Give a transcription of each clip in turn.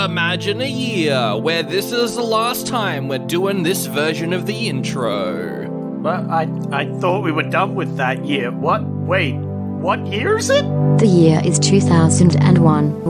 Imagine a year where this is the last time we're doing this version of the intro. But I thought we were done with that year. What? Wait, what year is it? The year is 2001.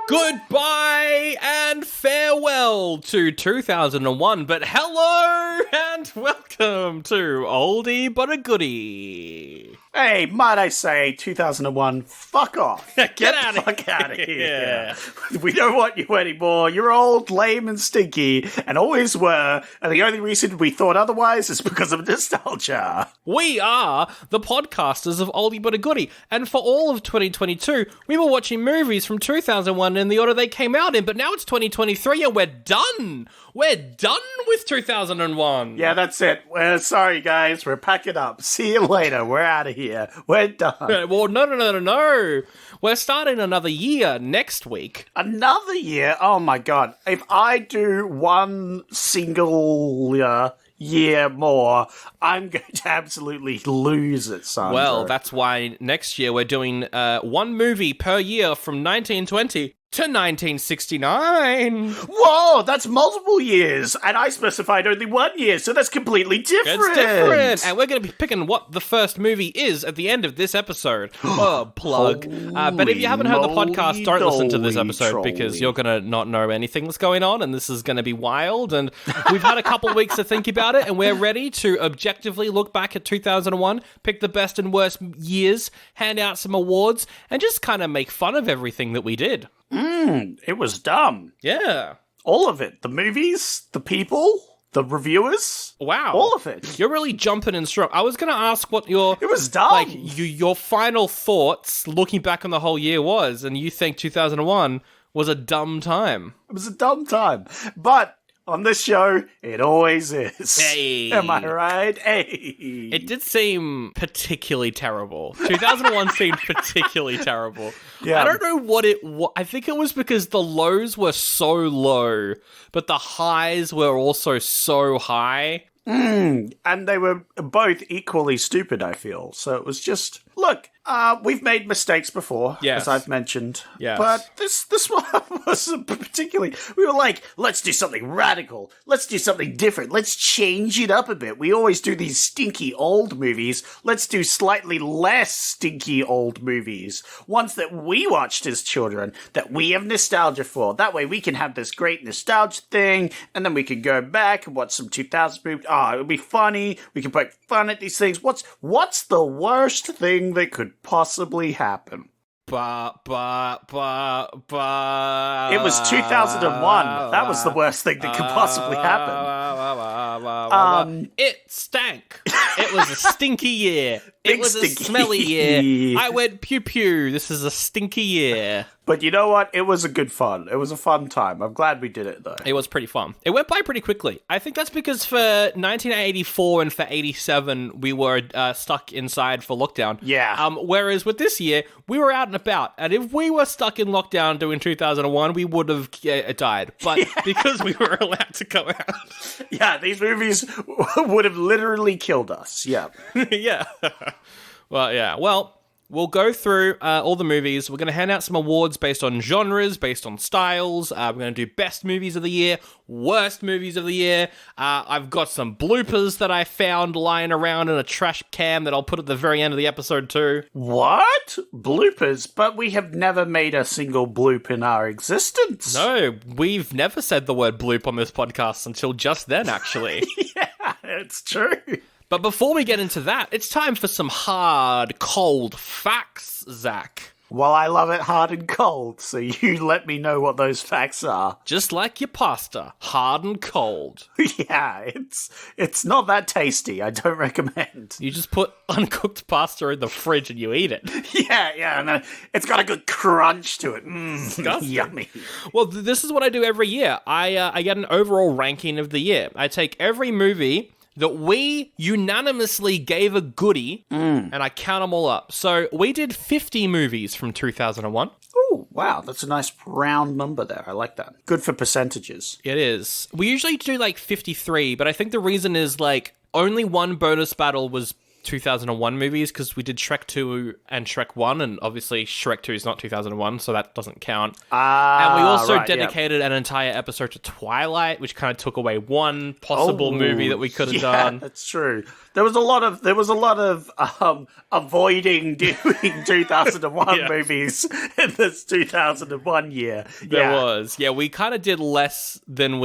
Goodbye and farewell to 2001, but hello and welcome to Oldie But a Goodie. Hey, might I say, 2001, fuck off. Get out of fuck out of here. Yeah. We don't want you anymore. You're old, lame, and stinky, and always were, and the only reason we thought otherwise is because of nostalgia. We are the podcasters of Oldie But a Goodie, and for all of 2022, we were watching movies from 2001 in the order they came out in, but now it's 2023 and we're done. We're done with 2001. Yeah, that's it. We're sorry, guys. We're packing up. See you later. We're out of here. We're done. Well, no. We're starting another year next week. Another year? Oh my god. If I do one single year more, I'm going to absolutely lose it, Sandro. Well, that's why next year we're doing one movie per year from 1920 to 1969. Whoa, that's multiple years. And I specified only 1 year, so that's completely different. It's different. And we're going to be picking what the first movie is at the end of this episode. Oh, plug. But if you haven't heard the podcast, don't listen to this episode because you're going to not know anything that's going on and this is going to be wild. And we've had a couple weeks to think about it and we're ready to objectively look back at 2001, pick the best and worst years, hand out some awards, and just kind of make fun of everything that we did. It was dumb. Yeah. All of it. The movies, the people, the reviewers. Wow. All of it. You're really jumping in strong. I was going to ask what your... It was dumb. Like, your final thoughts looking back on the whole year was, and you think 2001 was a dumb time. It was a dumb time. But on this show, it always is. Hey. Am I right? Hey. It did seem particularly terrible. 2001 seemed particularly terrible. Yeah. I don't know what it was. I think it was because the lows were so low, but the highs were also so high. And they were both equally stupid, I feel. So it was just... Look, we've made mistakes before, yes, as I've mentioned. Yes. But this one was particularly... We were like, let's do something radical. Let's do something different. Let's change it up a bit. We always do these stinky old movies. Let's do slightly less stinky old movies. Ones that we watched as children, that we have nostalgia for. That way we can have this great nostalgia thing, and then we can go back and watch some 2000s movies. Oh, it'll be funny. We can poke fun at these things. What's the worst thing that could possibly happen? It was 2001. That was the worst thing that could possibly happen. It stank. It was a stinky year. It was a smelly year. I went pew pew. This is a stinky year. But you know what? It was a good fun. It was a fun time. I'm glad we did it, though. It was pretty fun. It went by pretty quickly. I think that's because for 1984 and for 87, we were stuck inside for lockdown. Yeah. Whereas with this year, we were out and about. And if we were stuck in lockdown doing 2001, we would have died. But because we were allowed to go out. Yeah, these movies would have literally killed us. Yeah. Yeah. Well, yeah. Well, we'll go through all the movies. We're going to hand out some awards based on genres, based on styles. We're going to do best movies of the year, worst movies of the year. I've got some bloopers that I found lying around in a trash can that I'll put at the very end of the episode too. What? Bloopers? But we have never made a single bloop in our existence. No, we've never said the word bloop on this podcast until just then, actually. Yeah, it's true. But before we get into that, it's time for some hard, cold facts, Zach. Well, I love it hard and cold, so you let me know what those facts are. Just like your pasta, hard and cold. Yeah, it's not that tasty. I don't recommend. You just put uncooked pasta in the fridge and you eat it. Yeah, and it's got a good crunch to it. Disgusting. Yummy. Well, this is what I do every year. I get an overall ranking of the year. I take every movie that we unanimously gave a goodie, and I count them all up. So we did 50 movies from 2001. Oh, wow. That's a nice round number there. I like that. Good for percentages. It is. We usually do like 53, but I think the reason is like only one bonus battle was 2001 movies because we did Shrek 2 and Shrek 1, and obviously Shrek 2 is not 2001, so that doesn't count. And we also dedicated an entire episode to Twilight, which kind of took away one possible movie that we could have done. That's true. There was a lot of avoiding doing 2001 movies in this 2001 year. There was. Yeah, we kind of did less than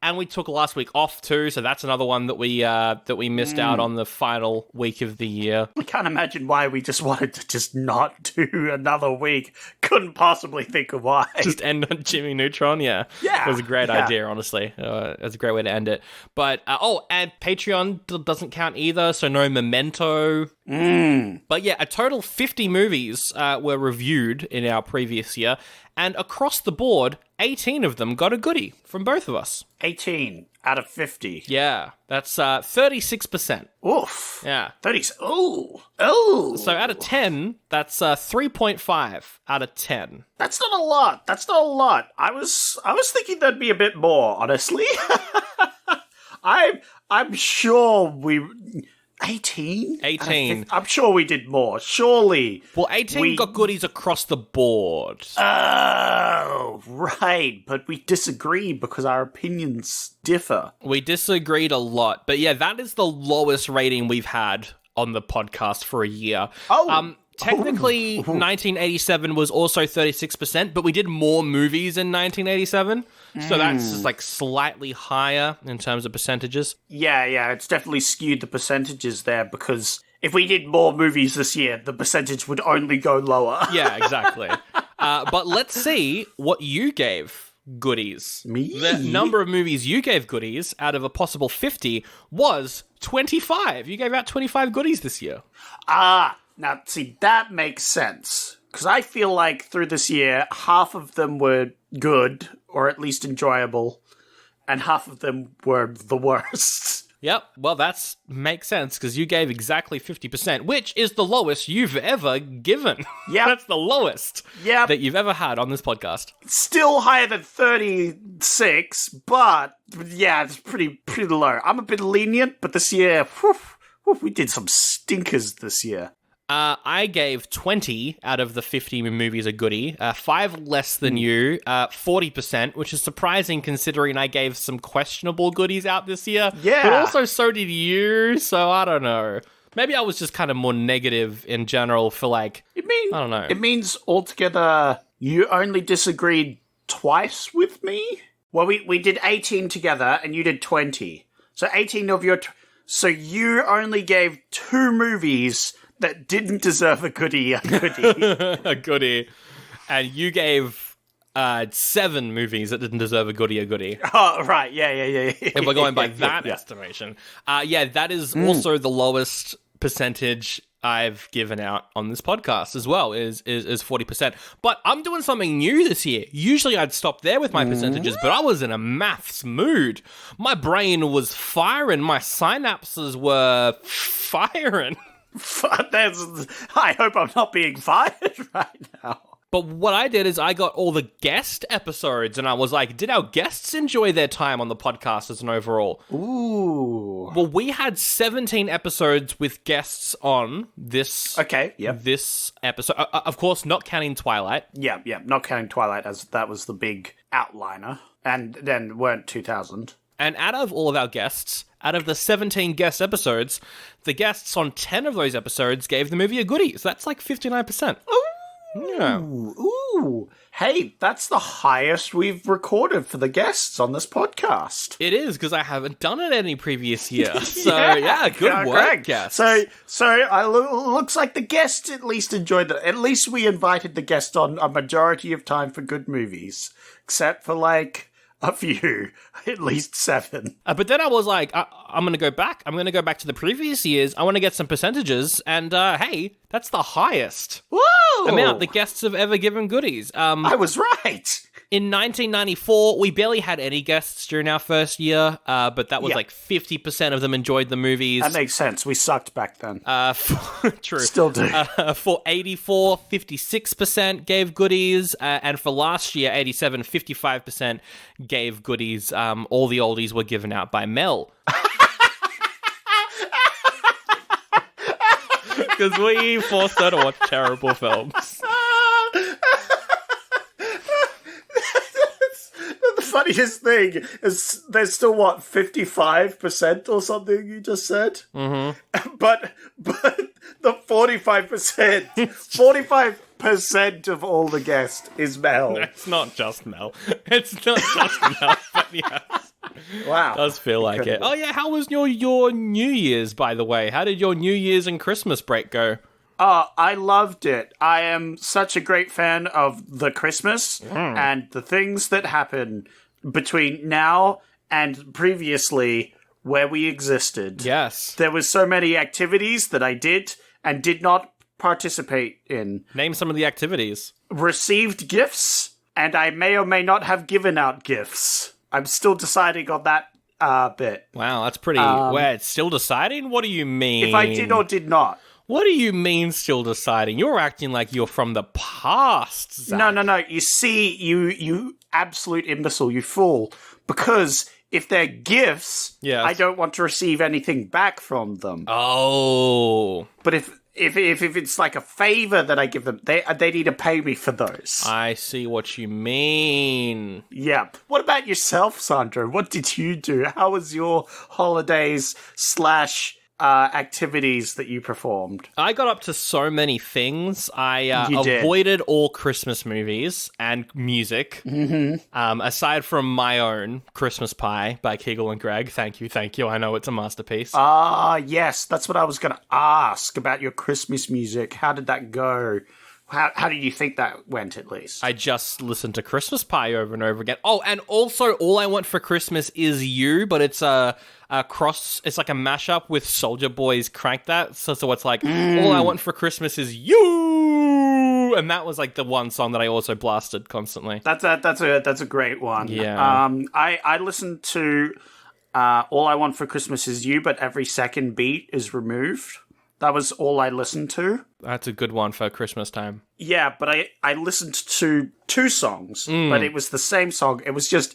and we took last week off too, so that's another one that we missed out on the final week of the year. I can't imagine why we just wanted to just not do another week. Couldn't possibly think of why. Just end on Jimmy Neutron, yeah. It was a great idea, honestly. It was a great way to end it. But, and Patreon doesn't count either, so no Memento. But yeah, a total 50 movies were reviewed in our previous year, and across the board, 18 of them got a goodie from both of us. 18 out of 50. Yeah, that's 36%. Oof. Yeah. 30. Oh. So out of 10, that's 3.5 out of 10. That's not a lot. I was thinking there'd be a bit more, honestly. I'm sure we 18? 18. I'm sure we did more. Surely. Well, 18 got goodies across the board. Oh, right. But we disagree because our opinions differ. We disagreed a lot. But yeah, that is the lowest rating we've had on the podcast for a year. Technically, 1987 was also 36%, but we did more movies in 1987. So that's just like slightly higher in terms of percentages. Yeah, it's definitely skewed the percentages there because if we did more movies this year, the percentage would only go lower. Yeah, exactly. But let's see what you gave goodies. Me? The number of movies you gave goodies out of a possible 50 was 25. You gave out 25 goodies this year. Now, see, that makes sense. Because I feel like through this year, half of them were good, or at least enjoyable, and half of them were the worst. Yep, well, that makes sense, because you gave exactly 50%, which is the lowest you've ever given. Yeah. That's the lowest that you've ever had on this podcast. Still higher than 36, but yeah, it's pretty low. I'm a bit lenient, but this year, we did some stinkers this year. I gave 20 out of the 50 movies a goodie, 5 less than you, 40%, which is surprising considering I gave some questionable goodies out this year. Yeah. But also so did you, so I don't know. Maybe I was just kind of more negative in general for I don't know. It means altogether you only disagreed twice with me? Well, we did 18 together and you did 20. So 18 of your... So you only gave 2 movies that didn't deserve a goodie. A goodie. And you gave 7 movies that didn't deserve a goodie. Oh, right. Yeah. If we're going by that estimation. That is also the lowest percentage I've given out on this podcast as well, is 40%. But I'm doing something new this year. Usually I'd stop there with my percentages, but I was in a maths mood. My brain was firing. My synapses were firing. I hope I'm not being fired right now. But what I did is I got all the guest episodes, and I was like, did our guests enjoy their time on the podcast as an overall? Ooh. Well, we had 17 episodes with guests on this. Okay, yep. This episode. Of course, not counting Twilight. Yeah, not counting Twilight, as that was the big outliner. And then weren't 2000. And out of all of our guests, out of the 17 guest episodes, the guests on 10 of those episodes gave the movie a goodie. So that's like 59%. Ooh. Hey, that's the highest we've recorded for the guests on this podcast. It is, because I haven't done it any previous year. So, good work, guests. So looks like the guests at least enjoyed it. At least we invited the guest on a majority of time for good movies. Except for, a few, at least 7. But then I was like, I'm going to go back. I'm going to go back to the previous years. I want to get some percentages. And, hey, that's the highest amount the guests have ever given goodies. I was right. In 1994, we barely had any guests during our first year, but that was like 50% of them enjoyed the movies. That makes sense. We sucked back then. True. Still do. For 84, 56% gave goodies, and for last year, 87, 55% gave goodies. All the oldies were given out by Mel. Because we forced her to watch terrible films. The funniest thing is there's still, 55% or something you just said? Mm-hmm. But the 45%, 45% of all the guests is Mel. It's not just Mel. It's not just Mel, but yes. Wow. Does feel like it. Oh yeah, how was your New Year's, by the way? How did your New Year's and Christmas break go? I loved it. I am such a great fan of the Christmas and the things that happen between now and previously where we existed. Yes. There was so many activities that I did and did not participate in. Name some of the activities. Received gifts, and I may or may not have given out gifts. I'm still deciding on that bit. Wow, that's pretty... Wait, still deciding? What do you mean? If I did or did not. What do you mean still deciding? You're acting like you're from the past, Zach. No. You see, you absolute imbecile, you fool. Because if they're gifts, yes. I don't want to receive anything back from them. Oh. But if it's like a favor that I give them, they need to pay me for those. I see what you mean. Yeah. What about yourself, Sandro? What did you do? How was your holidays / activities that you performed? I got up to so many things. I You did. avoided all Christmas movies and music. Mm-hmm. Aside from my own Christmas Pie by Kegel and Greg. Thank you. I know it's a masterpiece. Yes. That's what I was going to ask about your Christmas music. How did that go? How did you think that went, at least? I just listened to Christmas Pie over and over again. Oh, and also All I Want for Christmas Is You, but it's it's like a mashup with Soulja Boy's Crank That. So it's like, All I Want for Christmas Is You! And that was like the one song that I also blasted constantly. That's a great one. Yeah. I listened to All I Want for Christmas Is You, but every second beat is removed. That was all I listened to. That's a good one for Christmas time. Yeah, but I listened to 2 songs, but it was the same song. It was just,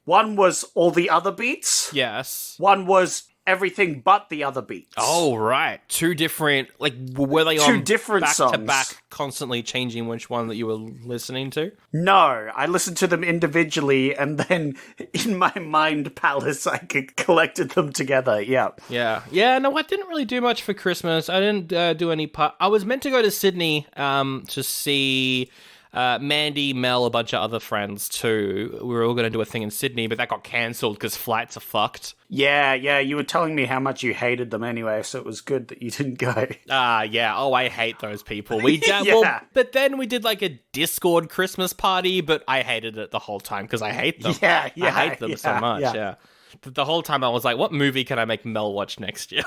one was all the other beats. Yes. One was everything but the other beats. Oh, right. 2 different, like, were they 2 on different back songs. to back, constantly changing which one that you were listening to? No, I listened to them individually, and then in my mind palace, I collected them together. Yeah. Yeah, no, I didn't really do much for Christmas. I didn't do any I was meant to go to Sydney to see Mandy, Mel, a bunch of other friends too. We were all going to do a thing in Sydney, but that got cancelled because flights are fucked. Yeah, you were telling me how much you hated them anyway, so it was good that you didn't go. Yeah. Oh, I hate those people. We did, Yeah. well, but then we did like a Discord Christmas party, but I hated it the whole time because I hate them. Yeah, I hate them so much. Yeah. The whole time I was like, what movie can I make Mel watch next year?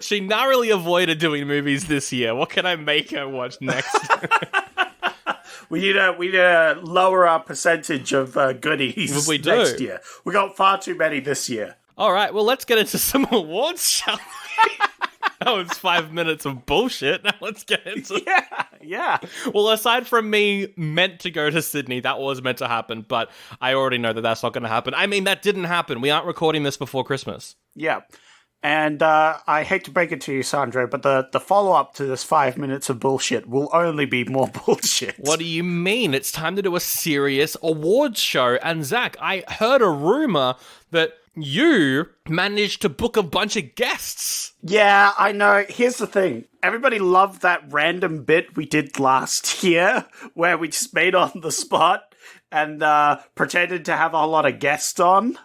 She narrowly avoided doing movies this year. What can I make her watch next? We need to lower our percentage of goodies We do. next year. We got far too many this year. All right, well, let's get into some awards, shall we? That was 5 minutes of bullshit. Now let's get into Yeah. Well, aside from me meant to go to Sydney, that was meant to happen, but I already know that that's not going to happen. I mean, that didn't happen. We aren't recording this before Christmas. Yeah. And I hate to break it to you, Sandro, but the follow-up to this 5 minutes of bullshit will only be more bullshit. What do you mean? It's time to do a serious awards show. And Zach, I heard a rumor that you managed to book a bunch of guests. Yeah, I know. Here's the thing. Everybody loved that random bit we did last year where we just made on the spot and pretended to have a lot of guests on.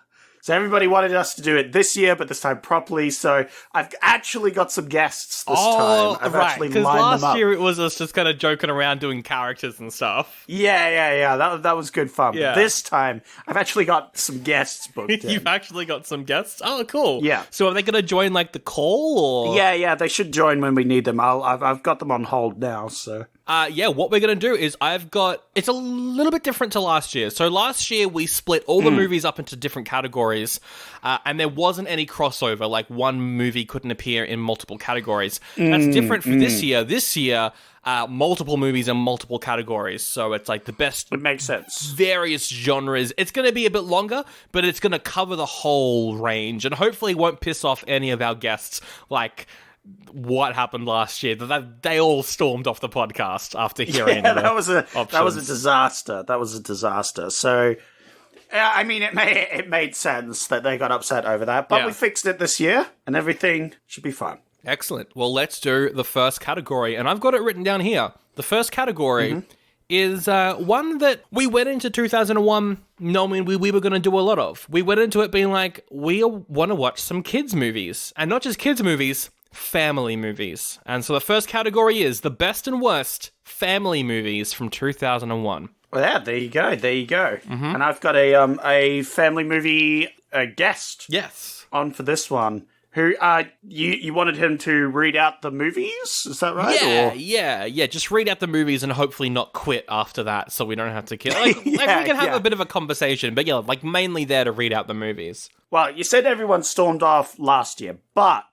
So everybody wanted us to do it this year, but this time properly. So I've actually got some guests this time. I've actually because lined them last up. year it was us just kind of joking around doing characters and stuff. Yeah. That was good fun. Yeah. But this time, I've actually got some guests booked in. You've actually got some guests? Oh, cool. Yeah. So are they going to join, like, the call, or...? Yeah, they should join when we need them. I've got them on hold now, so... What we're going to do is it's a little bit different to last year. So last year we split all the movies up into different categories, and there wasn't any crossover, like one movie couldn't appear in multiple categories. That's different for this year. This year, multiple movies in multiple categories. So it's like the best... It makes sense. Various genres. It's going to be a bit longer, but it's going to cover the whole range, and hopefully won't piss off any of our guests, like... what happened last year, that they all stormed off the podcast after hearing that was a disaster. That was a disaster. So, I mean, it made sense that they got upset over that, but we fixed it this year, and everything should be fine. Excellent. Well, let's do the first category, and I've got it written down here. The first category is one that we went into 2001 knowing we were going to do a lot of. We went into it being like, we want to watch some kids' movies, and not just kids' movies, family movies. And so the first category is the best and worst family movies from 2001. Well, yeah, there you go. And I've got a family movie guest on for this one. Who, you wanted him to read out the movies? Is that right? Yeah. Just read out the movies and hopefully not quit after that so we don't have to kill. Like, we can have a bit of a conversation, but like mainly there to read out the movies. Well, you said everyone stormed off last year, but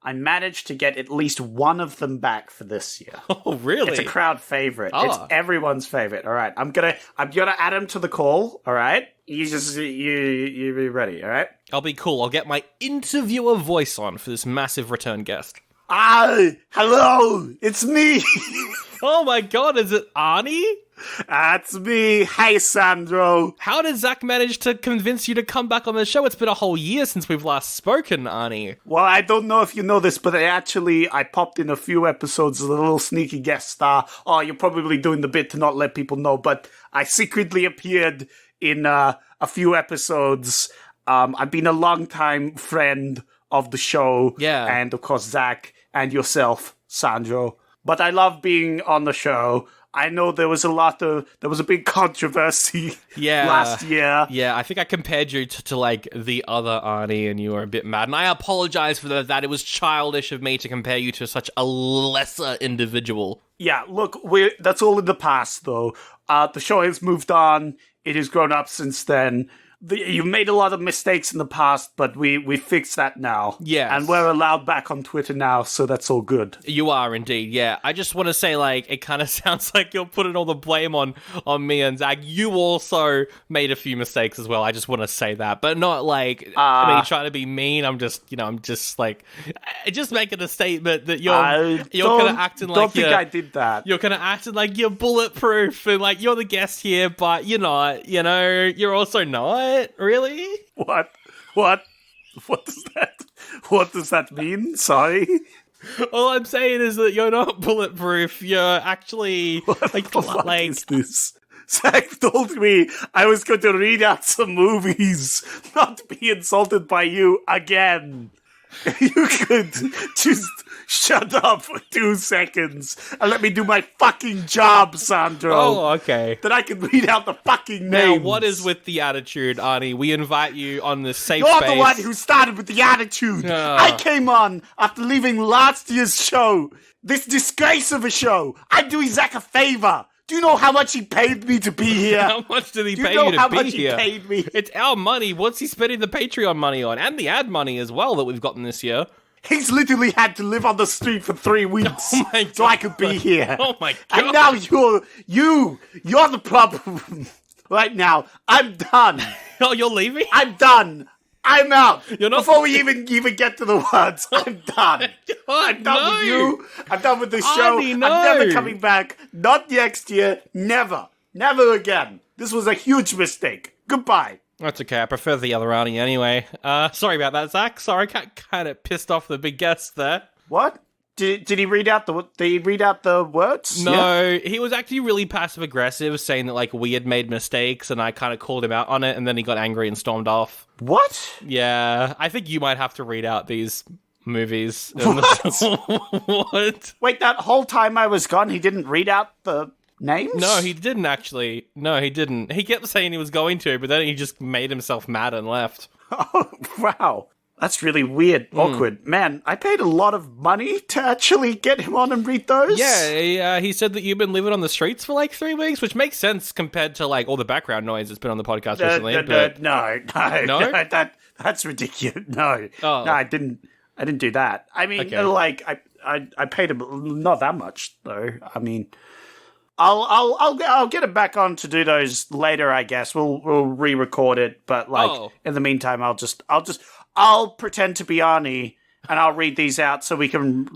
I managed to get at least one of them back for this year. Oh, really? It's a crowd favorite. Oh. It's everyone's favorite. All right, I'm gonna add him to the call. All right, you be ready. All right. I'll be cool. I'll get my interviewer voice on for this massive return guest. Hello, it's me. Oh my god, is it Arnie? That's me. Hey, Sandro. How did Zach manage to convince you to come back on the show? It's been a whole year since we've last spoken, Arnie. Well, I don't know if you know this, but I popped in a few episodes as a little sneaky guest star. Oh, you're probably doing the bit to not let people know, but I secretly appeared in a few episodes. I've been a long-time friend of the show. Yeah. And, of course, Zach and yourself, Sandro. But I love being on the show. I know there was a big controversy last year. Yeah, I think I compared you to like the other Arnie and you were a bit mad. And I apologize for that. It was childish of me to compare you to such a lesser individual. Yeah, look, that's all in the past though. The show has moved on. It has grown up since then. You've made a lot of mistakes in the past, but we fixed that now. Yes. And we're allowed back on Twitter now, so that's all good. You are indeed, yeah. I just want to say, like, it kind of sounds like you're putting all the blame on me and Zach. You also made a few mistakes as well. I just want to say that. But not like, trying to be mean. I'm just like, just making a statement that you're kind of acting like don't think I did that. You're kind of acting like you're bulletproof and like you're the guest here, but you're not, you're also not. Really? What does that mean? Sorry. All I'm saying is that you're not bulletproof. You're actually what is this? Zach told me I was going to read out some movies, not be insulted by you again. You could just shut up for 2 seconds and let me do my fucking job, Sandro. Oh, okay. Then I can read out the fucking names. Now, what is with the attitude, Arnie? We invite you on this safe You're space. the one who started with the attitude. I came on after leaving last year's show. This disgrace of a show. I'm doing Zach a favor. Do you know how much he paid me to be here? How much did he pay you to be here? Do you know how much he paid me? It's our money. What's he spending the Patreon money on? And the ad money as well that we've gotten this year. He's literally had to live on the street for 3 weeks so I could be here. Oh my god. And now you're the problem. Right now, I'm done. Oh, you're leaving? I'm done. I'm out. You're not Before we even get to the words, I'm done. I'm done with you. I'm done with the show. Arnie, no. I'm never coming back. Not next year. Never. Never again. This was a huge mistake. Goodbye. That's okay. I prefer the other Arnie anyway. Sorry about that, Zach. Sorry, kind of pissed off the big guest there. What? Did he read out the words? No, he was actually really passive aggressive, saying that like we had made mistakes, and I kind of called him out on it, and then he got angry and stormed off. What? Yeah, I think you might have to read out these movies. What? Wait, that whole time I was gone, he didn't read out the names? No, he didn't actually. No, he didn't. He kept saying he was going to, but then he just made himself mad and left. Oh, wow. That's really weird, awkward. Man, I paid a lot of money to actually get him on and read those. Yeah, he said that you've been living on the streets for like 3 weeks, which makes sense compared to like all the background noise that's been on the podcast recently. No, that's ridiculous. No, I didn't do that. I mean, Okay. like I paid him not that much though. I mean, I'll get him back on to do those later. I guess we'll re-record it, but like in the meantime, I'll pretend to be Arnie and I'll read these out so we can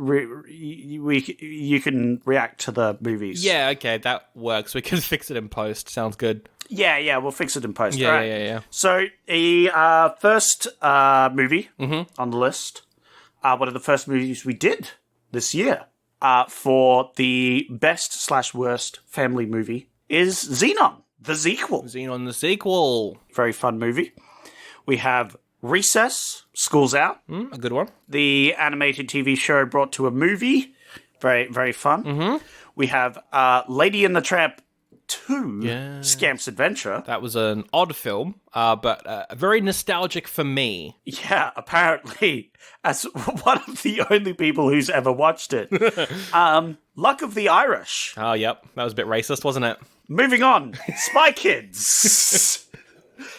you can react to the movies. Yeah, okay, that works. We can fix it in post. Sounds good. Yeah, we'll fix it in post. Yeah, All right. yeah. So the first movie on the list, one of the first movies we did this year for the best/worst family movie is Xenon, the sequel. Xenon the sequel. Very fun movie. We have Recess, School's Out. A good one. The animated TV show brought to a movie. Very, very fun. Mm-hmm. We have Lady and the Tramp 2, Scamp's Adventure. That was an odd film, but very nostalgic for me. Yeah, apparently, as one of the only people who's ever watched it. Luck of the Irish. Oh, yep. That was a bit racist, wasn't it? Moving on. Spy Kids.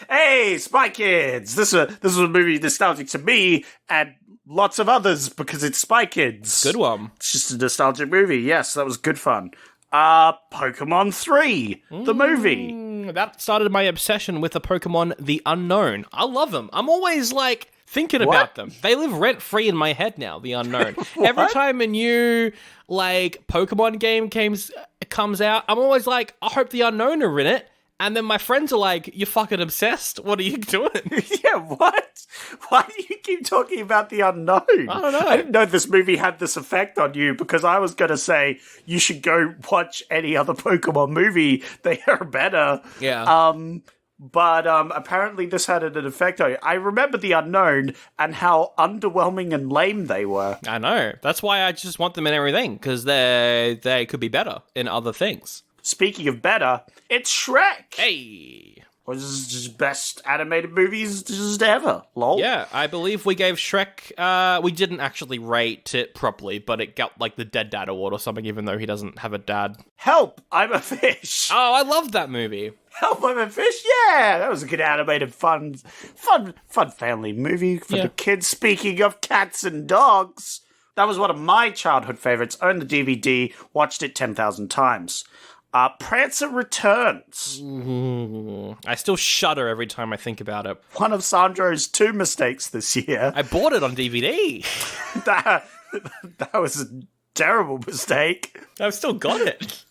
Hey, Spy Kids! This was a movie nostalgic to me and lots of others because it's Spy Kids. Good one. It's just a nostalgic movie. Yes, that was good fun. Pokemon 3, the movie. That started my obsession with the Pokemon The Unknown. I love them. I'm always like thinking about them. They live rent free in my head now. The Unknown. Every time a new like Pokemon game comes out, I'm always like, I hope The Unknown are in it. And then my friends are like, you're fucking obsessed. What are you doing? Yeah, what? Why do you keep talking about The Unknown? I don't know. I didn't know this movie had this effect on you because I was going to say you should go watch any other Pokemon movie. They are better. Yeah. But apparently this had an effect on you. I remember The Unknown and how underwhelming and lame they were. I know. That's why I just want them in everything, because they could be better in other things. Speaking of better, it's Shrek. Hey. Was just best animated movies just ever. Lol. Yeah, I believe we gave Shrek, we didn't actually rate it properly, but it got like the Dead Dad Award or something, even though he doesn't have a dad. Help, I'm a Fish. Oh, I loved that movie. Help, I'm a Fish. Yeah, that was a good animated, fun family movie for the kids. Speaking of cats and dogs, that was one of my childhood favorites. Owned the DVD, watched it 10,000 times. Prancer Returns. I still shudder every time I think about it. One of Sandro's 2 mistakes this year. I bought it on DVD. that was a terrible mistake. I've still got it.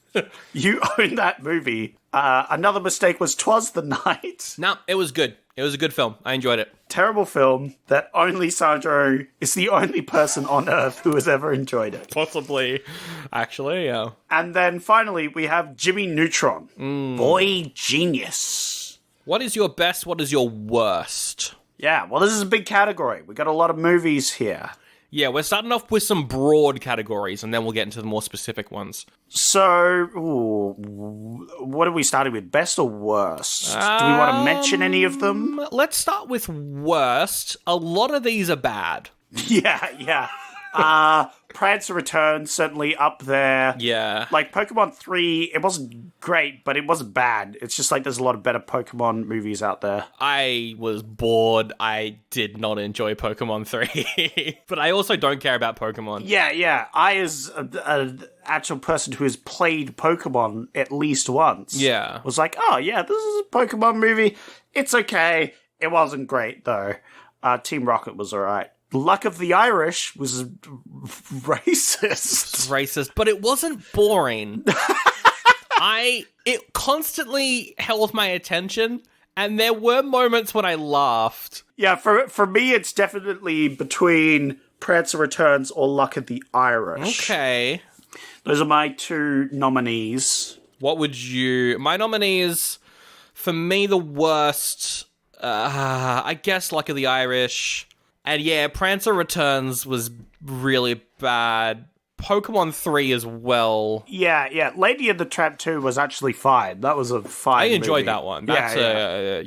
You own that movie. Another mistake was 'Twas the Night. No, it was good. It was a good film. I enjoyed it. Terrible film that only Sandro is the only person on Earth who has ever enjoyed it. Possibly. Actually, yeah. And then finally, we have Jimmy Neutron. Boy genius. What is your best? What is your worst? Yeah, well, this is a big category. We got a lot of movies here. Yeah, we're starting off with some broad categories, and then we'll get into the more specific ones. So, what are we starting with? Best or worst? Do we want to mention any of them? Let's start with worst. A lot of these are bad. Yeah. Prancer Returns, certainly up there. Yeah. Like, Pokemon 3, it wasn't great, but it wasn't bad. It's just like there's a lot of better Pokemon movies out there. I was bored. I did not enjoy Pokemon 3. But I also don't care about Pokemon. Yeah. I, as an actual person who has played Pokemon at least once, was like, oh, yeah, this is a Pokemon movie. It's okay. It wasn't great, though. Team Rocket was alright. Luck of the Irish was racist. Racist, but it wasn't boring. It constantly held my attention, and there were moments when I laughed. Yeah, for me, it's definitely between Prancer Returns or Luck of the Irish. Okay. Those are my 2 nominees. What would you... My nominees, for me, the worst, I guess Luck of the Irish. And yeah, Prancer Returns was really bad. Pokemon 3 as well. Yeah. Lady and the Tramp 2 was actually fine. That was a fine I enjoyed movie. that one. That's I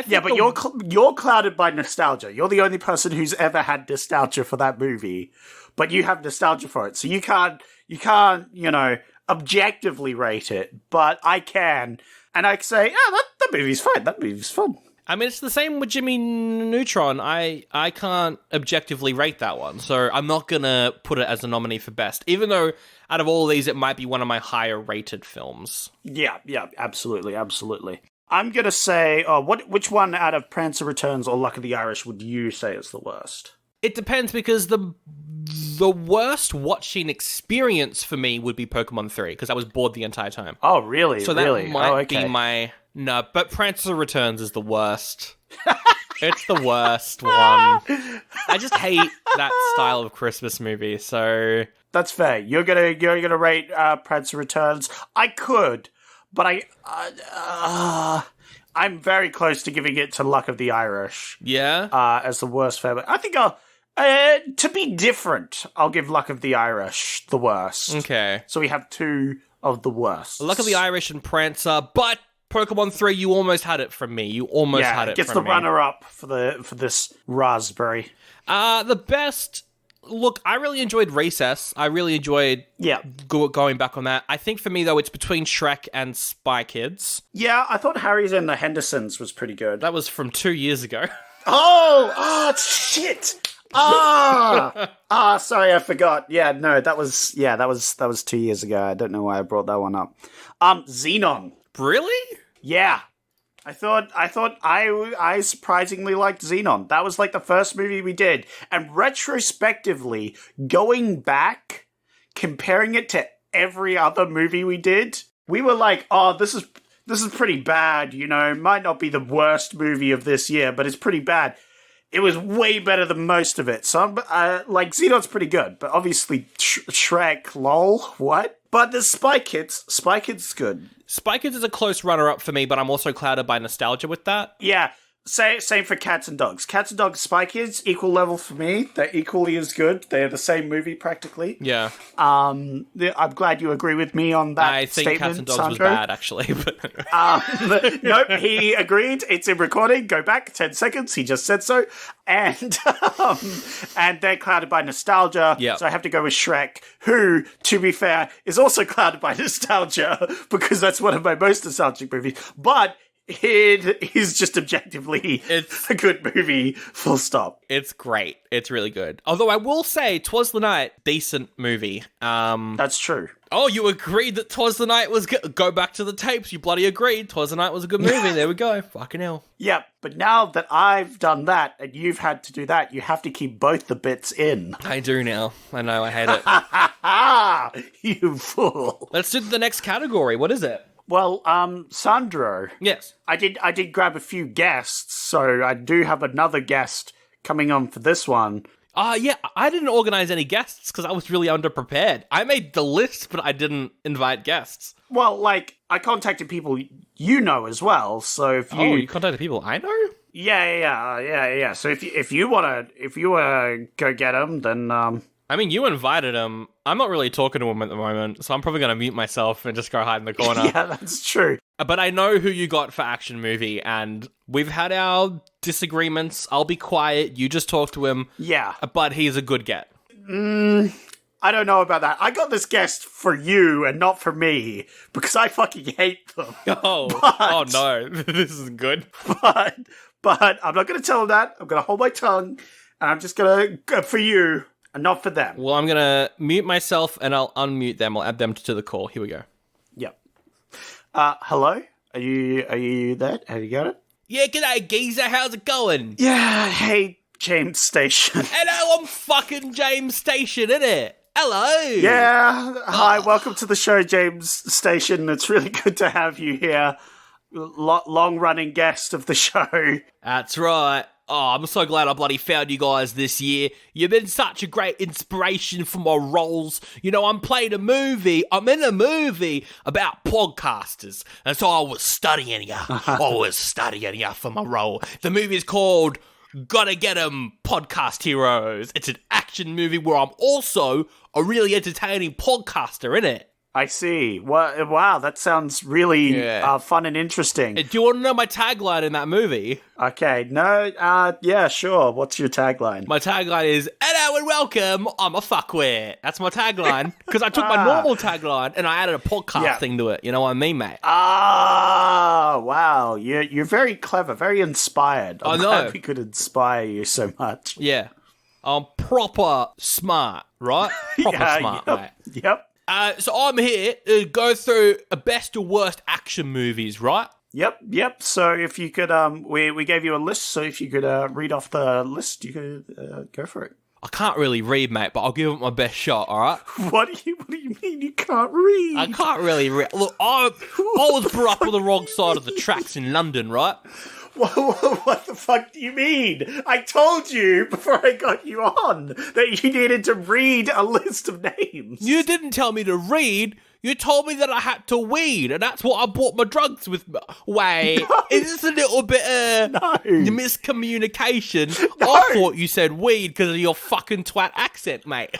think Yeah, but you're clouded by nostalgia. You're the only person who's ever had nostalgia for that movie, but you have nostalgia for it, so you can't, objectively rate it. But I can, and I can say, that movie's fine. That movie's fun. I mean, it's the same with Jimmy Neutron. I can't objectively rate that one, so I'm not gonna put it as a nominee for best, even though out of all these, it might be one of my higher rated films. Yeah, absolutely. I'm gonna say, which one out of Prancer Returns or Luck of the Irish would you say is the worst? It depends, because the worst watching experience for me would be Pokemon 3, because I was bored the entire time. Oh, really? So that might be my... No, but Prancer Returns is the worst. It's the worst one. I just hate that style of Christmas movie, so... That's fair. You're gonna rate Prancer Returns. I could, but I'm very close to giving it to Luck of the Irish. Yeah? As the worst film. I think to be different, I'll give Luck of the Irish the worst. Okay. So we have 2 of the worst. Luck of the Irish and Prancer, but Pokemon 3, you almost had it from me. You almost had it from me. Gets the runner-up for this raspberry. The best... Look, I really enjoyed Recess. I really enjoyed going back on that. I think for me, though, it's between Shrek and Spy Kids. Yeah, I thought Harry's and the Hendersons was pretty good. That was from 2 years ago. Oh, shit! Sorry, I forgot. Yeah, no, that was 2 years ago. I don't know why I brought that one up. Xenon. Really? Yeah. I thought I surprisingly liked Xenon. That was like the first movie we did. And retrospectively, going back, comparing it to every other movie we did, we were like, oh, this is pretty bad, might not be the worst movie of this year, but it's pretty bad. It was way better than most of it. So, Xenon's pretty good, but obviously Shrek, lol, what? But the Spy Kids is good. Spy Kids is a close runner-up for me, but I'm also clouded by nostalgia with that. Yeah, same for Cats and Dogs. Cats and Dogs, Spy Kids, equal level for me. They're equally as good. They're the same movie, practically. Yeah. I'm glad you agree with me on that I think statement, Cats and Dogs Sandro. was bad, actually. But Nope, he agreed. It's in recording. Go back 10 seconds. He just said so. And they're clouded by nostalgia. Yep. So I have to go with Shrek, who, to be fair, is also clouded by nostalgia because that's one of my most nostalgic movies. But it is just objectively a good movie, full stop. It's great. It's really good. Although I will say, 'Twas the Night, decent movie. That's true. Oh, you agreed that 'Twas the Night was good. Go back to the tapes. You bloody agreed. 'Twas the Night was a good movie. There we go. Fucking hell. Yeah, but now that I've done that and you've had to do that, you have to keep both the bits in. I do now. I know. I hate it. You fool. Let's do the next category. What is it? Well, Sandro. Yes. I did grab a few guests, so I do have another guest coming on for this one. Yeah, I didn't organize any guests because I was really underprepared. I made the list, but I didn't invite guests. Well, I contacted people you know as well, so if you... Oh, you contacted people I know? Yeah. So if you wanna go get them, then I mean, you invited him. I'm not really talking to him at the moment, so I'm probably going to mute myself and just go hide in the corner. Yeah, that's true. But I know who you got for Action Movie, and we've had our disagreements. I'll be quiet. You just talk to him. Yeah. But he's a good get. I don't know about that. I got this guest for you and not for me, because I fucking hate them. Oh no. This is good. But I'm not going to tell him that. I'm going to hold my tongue, and I'm just going to go for you. And not for them. Well, I'm going to mute myself and I'll unmute them. I'll add them to the call. Here we go. Yep. Hello? Are you there? Have you got it? Yeah, g'day, geezer. How's it going? Yeah, hey, James Station. Hello, I'm fucking James Station, innit? Hello. Yeah. Hi, welcome to the show, James Station. It's really good to have you here. Long-running guest of the show. That's right. Oh, I'm so glad I bloody found you guys this year. You've been such a great inspiration for my roles. You know, I'm in a movie about podcasters. And so I was studying you. For my role. The movie is called Gotta Get 'Em Podcast Heroes. It's an action movie where I'm also a really entertaining podcaster in it. I see. Wow, that sounds really fun and interesting. Do you want to know my tagline in that movie? Okay, no, yeah, sure. What's your tagline? My tagline is, hello and welcome, I'm a fuckwit. That's my tagline. Because I took my normal tagline and I added a podcast thing to it. You know what I mean, mate? Ah, wow. You're very clever, very inspired. I'm glad we could inspire you so much. Yeah. I'm proper smart, right? Proper smart, mate. Yep. So I'm here to go through a best to worst action movies, right? Yep. So if you could, we gave you a list, so if you could read off the list, you could go for it. I can't really read, mate, but I'll give it my best shot, all right? What do you mean you can't read? I can't really read. Look, I was brought up on the wrong side of the tracks in London, right? What the fuck do you mean? I told you before I got you on that you needed to read a list of names. You didn't tell me to read. You told me that I had to weed, and that's what I bought my drugs with. Wait, is this a little bit of miscommunication? No. I thought you said weed because of your fucking twat accent, mate.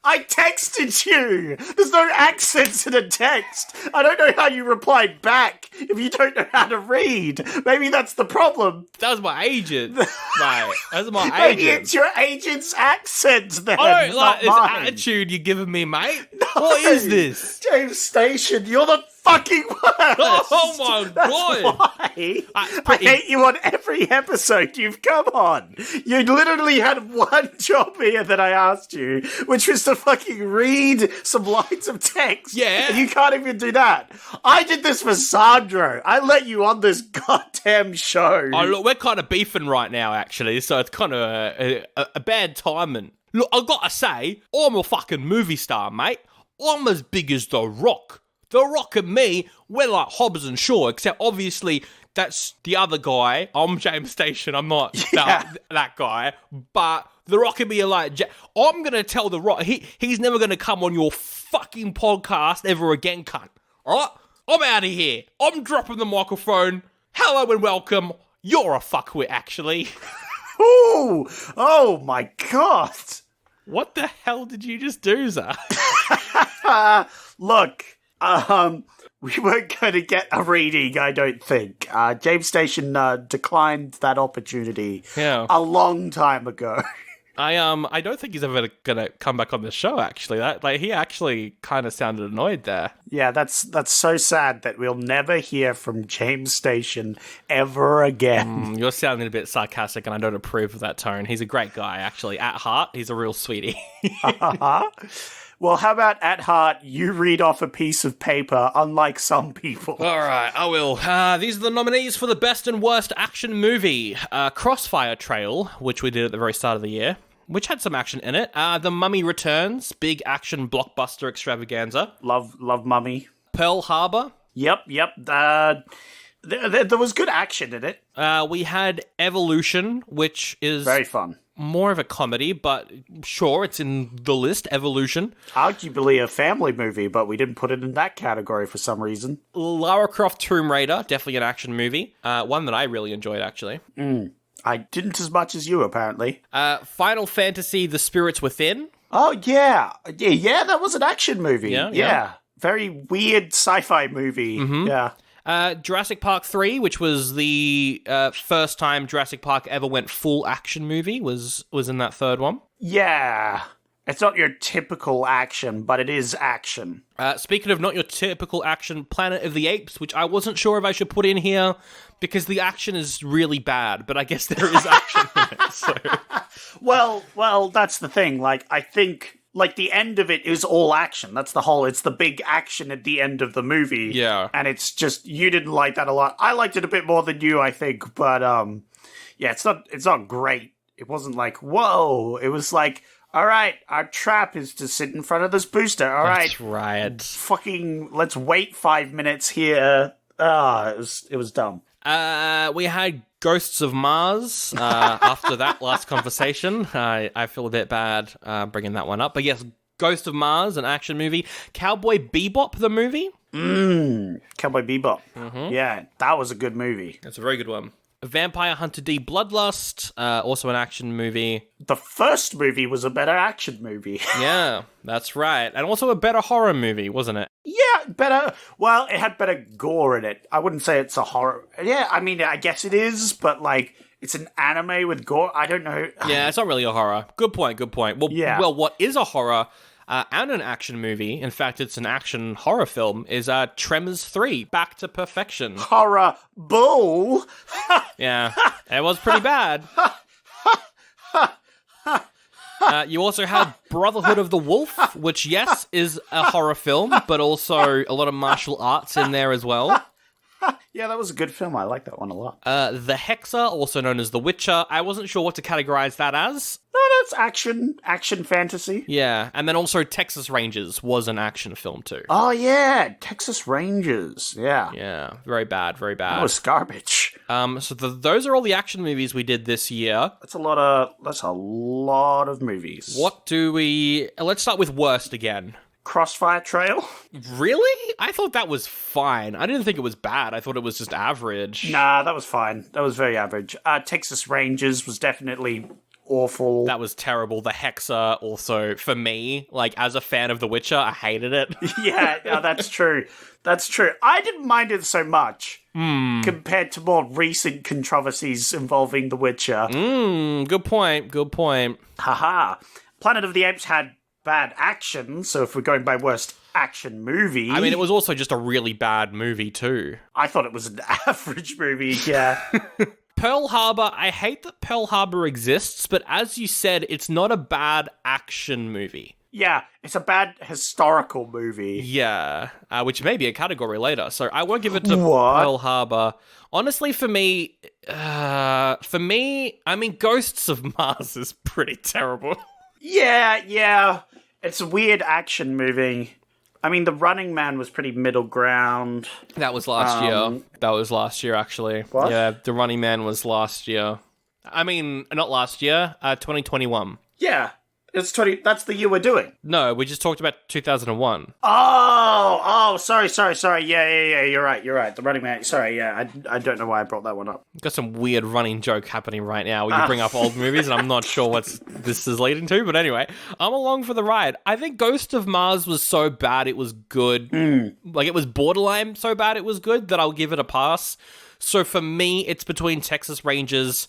I texted you. There's no accents in a text. I don't know how you replied back if you don't know how to read. Maybe that's the problem. That was my agent, mate. That was my agent. Maybe it's your agent's accent then. I don't like this mine. attitude you're giving me, mate. No. What is this? James Station, you're the fucking worst. Oh my god. Why? I hate you on every episode you've come on. You literally had one job here that I asked you, which was to fucking read some lines of text. Yeah. And you can't even do that. I did this for Sandro. I let you on this goddamn show. Oh, look, we're kind of beefing right now, actually, so it's kind of a bad timing. Look, I gotta say, I'm a fucking movie star, mate. I'm as big as The Rock. The Rock and me, we're like Hobbs and Shaw, except obviously that's the other guy. I'm James Station. I'm not that guy. But The Rock and me are like, I'm going to tell The Rock, he's never going to come on your fucking podcast ever again, cunt. All right? I'm out of here. I'm dropping the microphone. Hello and welcome. You're a fuckwit, actually. Ooh, oh my god. What the hell did you just do, Zach? Look, we weren't going to get a reading, I don't think. James Station declined that opportunity a long time ago. I don't think he's ever gonna come back on the show, actually. He actually kind of sounded annoyed there. Yeah, that's so sad that we'll never hear from James Station ever again. You're sounding a bit sarcastic, and I don't approve of that tone. He's a great guy, actually. At heart, he's a real sweetie. Well, how about at heart, you read off a piece of paper, unlike some people. All right, I will. These are the nominees for the best and worst action movie. Crossfire Trail, which we did at the very start of the year, which had some action in it. The Mummy Returns, big action blockbuster extravaganza. Love Mummy. Pearl Harbor. Yep. There was good action in it. We had Evolution, which is very fun. More of a comedy, but sure, it's in the list, Evolution. Arguably a family movie, but we didn't put it in that category for some reason. Lara Croft Tomb Raider, definitely an action movie. One that I really enjoyed, actually. I didn't as much as you, apparently. Final Fantasy, The Spirits Within. Oh, yeah. Yeah, that was an action movie. Yeah. Very weird sci-fi movie. Mm-hmm. Yeah. Jurassic Park 3, which was the first time Jurassic Park ever went full action movie, was in that third one. Yeah. It's not your typical action, but it is action. Speaking of not your typical action, Planet of the Apes, which I wasn't sure if I should put in here because the action is really bad, but I guess there is action in it. So. Well, that's the thing. Like, I think... Like, the end of it is all action. That's the whole... It's the big action at the end of the movie. Yeah. And it's just... You didn't like that a lot. I liked it a bit more than you, I think. But, yeah, it's not great. It wasn't like, whoa. It was like, all right, our trap is to sit in front of this booster. All right. That's right. Fucking... Let's wait 5 minutes here. It was dumb. We had Ghosts of Mars. After that last conversation, I feel a bit bad bringing that one up. But yes, Ghost of Mars, an action movie. Cowboy Bebop, the movie. Cowboy Bebop. Yeah, that was a good movie. That's a very good one. Vampire Hunter D Bloodlust, also an action movie. The first movie was a better action movie. Yeah, that's right. And also a better horror movie, wasn't it? Yeah, better. Well, it had better gore in it. I wouldn't say it's a horror. Yeah, I mean, I guess it is, but like, it's an anime with gore. I don't know. Yeah, it's not really a horror. Good point. Well, Yeah. Well, what is a horror and an action movie, in fact, it's an action horror film, is Tremors 3, Back to Perfection. Horror bull. Yeah, it was pretty bad. You also had Brotherhood of the Wolf, which, yes, is a horror film, but also a lot of martial arts in there as well. Yeah, that was a good film. I like that one a lot. The Hexer, also known as The Witcher. I wasn't sure what to categorize that as. No, that's action fantasy. Yeah, and then also Texas Rangers was an action film too. Oh yeah, Texas Rangers. Yeah, Yeah, very bad. that was garbage. So those are all the action movies we did this year. That's a lot of movies. What do we... Let's start with worst again. Crossfire Trail? Really? I thought that was fine. I didn't think it was bad. I thought it was just average. Nah, that was fine. That was very average. Texas Rangers was definitely awful. That was terrible. The Hexer also, for me, like, as a fan of The Witcher, I hated it. Yeah, no, that's true. That's true. I didn't mind it so much compared to more recent controversies involving The Witcher. Good point. Haha. Planet of the Apes had bad action, so if we're going by worst action movie... I mean, it was also just a really bad movie, too. I thought it was an average movie, yeah. Pearl Harbor, I hate that Pearl Harbor exists, but as you said, it's not a bad action movie. Yeah, it's a bad historical movie. Yeah, which may be a category later, so I won't give it to What? Pearl Harbor. Honestly, for me, I mean, Ghosts of Mars is pretty terrible. Yeah. It's a weird action movie. I mean, The Running Man was pretty middle ground. That was last year. That was last year, actually. What? Yeah, The Running Man was last year. I mean, not last year, 2021. Yeah, it's 20. That's the year we're doing. No, we just talked about 2001. Oh, sorry. Yeah, you're right. The Running Man. Sorry, yeah, I don't know why I brought that one up. Got some weird running joke happening right now where you bring up old movies, and I'm not sure what this is leading to, but anyway, I'm along for the ride. I think Ghost of Mars was so bad it was good. Like, it was borderline so bad it was good that I'll give it a pass. So for me, it's between Texas Rangers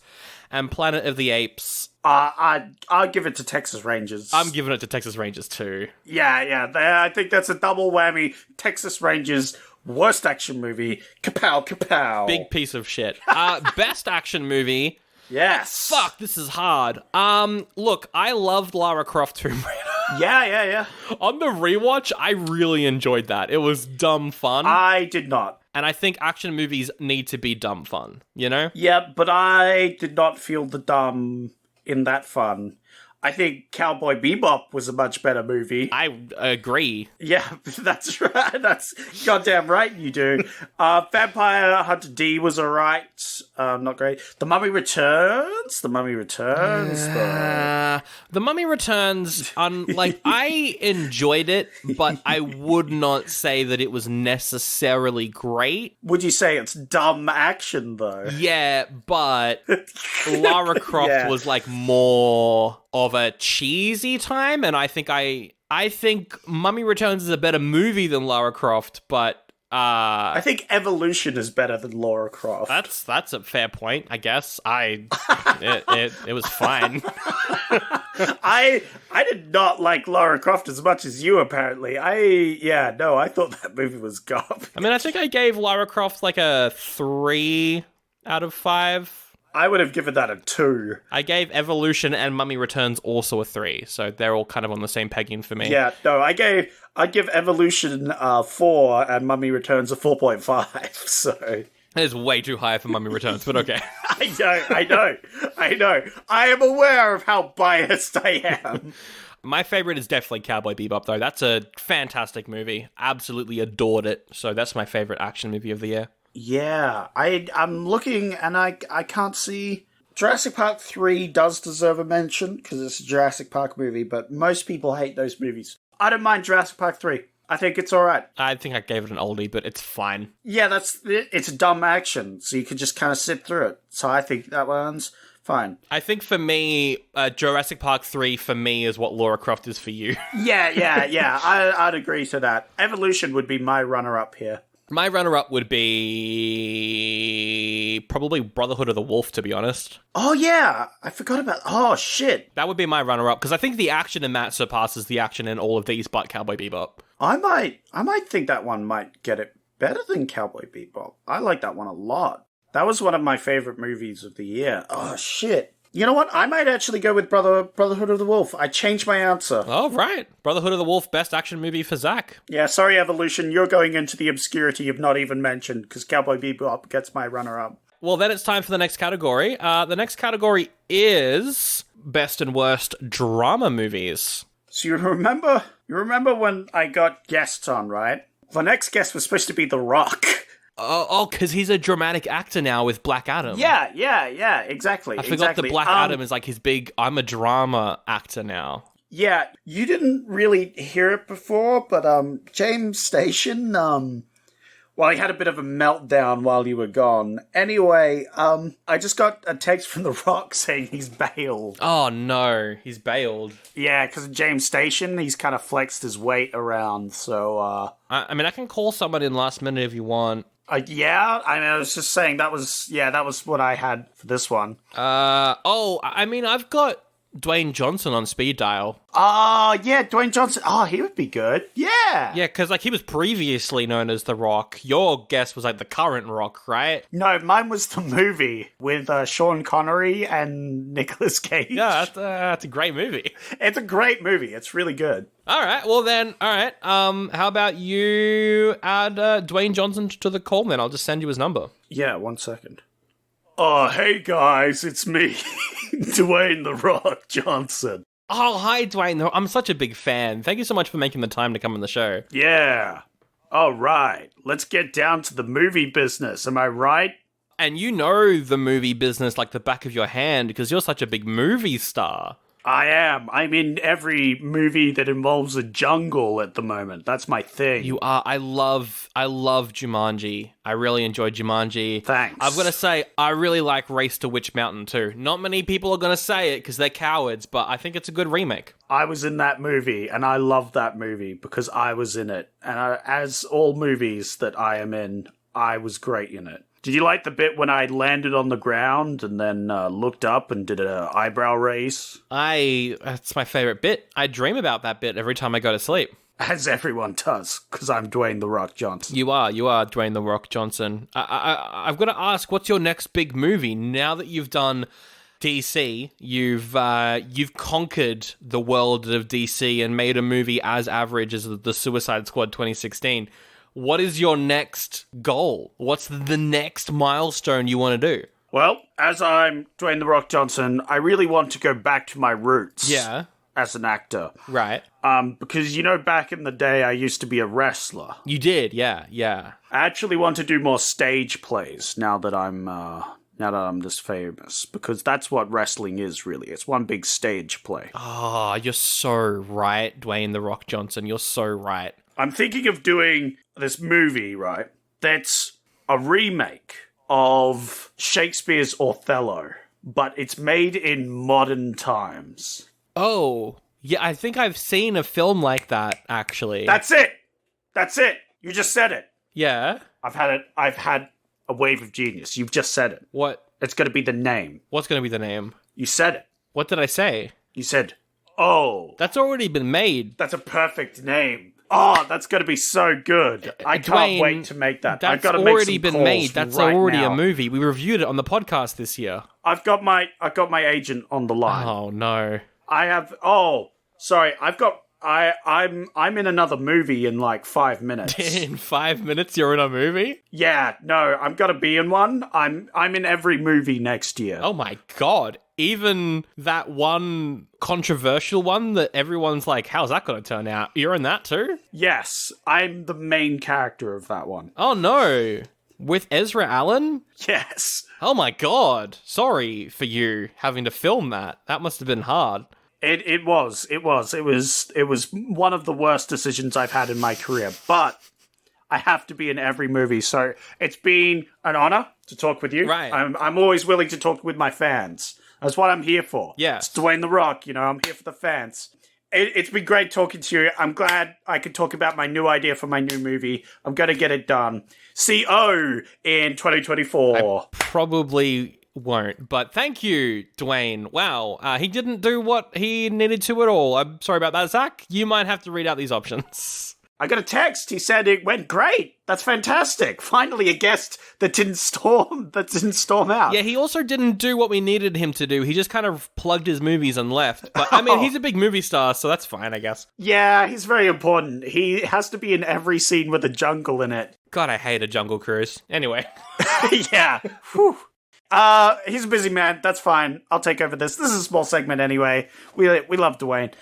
and Planet of the Apes. I'll give it to Texas Rangers. I'm giving it to Texas Rangers too. Yeah. I think that's a double whammy. Texas Rangers, worst action movie. Kapow. Big piece of shit. Best action movie. Yes. Fuck, this is hard. Look, I loved Lara Croft Tomb Raider. Yeah. On the rewatch, I really enjoyed that. It was dumb fun. I did not. And I think action movies need to be dumb fun, you know? Yeah, but I did not feel the dumb in that fun. I think Cowboy Bebop was a much better movie. I agree. Yeah, that's right. That's goddamn right you do. Vampire Hunter D was alright. Not great. The Mummy Returns. The Mummy Returns. I enjoyed it, but I would not say that it was necessarily great. Would you say it's dumb action, though? Yeah, but Lara Croft was like more of a cheesy time, and I think Mummy Returns is a better movie than Lara Croft, but I think Evolution is better than Lara Croft. That's a fair point, I guess. It was fine. I did not like Lara Croft as much as you, apparently. I thought that movie was garbage. I mean, I think I gave Lara Croft like a 3 out of 5. I would have given that a 2. I gave Evolution and Mummy Returns also a 3, so they're all kind of on the same pegging for me. Yeah, no, I'd give Evolution 4 and Mummy Returns a 4.5, so... That is way too high for Mummy Returns, but okay. I know. I am aware of how biased I am. My favorite is definitely Cowboy Bebop, though. That's a fantastic movie. Absolutely adored it, so that's my favorite action movie of the year. Yeah, I'm looking and I can't see. Jurassic Park 3 does deserve a mention because it's a Jurassic Park movie, but most people hate those movies. I don't mind Jurassic Park 3. I think it's alright. I think I gave it an oldie, but it's fine. Yeah, it's dumb action, so you can just kind of sit through it. So I think that one's fine. I think for me, Jurassic Park 3 for me is what Lara Croft is for you. Yeah. I'd agree to that. Evolution would be my runner-up here. My runner-up would be probably Brotherhood of the Wolf, to be honest. Oh, yeah. I forgot about... Oh, shit. That would be my runner-up, because I think the action in that surpasses the action in all of these but Cowboy Bebop. I might think that one might get it better than Cowboy Bebop. I like that one a lot. That was one of my favorite movies of the year. Oh, shit. You know what? I might actually go with Brotherhood of the Wolf. I changed my answer. Oh, right. Brotherhood of the Wolf, best action movie for Zach. Yeah, sorry, Evolution. You're going into the obscurity you've not even mentioned, because Cowboy Bebop gets my runner-up. Well, then it's time for the next category. The next category is best and worst drama movies. So you remember when I got guests on, right? The next guest was supposed to be The Rock. Oh, because he's a dramatic actor now with Black Adam. Yeah, exactly. I forgot that Black Adam is like his big, I'm a drama actor now. Yeah, you didn't really hear it before, but James Station, well, he had a bit of a meltdown while you were gone. Anyway, I just got a text from The Rock saying he's bailed. Oh no, he's bailed. Yeah, because of James Station, he's kind of flexed his weight around, so... I mean, I can call someone in last minute if you want. Yeah, I was just saying that was what I had for this one. I mean, I've got Dwayne Johnson on speed dial. Yeah, Dwayne Johnson. Oh, he would be good. Yeah. Yeah, because like he was previously known as The Rock. Your guess was like the current Rock, right? No, mine was the movie with Sean Connery and Nicolas Cage. Yeah, that's a great movie. It's a great movie. It's really good. All right, how about you add Dwayne Johnson to the call, then? I'll just send you his number. Yeah, 1 second. Oh, hey guys, it's me, Dwayne The Rock Johnson. Oh, hi, Dwayne. I'm such a big fan. Thank you so much for making the time to come on the show. Yeah. All right, let's get down to the movie business, am I right? And you know the movie business like the back of your hand because you're such a big movie star. I am. I'm in every movie that involves a jungle at the moment. That's my thing. You are. I love Jumanji. I really enjoyed Jumanji. Thanks. I've got to say, I really like Race to Witch Mountain too. Not many people are going to say it because they're cowards, but I think it's a good remake. I was in that movie, and I love that movie because I was in it. And as all movies that I am in, I was great in it. Did you like the bit when I landed on the ground and then looked up and did an eyebrow raise? That's my favorite bit. I dream about that bit every time I go to sleep. As everyone does, because I'm Dwayne The Rock Johnson. You are Dwayne The Rock Johnson. I've got to ask, what's your next big movie? Now that you've done DC, you've conquered the world of DC and made a movie as average as The Suicide Squad 2016. What is your next goal? What's the next milestone you want to do? Well, as I'm Dwayne The Rock Johnson, I really want to go back to my roots. Yeah. As an actor. Right. Because, back in the day, I used to be a wrestler. You did, yeah. I actually want to do more stage plays now that I'm this famous, because that's what wrestling is, really. It's one big stage play. Oh, you're so right, Dwayne The Rock Johnson. You're so right. I'm thinking of doing this movie, right, that's a remake of Shakespeare's Othello, but it's made in modern times. Oh, yeah, I think I've seen a film like that, actually. That's it! You just said it. Yeah? I've had a wave of genius. You've just said it. What? It's going to be the name. What's going to be the name? You said it. What did I say? You said, oh. That's already been made. That's a perfect name. Oh, that's going to be so good. I can't wait to make that. I've got to make already some been calls made. That's right already now. a movie. We reviewed it on the podcast this year. I've got my agent on the line. Oh no. I'm in another movie in like 5 minutes. In 5 minutes you're in a movie? Yeah, no, I'm going to be in one. I'm in every movie next year. Oh my god. Even that one controversial one that everyone's like, how's that going to turn out? You're in that too? Yes, I'm the main character of that one. Oh no. With Ezra Allen? Yes. Oh my god. Sorry for you having to film that. That must have been hard. It was one of the worst decisions I've had in my career, but I have to be in every movie, so it's been an honor to talk with you. Right. I'm always willing to talk with my fans. That's what I'm here for. Yeah. It's Dwayne The Rock, I'm here for the fans. It's been great talking to you. I'm glad I could talk about my new idea for my new movie. I'm going to get it done. CO in 2024. I probably won't, but thank you, Dwayne. Wow, he didn't do what he needed to at all. I'm sorry about that, Zach. You might have to read out these options. I got a text. He said it went great. That's fantastic. Finally, a guest that didn't storm out. Yeah, he also didn't do what we needed him to do. He just kind of plugged his movies and left. But, I mean, he's a big movie star, so that's fine, I guess. Yeah, he's very important. He has to be in every scene with a jungle in it. God, I hate a Jungle Cruise. Anyway. Yeah. Whew. He's a busy man. That's fine. I'll take over this. This is a small segment anyway. We love Dwayne.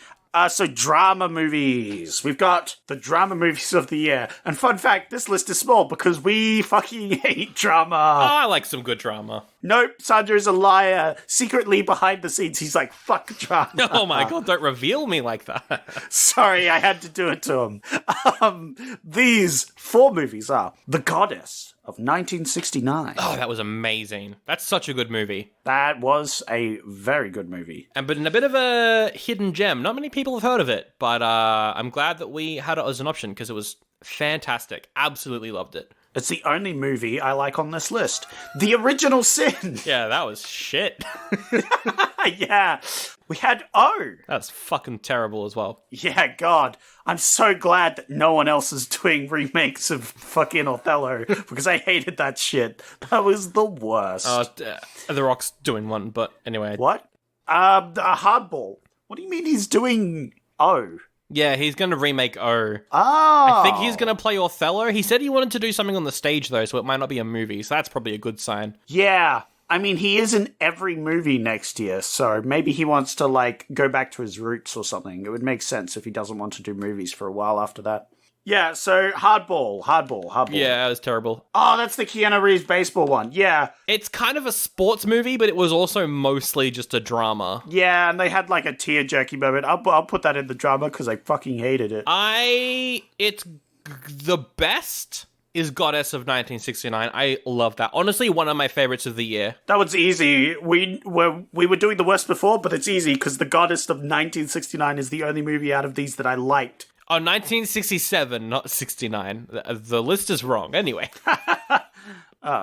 So drama movies. We've got the drama movies of the year. And fun fact, this list is small because we fucking hate drama. I like some good drama. Nope, Sandra is a liar. Secretly behind the scenes, he's like, fuck drama. Oh my god, don't reveal me like that. Sorry, I had to do it to him. These 4 movies are The Goddess of 1969. Oh, that was amazing. That's such a good movie. That was a very good movie. But in a bit of a hidden gem. Not many people have heard of it, but I'm glad that we had it as an option because it was fantastic. Absolutely loved it. It's the only movie I like on this list. The Original Sin. Yeah, that was shit. Yeah. We had O. That's fucking terrible as well. Yeah, God. I'm so glad that no one else is doing remakes of fucking Othello because I hated that shit. That was the worst. The Rock's doing one, but anyway. What? Hardball. What do you mean he's doing O? Yeah, he's going to remake O. Oh. I think he's going to play Othello. He said he wanted to do something on the stage, though, so it might not be a movie, so that's probably a good sign. Yeah. I mean, he is in every movie next year, so maybe he wants to, go back to his roots or something. It would make sense if he doesn't want to do movies for a while after that. Yeah, so Hardball. Yeah, it was terrible. Oh, that's the Keanu Reeves baseball one. Yeah. It's kind of a sports movie, but it was also mostly just a drama. Yeah, and they had a tear-jerky moment. I'll put that in the drama because I fucking hated it. It's the best is Goddess of 1969. I love that. Honestly, one of my favorites of the year. That was easy. We were doing the worst before, but it's easy because The Goddess of 1969 is the only movie out of these that I liked. Oh, 1967, not 69. The list is wrong. Anyway.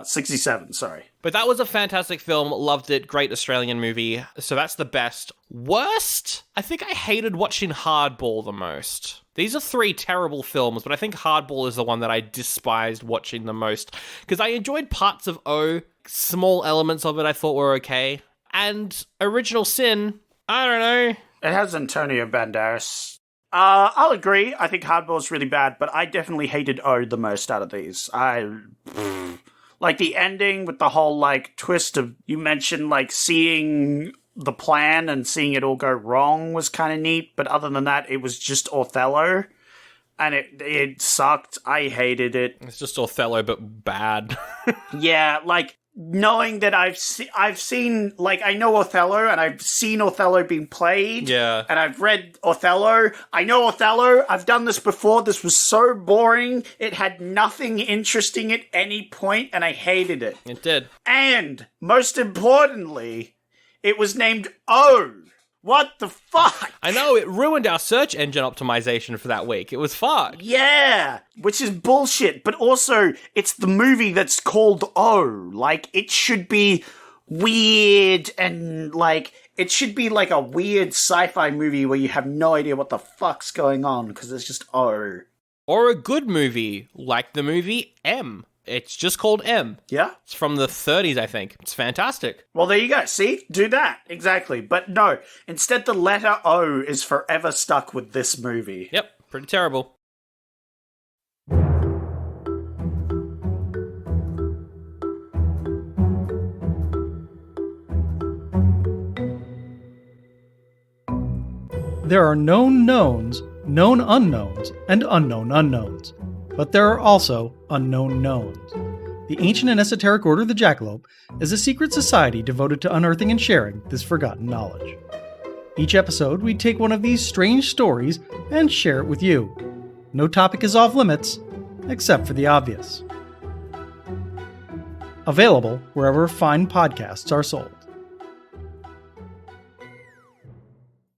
67, sorry. But that was a fantastic film. Loved it. Great Australian movie. So that's the best. Worst? I think I hated watching Hardball the most. These are 3 terrible films, but I think Hardball is the one that I despised watching the most. Because I enjoyed parts of O. Small elements of it I thought were okay. And Original Sin, I don't know. It has Antonio Banderas. I'll agree. I think Hardball's really bad, but I definitely hated O the most out of these. Like the ending with the whole twist of, you mentioned seeing the plan and seeing it all go wrong was kind of neat, but other than that, it was just Othello, and it sucked. I hated it. It's just Othello, but bad. Yeah, knowing that I've seen, I know Othello, and I've seen Othello being played. Yeah. And I've read Othello. I know Othello. I've done this before. This was so boring. It had nothing interesting at any point, and I hated it. It did. And, most importantly, it was named O. What the fuck? I know, it ruined our search engine optimization for that week. It was fucked. Yeah, which is bullshit. But also, it's the movie that's called O. It should be weird and, it should be a weird sci-fi movie where you have no idea what the fuck's going on because it's just O. Or a good movie, like the movie M. It's just called M. Yeah? It's from the 30s, I think. It's fantastic. Well, there you go. See? Do that. Exactly. But no, instead the letter O is forever stuck with this movie. Yep, pretty terrible. There are known knowns, known unknowns, and unknown unknowns. But there are also unknown knowns. The ancient and esoteric Order of the Jackalope is a secret society devoted to unearthing and sharing this forgotten knowledge. Each episode, we take one of these strange stories and share it with you. No topic is off limits, except for the obvious. Available wherever fine podcasts are sold.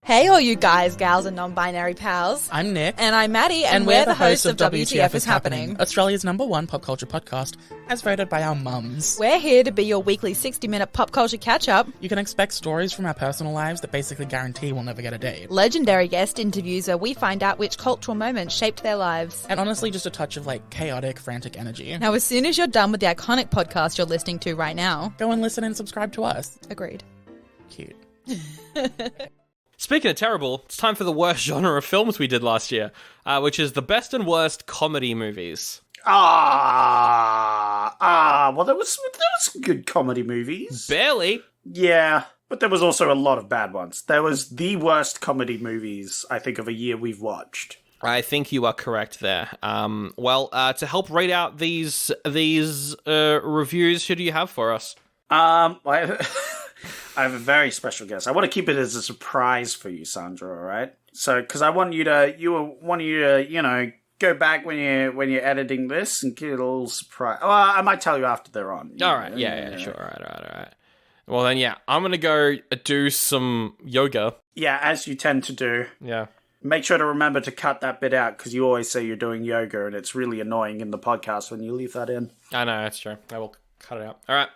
Hey all you guys, gals and non-binary pals. I'm Nick. And I'm Maddie, and we're the hosts of WTF is Happening, Australia's #1 pop culture podcast, as voted by our mums. We're here to be your weekly 60-minute pop culture catch-up. You can expect stories from our personal lives that basically guarantee we'll never get a date. Legendary guest interviews where we find out which cultural moments shaped their lives. And honestly, just a touch of chaotic, frantic energy. Now, as soon as you're done with the iconic podcast you're listening to right now, go and listen and subscribe to us. Agreed. Cute. Speaking of terrible, it's time for the worst genre of films we did last year, which is the best and worst comedy movies. Well, there was some good comedy movies. Barely. Yeah, but there was also a lot of bad ones. There was the worst comedy movies, I think, of a year we've watched. I think you are correct there. To help rate out these reviews, who do you have for us? I have a very special guest. I want to keep it as a surprise for you, Sandra. All right. So, because I want you to, go back when you're editing this and get a little surprise. Well, I might tell you after they're on. All right. Yeah. Sure. All right. Well, then, yeah, I'm gonna go do some yoga. Yeah, as you tend to do. Yeah. Make sure to remember to cut that bit out because you always say you're doing yoga, and it's really annoying in the podcast when you leave that in. I know, that's true. I will cut it out. All right.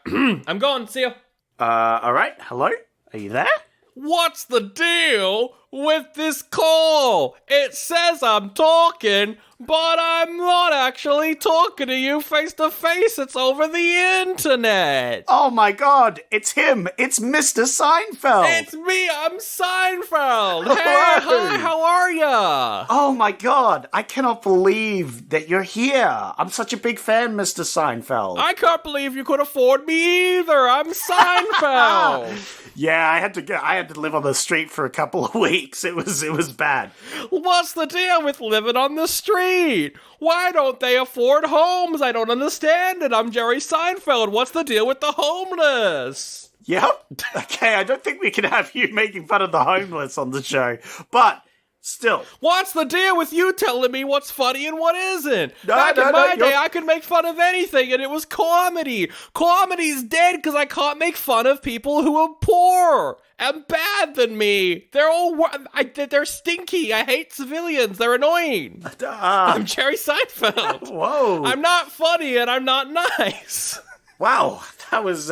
I'm gone. See ya. All right. Hello? Are you there? What's the deal with this call? It says I'm talking, but I'm not actually talking to you face to face. It's over the internet. Oh my god, it's him. It's Mr. Seinfeld. It's me. I'm Seinfeld. Hey, hi, how are ya? Oh my god, I cannot believe that you're here. I'm such a big fan, Mr. Seinfeld. I can't believe you could afford me either. I'm Seinfeld. Yeah, I had to live on the street for a couple of weeks. It was bad. What's the deal with living on the street? Why don't they afford homes? I don't understand it. I'm Jerry Seinfeld. What's the deal with the homeless? Yep. Okay, I don't think we can have you making fun of the homeless on the show, but still. What's the deal with you telling me what's funny and what isn't? Back in my day, I could make fun of anything, and it was comedy. Comedy's dead because I can't make fun of people who are poor and bad than me. They're stinky. I hate civilians. They're annoying. I'm Jerry Seinfeld. Whoa. I'm not funny, and I'm not nice. Wow, that was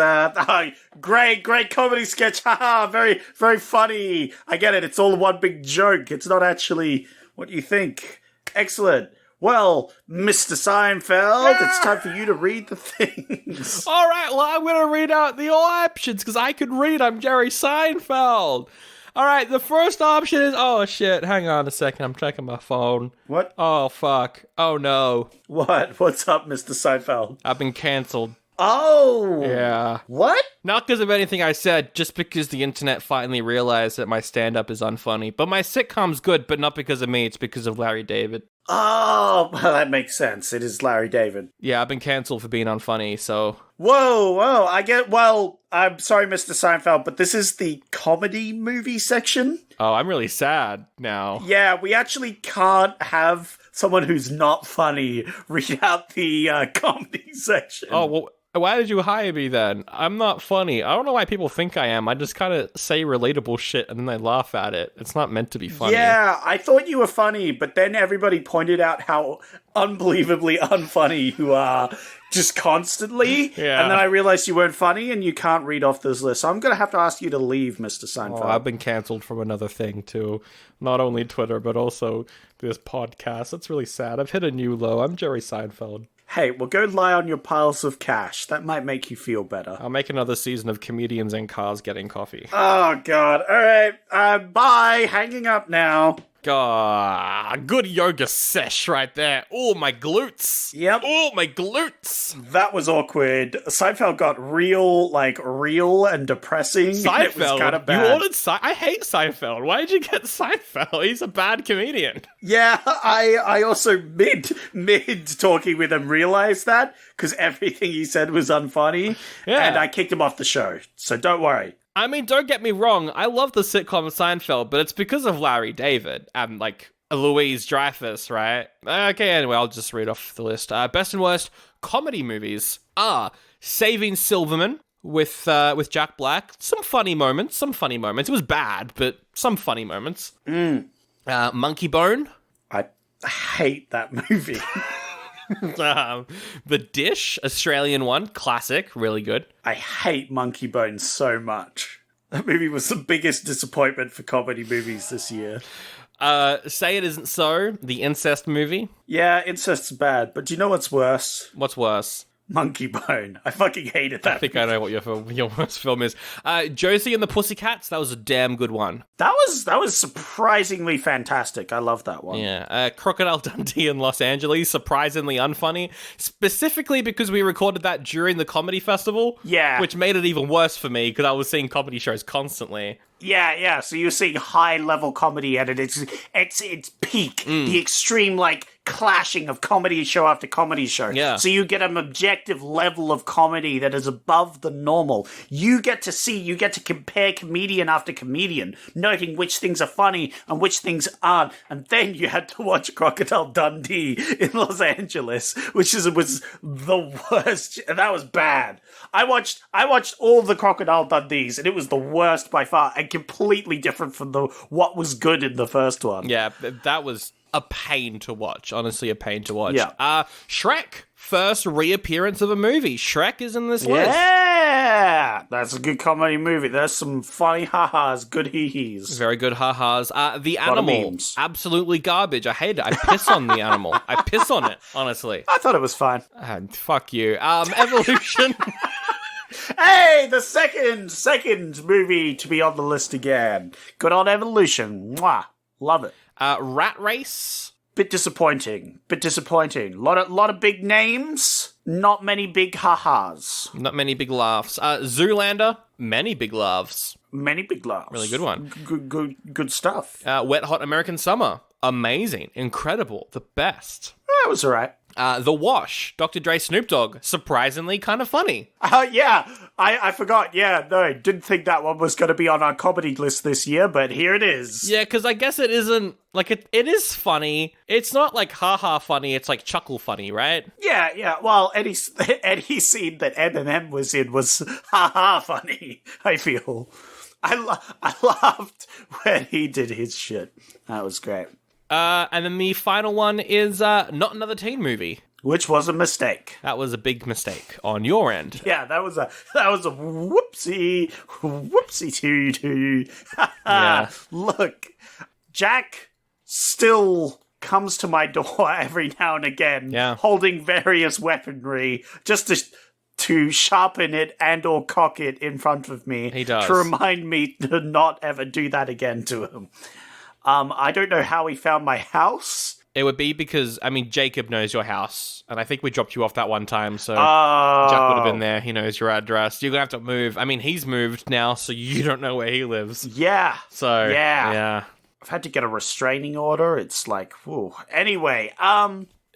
great comedy sketch. Haha, very, very funny. I get it. It's all one big joke. It's not actually what you think. Excellent. Well, Mr. Seinfeld, It's time for you to read the things. All right, well, I'm going to read out the options because I can read. I'm Jerry Seinfeld. All right, the first option is... Oh, shit. Hang on a second. I'm checking my phone. What? Oh, fuck. Oh, no. What? What's up, Mr. Seinfeld? I've been cancelled. Oh! Yeah. What? Not because of anything I said, just because the internet finally realized that my stand-up is unfunny. But my sitcom's good, but not because of me. It's because of Larry David. Oh, well, that makes sense. It is Larry David. Yeah, I've been cancelled for being unfunny, so... Whoa, I'm sorry, Mr. Seinfeld, but this is the comedy movie section. Oh, I'm really sad now. Yeah, we actually can't have someone who's not funny read out the comedy section. Oh, well... Why did you hire me then? I'm not funny. I don't know why people think I am. I just kind of say relatable shit and then they laugh at it. It's not meant to be funny. Yeah, I thought you were funny, but then everybody pointed out how unbelievably unfunny you are just constantly. Yeah. And then I realized you weren't funny and you can't read off this list. So I'm going to have to ask you to leave, Mr. Seinfeld. Oh, I've been cancelled from another thing too. Not only Twitter, but also this podcast. That's really sad. I've hit a new low. I'm Jerry Seinfeld. Hey, well, go lie on your piles of cash. That might make you feel better. I'll make another season of comedians in cars getting coffee. Oh, God. All right. Bye. Hanging up now. God, good yoga sesh right there. Oh, my glutes. Yep. Oh, my glutes. That was awkward. Seinfeld got real and depressing. Seinfeld? It was kind of bad. You ordered I hate Seinfeld. Why did you get Seinfeld? He's a bad comedian. Yeah, I also mid talking with him realized that because everything he said was unfunny, and I kicked him off the show. So don't worry. I mean, don't get me wrong. I love the sitcom Seinfeld, but it's because of Larry David and like Louise Dreyfus, right? Okay, anyway, I'll just read off the list. Best and worst comedy movies are Saving Silverman with Jack Black. Some funny moments. It was bad, but some funny moments. Monkey Bone. I hate that movie. The Dish, Australian one, classic, really good. I hate Monkey Bone so much. That movie was the biggest disappointment for comedy movies this year. Say It Isn't So, the incest movie. Yeah, incest's bad, but do you know what's worse? What's worse? Monkey Bone. I fucking hated that. I think I know what your worst film is. Josie and the Pussycats, that was a damn good one. That was surprisingly fantastic. I love that one. Yeah. Crocodile Dundee in Los Angeles, surprisingly unfunny. Specifically because we recorded that during the comedy festival. Yeah. Which made it even worse for me because I was seeing comedy shows constantly. Yeah. So you're seeing high-level comedy at its peak. The extreme, like, clashing of comedy show after comedy show. Yeah. So you get an objective level of comedy that is above the normal. You get to compare comedian after comedian, noting which things are funny and which things aren't. And then you had to watch Crocodile Dundee in Los Angeles, which was the worst. That was bad. I watched all the Crocodile Dundees, and it was the worst by far, and completely different from what was good in the first one. Yeah, that was a pain to watch. Honestly, a pain to watch. Yeah. Shrek, first reappearance of a movie. Shrek is in this list. Yeah, that's a good comedy movie. There's some funny ha-has, good hee-hees. Very good ha-has. The Lot of Animal, memes. absolutely garbage. I hate it. I piss on The Animal. I piss on it, honestly. I thought it was fine. Fuck you. Evolution. Hey, the second movie to be on the list again. Good on Evolution. Mwah. Love it. Rat Race. Bit disappointing. Lot of big names. Not many big ha-has. Not many big laughs. Zoolander. Many big laughs. Many big laughs. Really good one. Good stuff. Wet Hot American Summer. Amazing. Incredible. The best. That was alright. The Wash. Dr. Dre Snoop Dogg. Surprisingly kind of funny. Yeah, I forgot. Yeah, no, didn't think that one was going to be on our comedy list this year, but here it is. Yeah, because I guess it isn't, like, it is funny. It's not, like, ha-ha funny, it's, like, chuckle funny, right? Yeah. Well, any scene that Eminem was in was ha-ha funny, I feel. I laughed when he did his shit. That was great. And then the final one is Not Another Teen Movie. Which was a mistake. That was a big mistake on your end. Yeah, that was a whoopsie to Yeah. Look, Jack still comes to my door every now and again, holding various weaponry just to sharpen it and or cock it in front of me. He does. To remind me to not ever do that again to him. I don't know how he found my house. It would be because, I mean, Jacob knows your house, and I think we dropped you off that one time, so Jack would have been there. He knows your address. You're going to have to move. I mean, he's moved now, so you don't know where he lives. Yeah. So, yeah. I've had to get a restraining order. It's like, whew. Anyway,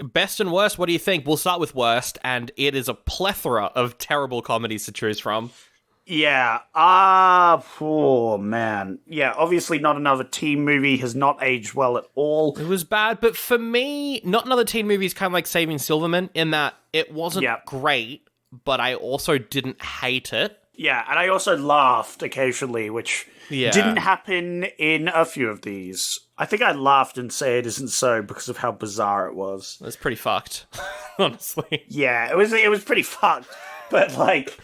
Best and worst, what do you think? We'll start with worst, and it is a plethora of terrible comedies to choose from. Yeah. Oh, man. Yeah, obviously Not Another Teen Movie has not aged well at all. It was bad, but for me, Not Another Teen Movie is kind of like Saving Silverman in that it wasn't great, but I also didn't hate it. Yeah, and I also laughed occasionally, which didn't happen in a few of these. I think I laughed and Say It Isn't So because of how bizarre it was. It's pretty fucked, honestly. Yeah, it was pretty fucked. But, like,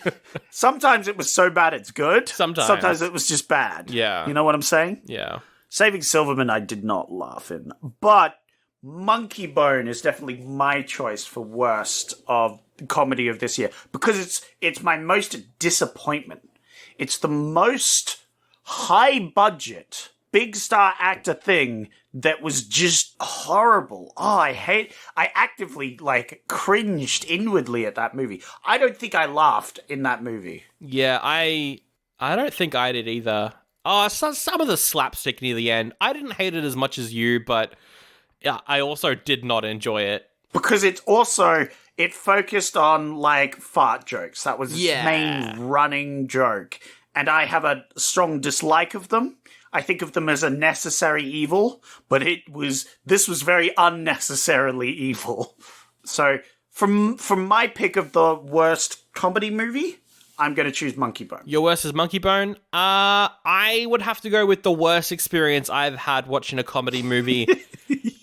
sometimes it was so bad it's good. Sometimes it was just bad. Yeah. You know what I'm saying? Yeah. Saving Silverman I did not laugh in. But Monkey Bone is definitely my choice for worst of comedy of this year. Because it's my most disappointment. It's the most high-budget, big-star actor thing that was just horrible. Oh, I actively, cringed inwardly at that movie. I don't think I laughed in that movie. Yeah, I don't think I did either. Some of the slapstick near the end, I didn't hate it as much as you, but yeah, I also did not enjoy it. Because it focused on, fart jokes. That was its main running joke. And I have a strong dislike of them. I think of them as a necessary evil, but this was very unnecessarily evil. So, from my pick of the worst comedy movie, I'm going to choose Monkey Bone. Your worst is Monkey Bone? I would have to go with the worst experience I've had watching a comedy movie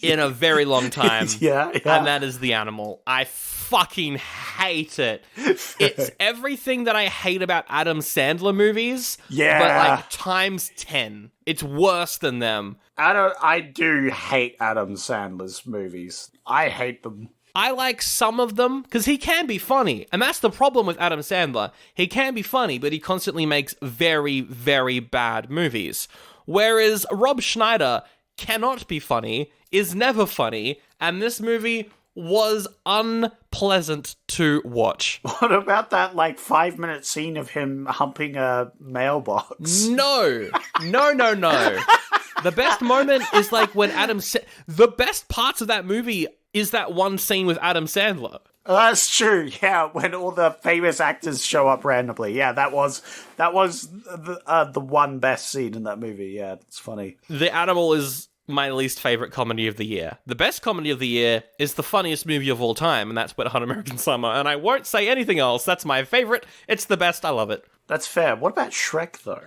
in a very long time. Yeah. And that is The Animal. I fucking hate it. It's everything that I hate about Adam Sandler movies. Yeah. But times 10. It's worse than them. I do hate Adam Sandler's movies. I hate them. I like some of them because he can be funny. And that's the problem with Adam Sandler. He can be funny, but he constantly makes very, very bad movies. Whereas Rob Schneider cannot be funny, is never funny, and this movie was unpleasant to watch. What about that 5-minute scene of him humping a mailbox? No. The best moment is when the best parts of that movie is that one scene with Adam Sandler. That's true. Yeah, when all the famous actors show up randomly. Yeah, that was the one best scene in that movie. Yeah, it's funny. The Animal is my least favorite comedy of the year. The best comedy of the year is the funniest movie of all time, and that's Wet Hot American Summer. And I won't say anything else. That's my favorite. It's the best. I love it. That's fair. What about Shrek, though?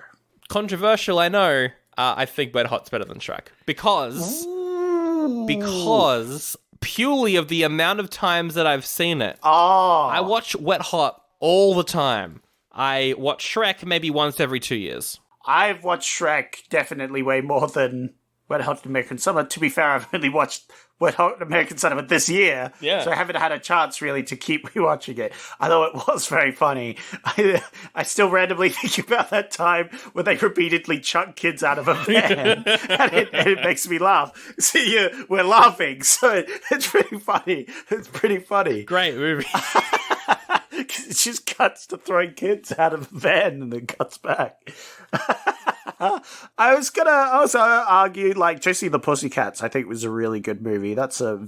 Controversial, I know. I think Wet Hot's better than Shrek because purely of the amount of times that I've seen it. Oh. I watch Wet Hot all the time. I watch Shrek maybe once every 2 years. I've watched Shrek definitely way more than Wet Hot American Summer. To be fair, I've only watched Wet Hot American Summer this year, so I haven't had a chance really to keep rewatching it. Although it was very funny. I still randomly think about that time when they repeatedly chuck kids out of a van, and it makes me laugh. See, we're laughing, so it's pretty funny. It's pretty funny. Great movie. It just cuts to throwing kids out of a van and then cuts back. I was gonna also argue Josie and the Pussycats. I think was a really good movie. That's a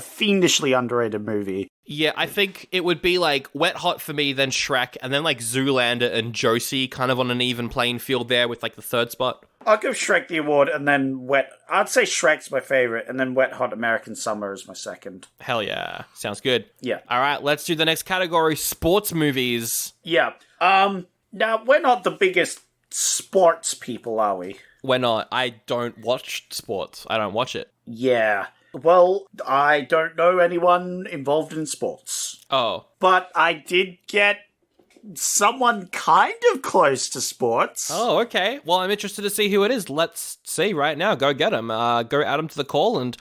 fiendishly underrated movie. Yeah, I think it would be Wet Hot for me, then Shrek, and then Zoolander and Josie kind of on an even playing field there with the third spot. I'll give Shrek the award, and then I'd say Shrek's my favorite, and then Wet Hot American Summer is my second. Hell yeah, sounds good. Yeah. All right, let's do the next category: sports movies. Yeah. Now we're not the biggest sports people, are we? We're not. I don't watch sports. I don't watch it. Yeah. Well, I don't know anyone involved in sports. Oh. But I did get someone kind of close to sports. Oh, okay. Well, I'm interested to see who it is. Let's see right now. Go get him. Go add him to the call, and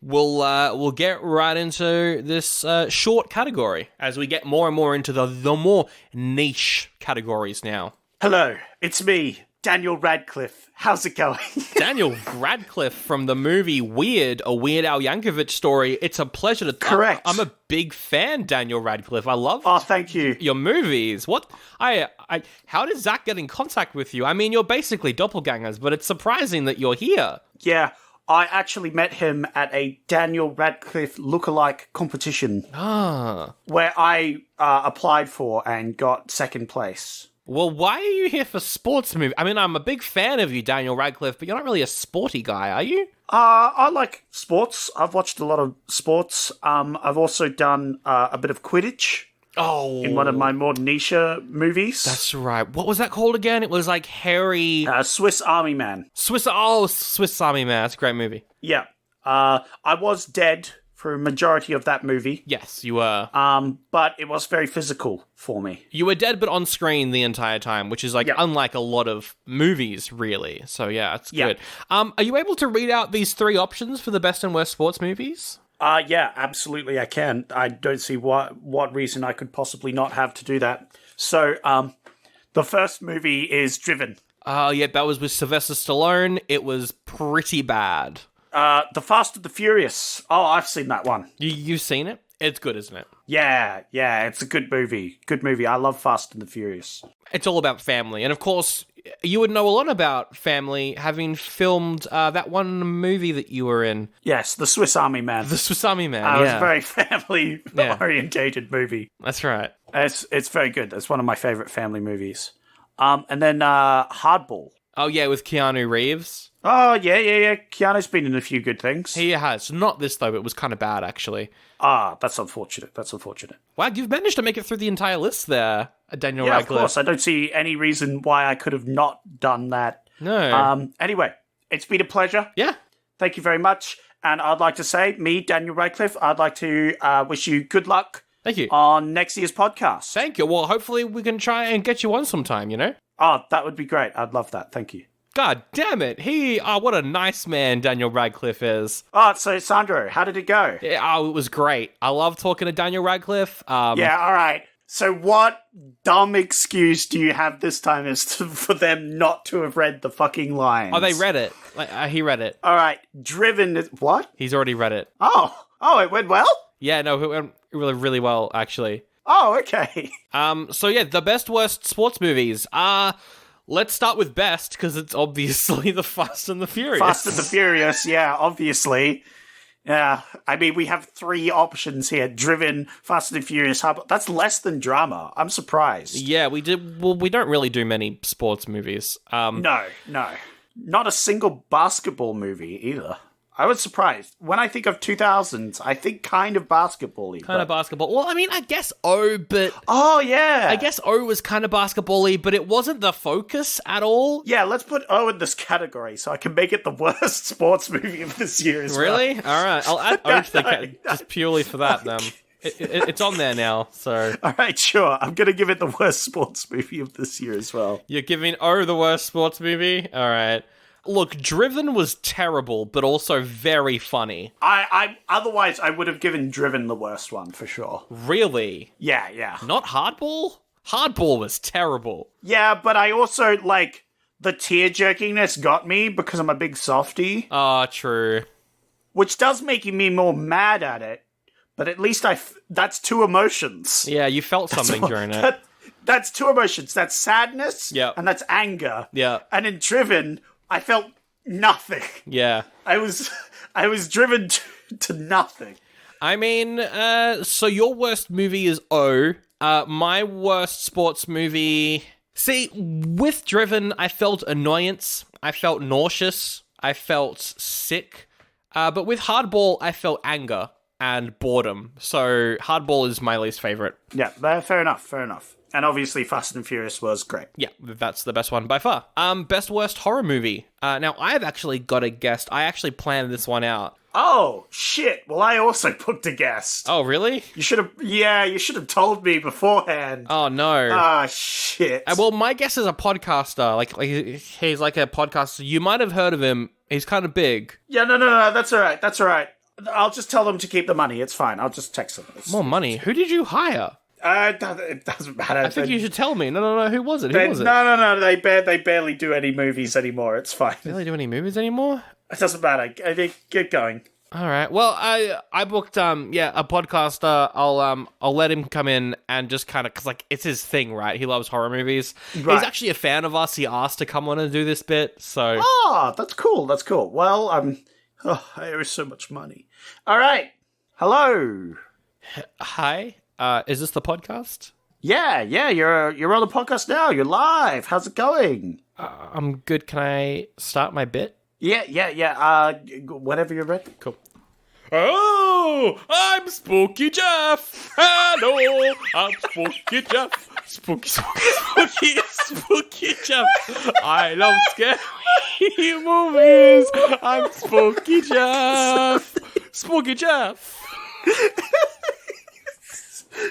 we'll get right into this short category as we get more and more into the more niche categories now. Hello, it's me, Daniel Radcliffe. How's it going? Daniel Radcliffe from the movie Weird, a Weird Al Yankovic story. It's a pleasure to... Correct. I'm a big fan, Daniel Radcliffe. I love... Oh, thank you. Your movies. What? How did Zach get in contact with you? I mean, you're basically doppelgangers, but it's surprising that you're here. Yeah, I actually met him at a Daniel Radcliffe lookalike competition. Where I applied for and got second place. Well, why are you here for sports movies? I mean, I'm a big fan of you, Daniel Radcliffe, but you're not really a sporty guy, are you? I like sports. I've watched a lot of sports. I've also done a bit of Quidditch. Oh. In one of my more niche movies. That's right. What was that called again? It was Harry... Swiss Army Man. Swiss Army Man. That's a great movie. Yeah. I was dead for a majority of that movie. Yes, you were. But it was very physical for me. You were dead but on screen the entire time, which is unlike a lot of movies, really. So yeah, it's good. Are you able to read out these three options for the best and worst sports movies? Yeah, absolutely I can. I don't see what reason I could possibly not have to do that. So, the first movie is Driven. Yeah, that was with Sylvester Stallone. It was pretty bad. The Fast and the Furious. Oh, I've seen that one. You've seen it? It's good, isn't it? Yeah, it's a good movie. Good movie. I love Fast and the Furious. It's all about family. And of course, you would know a lot about family having filmed that one movie that you were in. Yes, The Swiss Army Man. The Swiss Army Man, It was a very family-orientated movie. That's right. It's very good. It's one of my favorite family movies. And then Hardball. Oh, yeah, with Keanu Reeves. Oh, yeah. Keanu's been in a few good things. He has. Not this, though. It was kind of bad, actually. That's unfortunate. Wow, you've managed to make it through the entire list there, Daniel Yeah, Radcliffe. of course. I don't see any reason why I could have not done that. No. Anyway, it's been a pleasure. Yeah. Thank you very much. And I'd like to say, me, Daniel Radcliffe, I'd like to wish you good luck. Thank you. On next year's podcast. Thank you. Well, hopefully we can try and get you on sometime, you know? Oh, that would be great. I'd love that. Thank you. God damn it. What a nice man Daniel Radcliffe is. Oh, so Sandro, how did it go? Yeah, it was great. I love talking to Daniel Radcliffe. Yeah, all right. So what dumb excuse do you have this time for them not to have read the fucking lines? Oh, they read it. He read it. All right. Driven is... What? He's already read it. Oh, it went well? Yeah, no, it went really, really well, actually. Oh, okay. So yeah, the best worst sports movies. Let's start with best, because it's obviously The Fast and the Furious. Fast and the Furious, yeah, obviously. Yeah, I mean, we have 3 options here. Driven, Fast and the Furious. That's less than drama. I'm surprised. Yeah, we did. Well, we don't really do many sports movies. No. Not a single basketball movie either. I was surprised. When I think of 2000s, I think kind of basketball-y. Kind of basketball. Well, I mean, I guess O, but... Oh, yeah. I guess O was kind of basketball-y, but it wasn't the focus at all. Yeah, let's put O in this category so I can make it the worst sports movie of this year as Really? well. All right. I'll add O to the category just purely for that, then. It's on there now, so... All right, sure. I'm going to give it the worst sports movie of this year as well. You're giving O the worst sports movie? All right. Look, Driven was terrible, but also very funny. Otherwise, I would have given Driven the worst one, for sure. Really? Yeah. Not Hardball? Hardball was terrible. Yeah, but I also, the tear-jerkiness got me because I'm a big softie. Ah, true. Which does make me more mad at it, but at least that's 2 emotions. Yeah, you felt something during it. That's 2 emotions. That's sadness, and that's anger. Yeah. And in Driven... I felt nothing. Yeah. I was driven to nothing. I mean, so your worst movie is O. My worst sports movie... See, with Driven, I felt annoyance. I felt nauseous. I felt sick. But with Hardball, I felt anger and boredom. So Hardball is my least favorite. Yeah, fair enough. And obviously Fast and Furious was great. Yeah, that's the best one by far. Best worst horror movie. Now, I've actually got a guest. I actually planned this one out. Oh, shit. Well, I also booked a guest. Oh, really? You should have told me beforehand. Oh, no. Ah, shit. Well, my guest is a podcaster. Like he's like a podcaster. You might have heard of him. He's kind of big. Yeah, no, that's all right. I'll just tell them to keep the money. It's fine. I'll just text them. More money? Who did you hire? It doesn't matter. I think you should tell me. No. Who was it? No. They barely do any movies anymore. It's fine. Barely do any movies anymore? It doesn't matter. I think get going. All right. Well, I booked a podcaster. I'll let him come in and just kind of, because it's his thing, right? He loves horror movies. Right. He's actually a fan of us. He asked to come on and do this bit. So that's cool. Well, I owe so much money. All right. Hello. Hi. Is this the podcast? Yeah, you're on the podcast now. You're live. How's it going? I'm good. Can I start my bit? Yeah. Whenever you're ready. Cool. Oh, I'm Spooky Jeff. Hello, I'm Spooky Jeff. Spooky Jeff. I love scary movies. I'm Spooky Jeff. Spooky Jeff.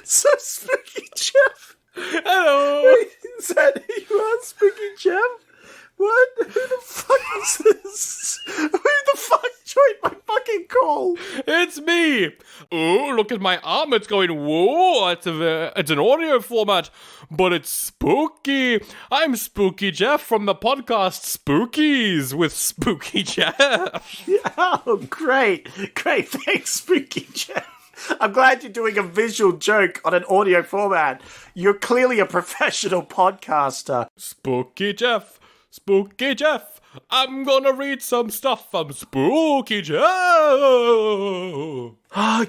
So Spooky Jeff. Hello. Is that who you are, Spooky Jeff? What? Who the fuck is this? Who the fuck joined my fucking call? It's me. Oh, look at my arm. It's going, whoa. It's an audio format, but it's spooky. I'm Spooky Jeff from the podcast Spookies with Spooky Jeff. Oh, great. Great. Thanks, Spooky Jeff. I'm glad you're doing a visual joke on an audio format. You're clearly a professional podcaster. Spooky Jeff. Spooky Jeff. I'm gonna read some stuff from Spooky Jeff. Oh,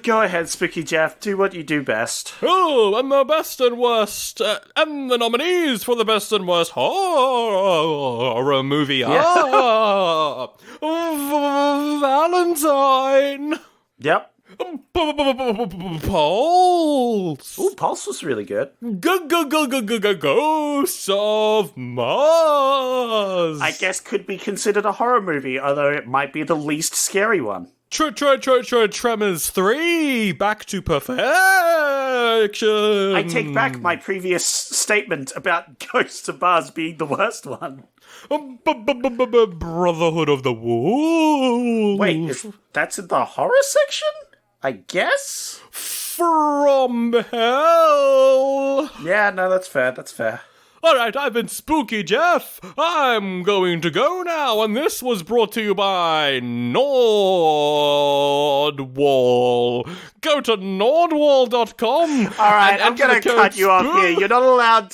go ahead, Spooky Jeff. Do what you do best. Oh, and the best and worst, and the nominees for the best and worst horror movie are Valentine. Yep. Pulse. Ooh, Pulse was really good. Ghosts of Mars. I guess could be considered a horror movie, although it might be the least scary one. Tremors 3, Back to Perfection. I take back my previous statement about Ghosts of Mars being the worst one. Brotherhood of the Wolf. Wait, that's in the horror section? I guess? From Hell. Yeah, no, that's fair, that's fair. Alright, I've been Spooky Jeff. I'm going to go now, and this was brought to you by Nordwall. Go to nordwall.com. Alright, I'm gonna cut you off here. You're not allowed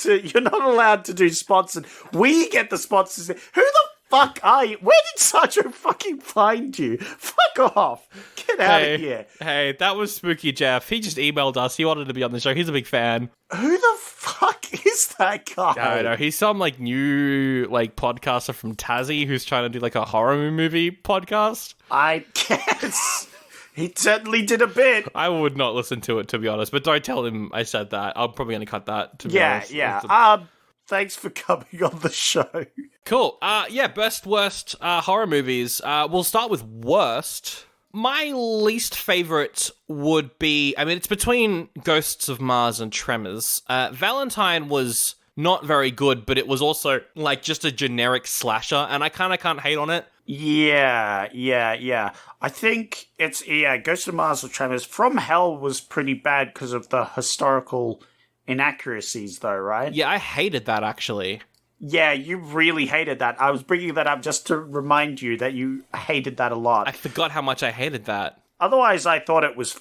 to do sponsored. We get the sponsors. Who the fuck are you? Where did Sancho fucking find you? Fuck off. Get out of here. Hey, that was Spooky Jeff. He just emailed us. He wanted to be on the show. He's a big fan. Who the fuck is that guy? I don't know. He's some new podcaster from Tassie who's trying to do a horror movie podcast. I guess. He certainly did a bit. I would not listen to it, to be honest, but don't tell him I said that. I'm probably going to cut that, to be honest. Yeah. Thanks for coming on the show. Cool. Best, worst horror movies. We'll start with worst. My least favorite would be, it's between Ghosts of Mars and Tremors. Valentine was not very good, but it was also just a generic slasher, and I kind of can't hate on it. Yeah. I think it's, Ghosts of Mars or Tremors. From Hell was pretty bad because of the historical inaccuracies, though, right? Yeah, I hated that, actually. Yeah, you really hated that. I was bringing that up just to remind you that you hated that a lot. I forgot how much I hated that. Otherwise, I thought it was,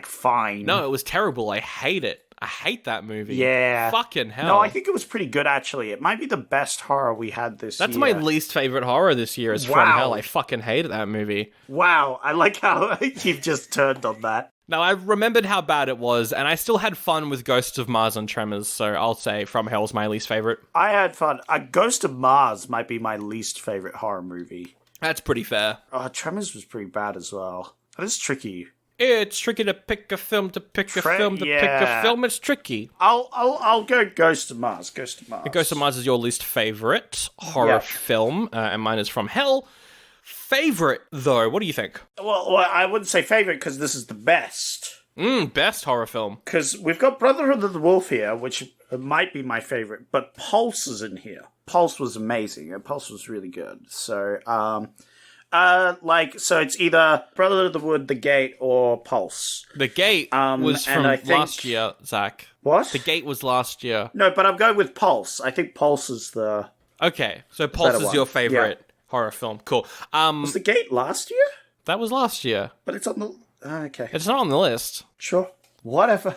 fine. No, it was terrible. I hate it. I hate that movie. Yeah. Fucking hell. No, I think it was pretty good, actually. It might be the best horror we had this year. That's my least favorite horror this year is From Hell. I fucking hated that movie. Wow, I like how you've just turned on that. Now, I remembered how bad it was, and I still had fun with Ghosts of Mars and Tremors, so I'll say From Hell's my least favorite. I had fun. Ghost of Mars might be my least favorite horror movie. That's pretty fair. Tremors was pretty bad as well. That is tricky. It's tricky to pick a film, pick a film. It's tricky. I'll go Ghost of Mars. Ghost of Mars. Ghost of Mars is your least favorite horror film, and mine is From Hell. Favorite, though, what do you think? Well, I wouldn't say favorite because this is the best. Best horror film. Because we've got Brotherhood of the Wolf here, which might be my favorite, but Pulse is in here. Pulse was amazing, and Pulse was really good. So, so it's either Brotherhood of the Wood, The Gate, or Pulse. The Gate was from last year, Zach. What? The Gate was last year. No, but I'm going with Pulse. I think Pulse is the... Okay, so Pulse is your favorite horror film. Cool. Was The Gate last year? That was last year. But it's on the... okay. It's not on the list. Sure. Whatever.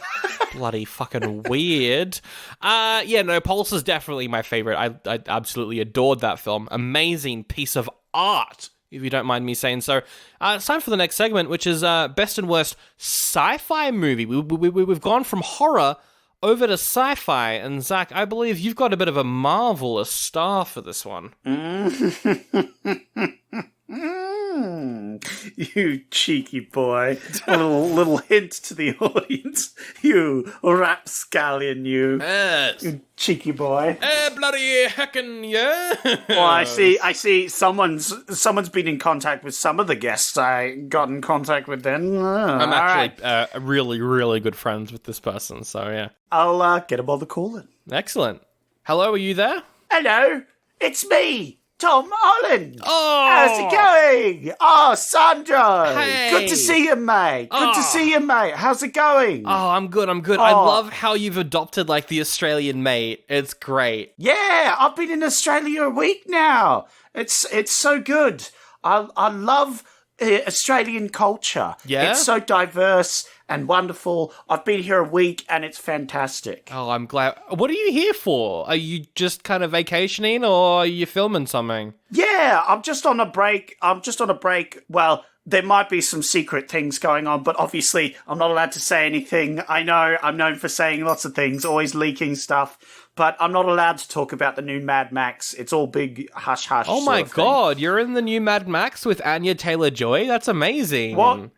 Bloody fucking weird. Pulse is definitely my favorite. I absolutely adored that film. Amazing piece of art, if you don't mind me saying so. It's time for the next segment, which is best and worst sci-fi movie. We've gone from horror over to sci-fi, and Zach, I believe you've got a bit of a marvelous star for this one. You cheeky boy. A little hint to the audience. You rapscallion, you. Yes. You cheeky boy. Bloody heckin' yeah. Well, I see someone's been in contact with some of the guests I got in contact with then. I'm actually really, really good friends with this person, so yeah. I'll get him on the call then. Excellent. Hello, are you there? Hello, it's me. Tom Holland! Oh! How's it going? Oh, Sandro! Hey! Good to see you, mate. Good to see you, mate. How's it going? Oh, I'm good. I love how you've adopted, like, the Australian mate. It's great. Yeah, I've been in Australia a week now. It's so good. I love Australian culture. Yeah? It's so diverse and wonderful. I've been here a week and it's fantastic. Oh, I'm glad. What are you here for? Are you just kind of vacationing or are you filming something? Yeah, I'm just on a break. Well, there might be some secret things going on, but obviously I'm not allowed to say anything. I know I'm known for saying lots of things, always leaking stuff, but I'm not allowed to talk about the new Mad Max. It's all big hush-hush. Oh my sort of thing. god, you're in the new Mad Max with Anya Taylor-Joy? That's amazing. What?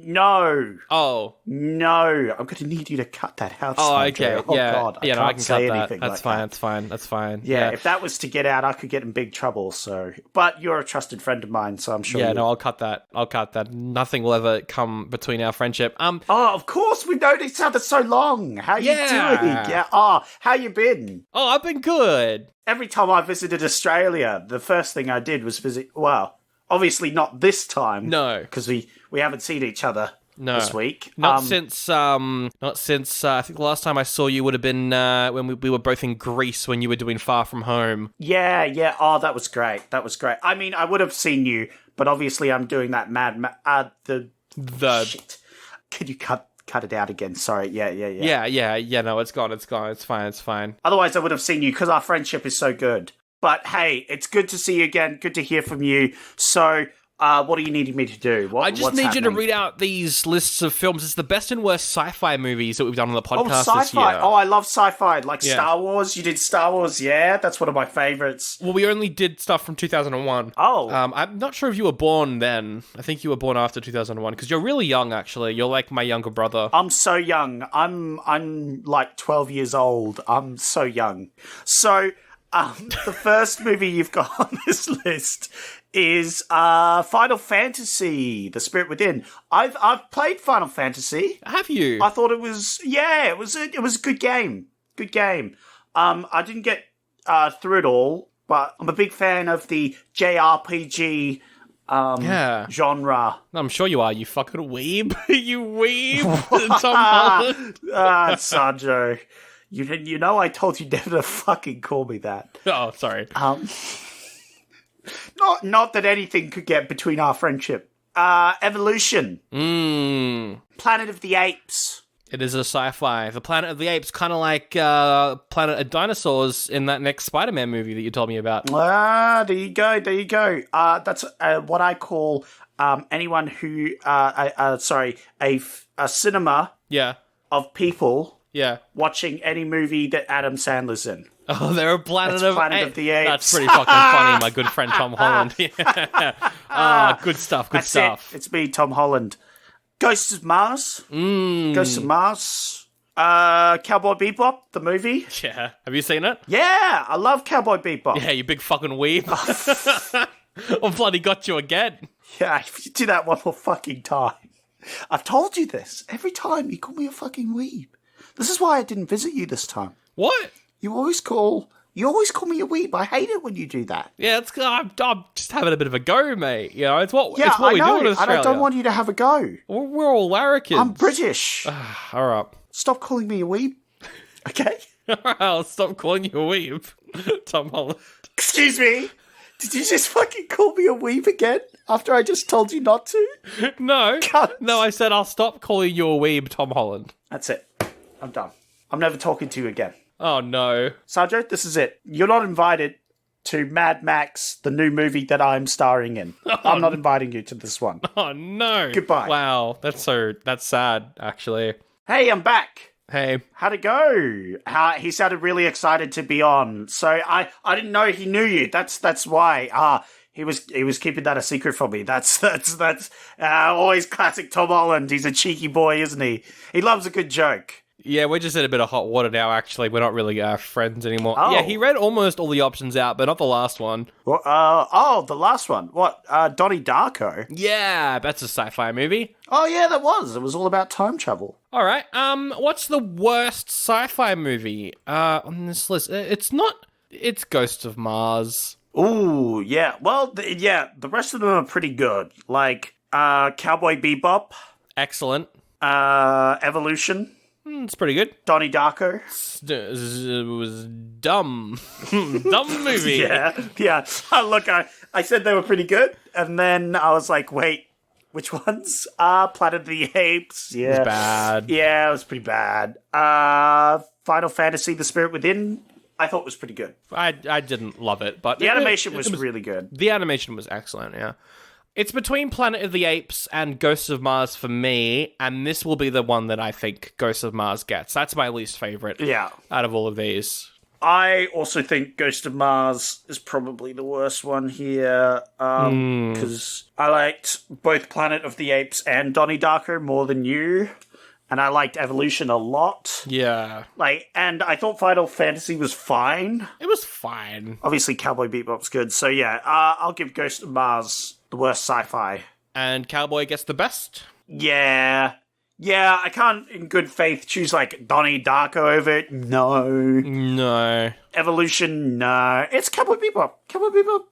No. Oh. No. I'm going to need you to cut that out. Oh, Sandra. okay. Oh, Yeah. God. Yeah, no, I can't can say cut that. anything That's like fine. that. That's fine. That's fine. Yeah, if that was to get out, I could get in big trouble. So, but you're a trusted friend of mine, so I'm sure. Yeah, no, I'll cut that. Nothing will ever come between our friendship. Oh, of course, we've known each other so long. How you Yeah. doing? Yeah. Oh, how you been? Oh, I've been good. Every time I visited Australia, the first thing I did was visit. Well, obviously not this time. No. because we haven't seen each other. No. This week. Not since I think the last time I saw you would have been when we were both in Greece when you were doing Far From Home. Yeah. Oh, that was great. I mean, I would have seen you, but obviously I'm doing that shit. Can you cut it out again? Sorry. Yeah. Yeah, no, it's gone. It's fine. Otherwise, I would have seen you because our friendship is so good. But hey, it's good to see you again. Good to hear from you. So, what are you needing me to do? I just need you to read out these lists of films. It's the best and worst sci-fi movies that we've done on the podcast this year. Oh, I love sci-fi. Like Star Wars. You did Star Wars, yeah? That's one of my favorites. Well, we only did stuff from 2001. Oh. I'm not sure if you were born then. I think you were born after 2001, because you're really young, actually. You're like my younger brother. I'm so young. I'm like 12 years old. I'm so young. So, the first movie you've got on this list is Final Fantasy: The Spirit Within. I've played Final Fantasy. Have you? I thought it was it was a good game. Good game. I didn't get through it all, but I'm a big fan of the JRPG genre. I'm sure you are, you fucking weeb. You weeb. Tom Holland. Sandro. You know I told you never to fucking call me that. Oh, sorry. Not that anything could get between our friendship. Evolution. Planet of the Apes. It is a sci-fi. The Planet of the Apes, kind of like Planet of Dinosaurs in that next Spider-Man movie that you told me about. There you go. That's what I call anyone who, a cinema of people watching any movie that Adam Sandler's in. Oh, they're a Planet of the Apes. That's pretty fucking funny, my good friend Tom Holland. Good stuff. Good stuff. It's me, Tom Holland. Ghosts of Mars. Ghosts of Mars. Cowboy Bebop, the movie. Yeah. Have you seen it? Yeah, I love Cowboy Bebop. Yeah, you big fucking weeb. I bloody got you again. Yeah, if you do that one more fucking time. I've told you this. Every time you call me a fucking weeb. This is why I didn't visit you this time. What? You always call me a weeb. I hate it when you do that. Yeah, I'm just having a bit of a go, mate. You know, it's what we do in Australia. And I don't want you to have a go. We're all larrikins. I'm British. All right. Stop calling me a weeb. Okay? All right, I'll stop calling you a weeb, Tom Holland. Excuse me? Did you just fucking call me a weeb again? After I just told you not to? No. Cunt. No, I said I'll stop calling you a weeb, Tom Holland. That's it. I'm done. I'm never talking to you again. Oh, no. Sandro, this is it. You're not invited to Mad Max, the new movie that I'm starring in. I'm not inviting you to this one. Oh, no. Goodbye. Wow, that's sad, actually. Hey, I'm back. Hey. How'd it go? He sounded really excited to be on. So I didn't know he knew you. That's why. He was keeping that a secret from me. That's always classic Tom Holland. He's a cheeky boy, isn't he? He loves a good joke. Yeah, we're just in a bit of hot water now, actually. We're not really friends anymore. Oh. Yeah, he read almost all the options out, but not the last one. Well, the last one. What? Donnie Darko? Yeah, that's a sci-fi movie. Oh, yeah, that was. It was all about time travel. All right. What's the worst sci-fi movie on this list? It's Ghosts of Mars. Ooh, yeah. Well, the rest of them are pretty good. Like, Cowboy Bebop, Excellent. Evolution, It's pretty good. Donnie Darko. It was dumb. Dumb movie. Yeah. Look, I said they were pretty good, and then I was like, wait, which ones? Planet of the Apes. Yeah. It was bad. Yeah, it was pretty bad. Final Fantasy, The Spirit Within, I thought was pretty good. I didn't love it, but The animation was really good. The animation was excellent, yeah. It's between Planet of the Apes and Ghosts of Mars for me, and this will be the one that I think Ghosts of Mars gets. That's my least favorite out of all of these. I also think Ghost of Mars is probably the worst one here, because I liked both Planet of the Apes and Donnie Darko more than you, and I liked Evolution a lot. Yeah. And I thought Final Fantasy was fine. It was fine. Obviously, Cowboy Bebop's good, so yeah, I'll give Ghost of Mars the worst sci-fi. And Cowboy gets the best? Yeah, I can't, in good faith, choose, Donnie Darko over it. No. Evolution, no. It's Cowboy Bebop.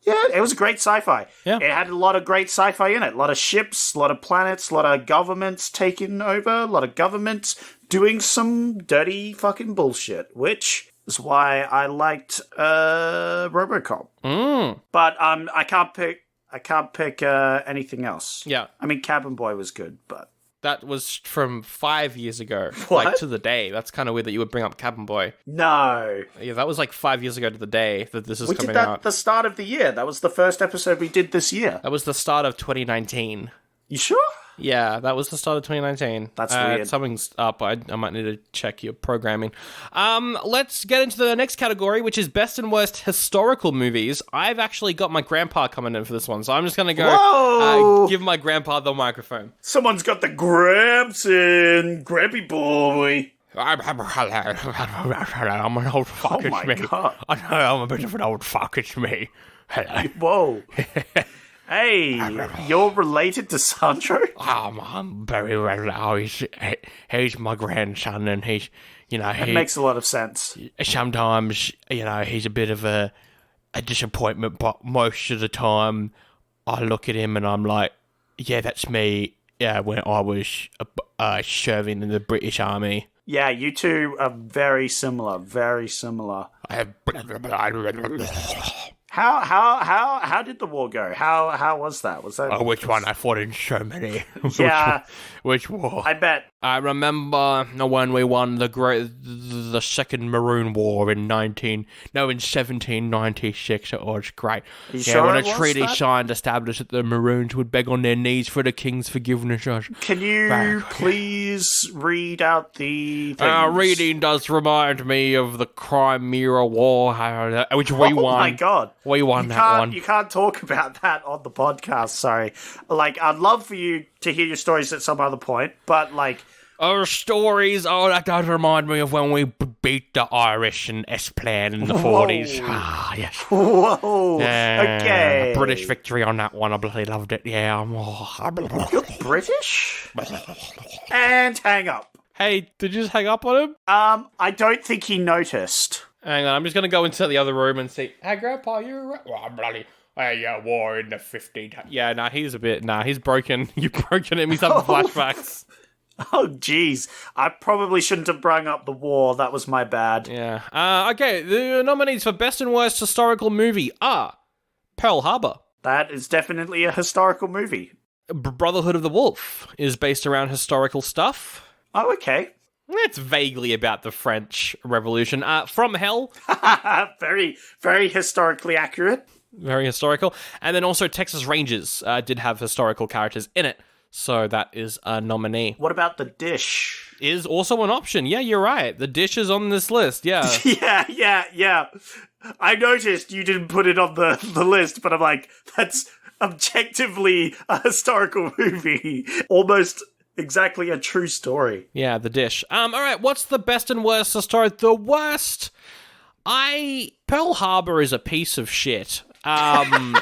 Yeah, it was a great sci-fi. Yeah. It had a lot of great sci-fi in it. A lot of ships, a lot of planets, a lot of governments taking over, a lot of governments doing some dirty fucking bullshit, which is why I liked RoboCop. But I can't pick anything else. Yeah. I mean, Cabin Boy was good, but... That was from 5 years ago. What? To the day. That's kind of weird that you would bring up Cabin Boy. No. Yeah, that was 5 years ago to the day that this is We coming did that out. at the start of the year. That was the first episode we did this year. That was the start of 2019. You sure? Yeah, that was the start of 2019. That's weird. Something's up. I might need to check your programming. Let's get into the next category, which is best and worst historical movies. I've actually got my grandpa coming in for this one, so I'm just going to go give my grandpa the microphone. Someone's got the Gramps in. Grampy boy. I'm an old fuck, Oh my God. I know, I'm a bit of an old fuck, it's me. Hello. Whoa. Hey, you're related to Sandro? I'm very well. He's my grandson, and he's, That makes a lot of sense. Sometimes, he's a bit of a disappointment, but most of the time, I look at him and I'm like, yeah, that's me. Yeah, when I was serving in the British Army. Yeah, you two are very similar. Very similar. How did the war go? How was that? Was that? Oh, which one? I fought in so many. Yeah. Which war? I bet. I remember when we won the Second Maroon War in 1796. It was great. You sure when it a was treaty that? signed established that the Maroons would beg on their knees for the king's forgiveness. Can you please read out the things? Reading does remind me of the Crimea War, which we won. Oh my God. We won that one. You can't talk about that on the podcast, sorry. I'd love for you to hear your stories at some other point, but Our stories, that does remind me of when we beat the Irish in S-Plan in the 40s. Ah, yes. Whoa. Yeah, Okay. British victory on that one. I bloody loved it. Yeah. You're British? And hang up. Hey, did you just hang up on him? I don't think he noticed. Hang on, I'm just going to go into the other room and see. Hey, Grandpa, you alright? Oh, bloody... war in the 50s. Yeah, he's a bit... he's broken. You've broken him. He's having flashbacks. Oh, jeez. I probably shouldn't have brung up the war. That was my bad. Yeah. Okay, the nominees for Best and Worst Historical Movie are Pearl Harbor. That is definitely a historical movie. Brotherhood of the Wolf is based around historical stuff. Oh, okay. It's vaguely about the French Revolution. From Hell. Very, very historically accurate. Very historical. And then also Texas Rangers did have historical characters in it. So that is a nominee. What about The Dish? Is also an option. Yeah, you're right. The Dish is on this list. Yeah. Yeah. I noticed you didn't put it on the list, but I'm like, that's objectively a historical movie. Almost exactly a true story. Yeah, The Dish. All right, what's the best and worst to start? The worst? Pearl Harbor is a piece of shit. And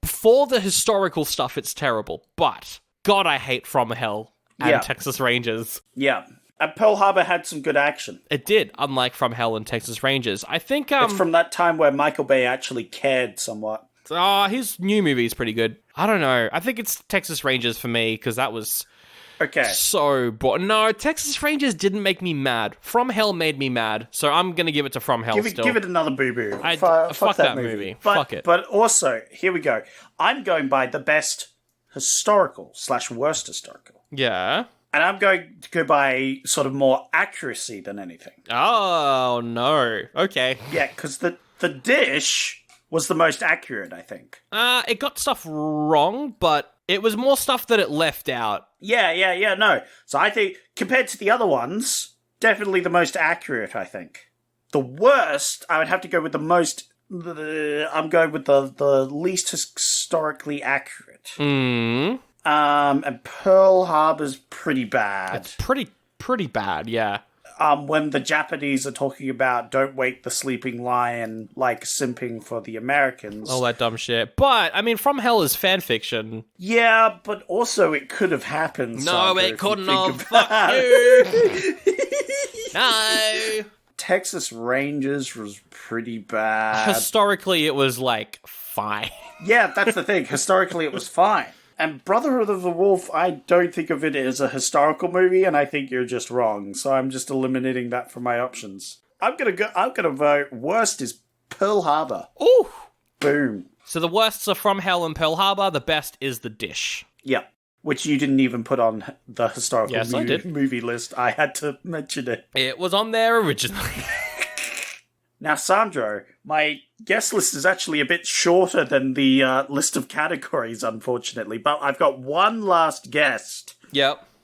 for the historical stuff, it's terrible. But, God, I hate From Hell and Texas Rangers. Yeah. And Pearl Harbor had some good action. It did, unlike From Hell and Texas Rangers. I think It's from that time where Michael Bay actually cared somewhat. his new movie is pretty good. I don't know. I think it's Texas Rangers for me, because that was so boring. No, Texas Rangers didn't make me mad. From Hell made me mad, so I'm going to give it to From Hell still. Give it another boo-boo. Fuck that movie. Fuck it. But also, here we go. I'm going by the best historical / worst historical. Yeah. And I'm going to go by sort of more accuracy than anything. Oh, no. Okay. Yeah, because the dish was the most accurate, I think. It got stuff wrong, but it was more stuff that it left out. Yeah, no. So I think, compared to the other ones, definitely the most accurate, I think. The worst, I would have to go with I'm going with the least historically accurate. And Pearl Harbor's pretty bad. It's pretty bad, yeah. When the Japanese are talking about don't wake the sleeping lion, like simping for the Americans. All that dumb shit. But, I mean, From Hell is fan fiction. Yeah, but also it could have happened. No, Sandra, it couldn't have. Fuck you. No. Texas Rangers was pretty bad. Historically, it was, like, fine. Yeah, that's the thing. Historically, it was fine. And Brotherhood of the Wolf, I don't think of it as a historical movie, and I think you're just wrong. So I'm just eliminating that from my options. I'm gonna vote worst is Pearl Harbor. Ooh. Boom. So the worsts are From Hell and Pearl Harbor. The best is The Dish. Yeah. Which you didn't even put on the historical movie list. I had to mention it. It was on there originally. Now, Sandro, my guest list is actually a bit shorter than the list of categories, unfortunately. But I've got one last guest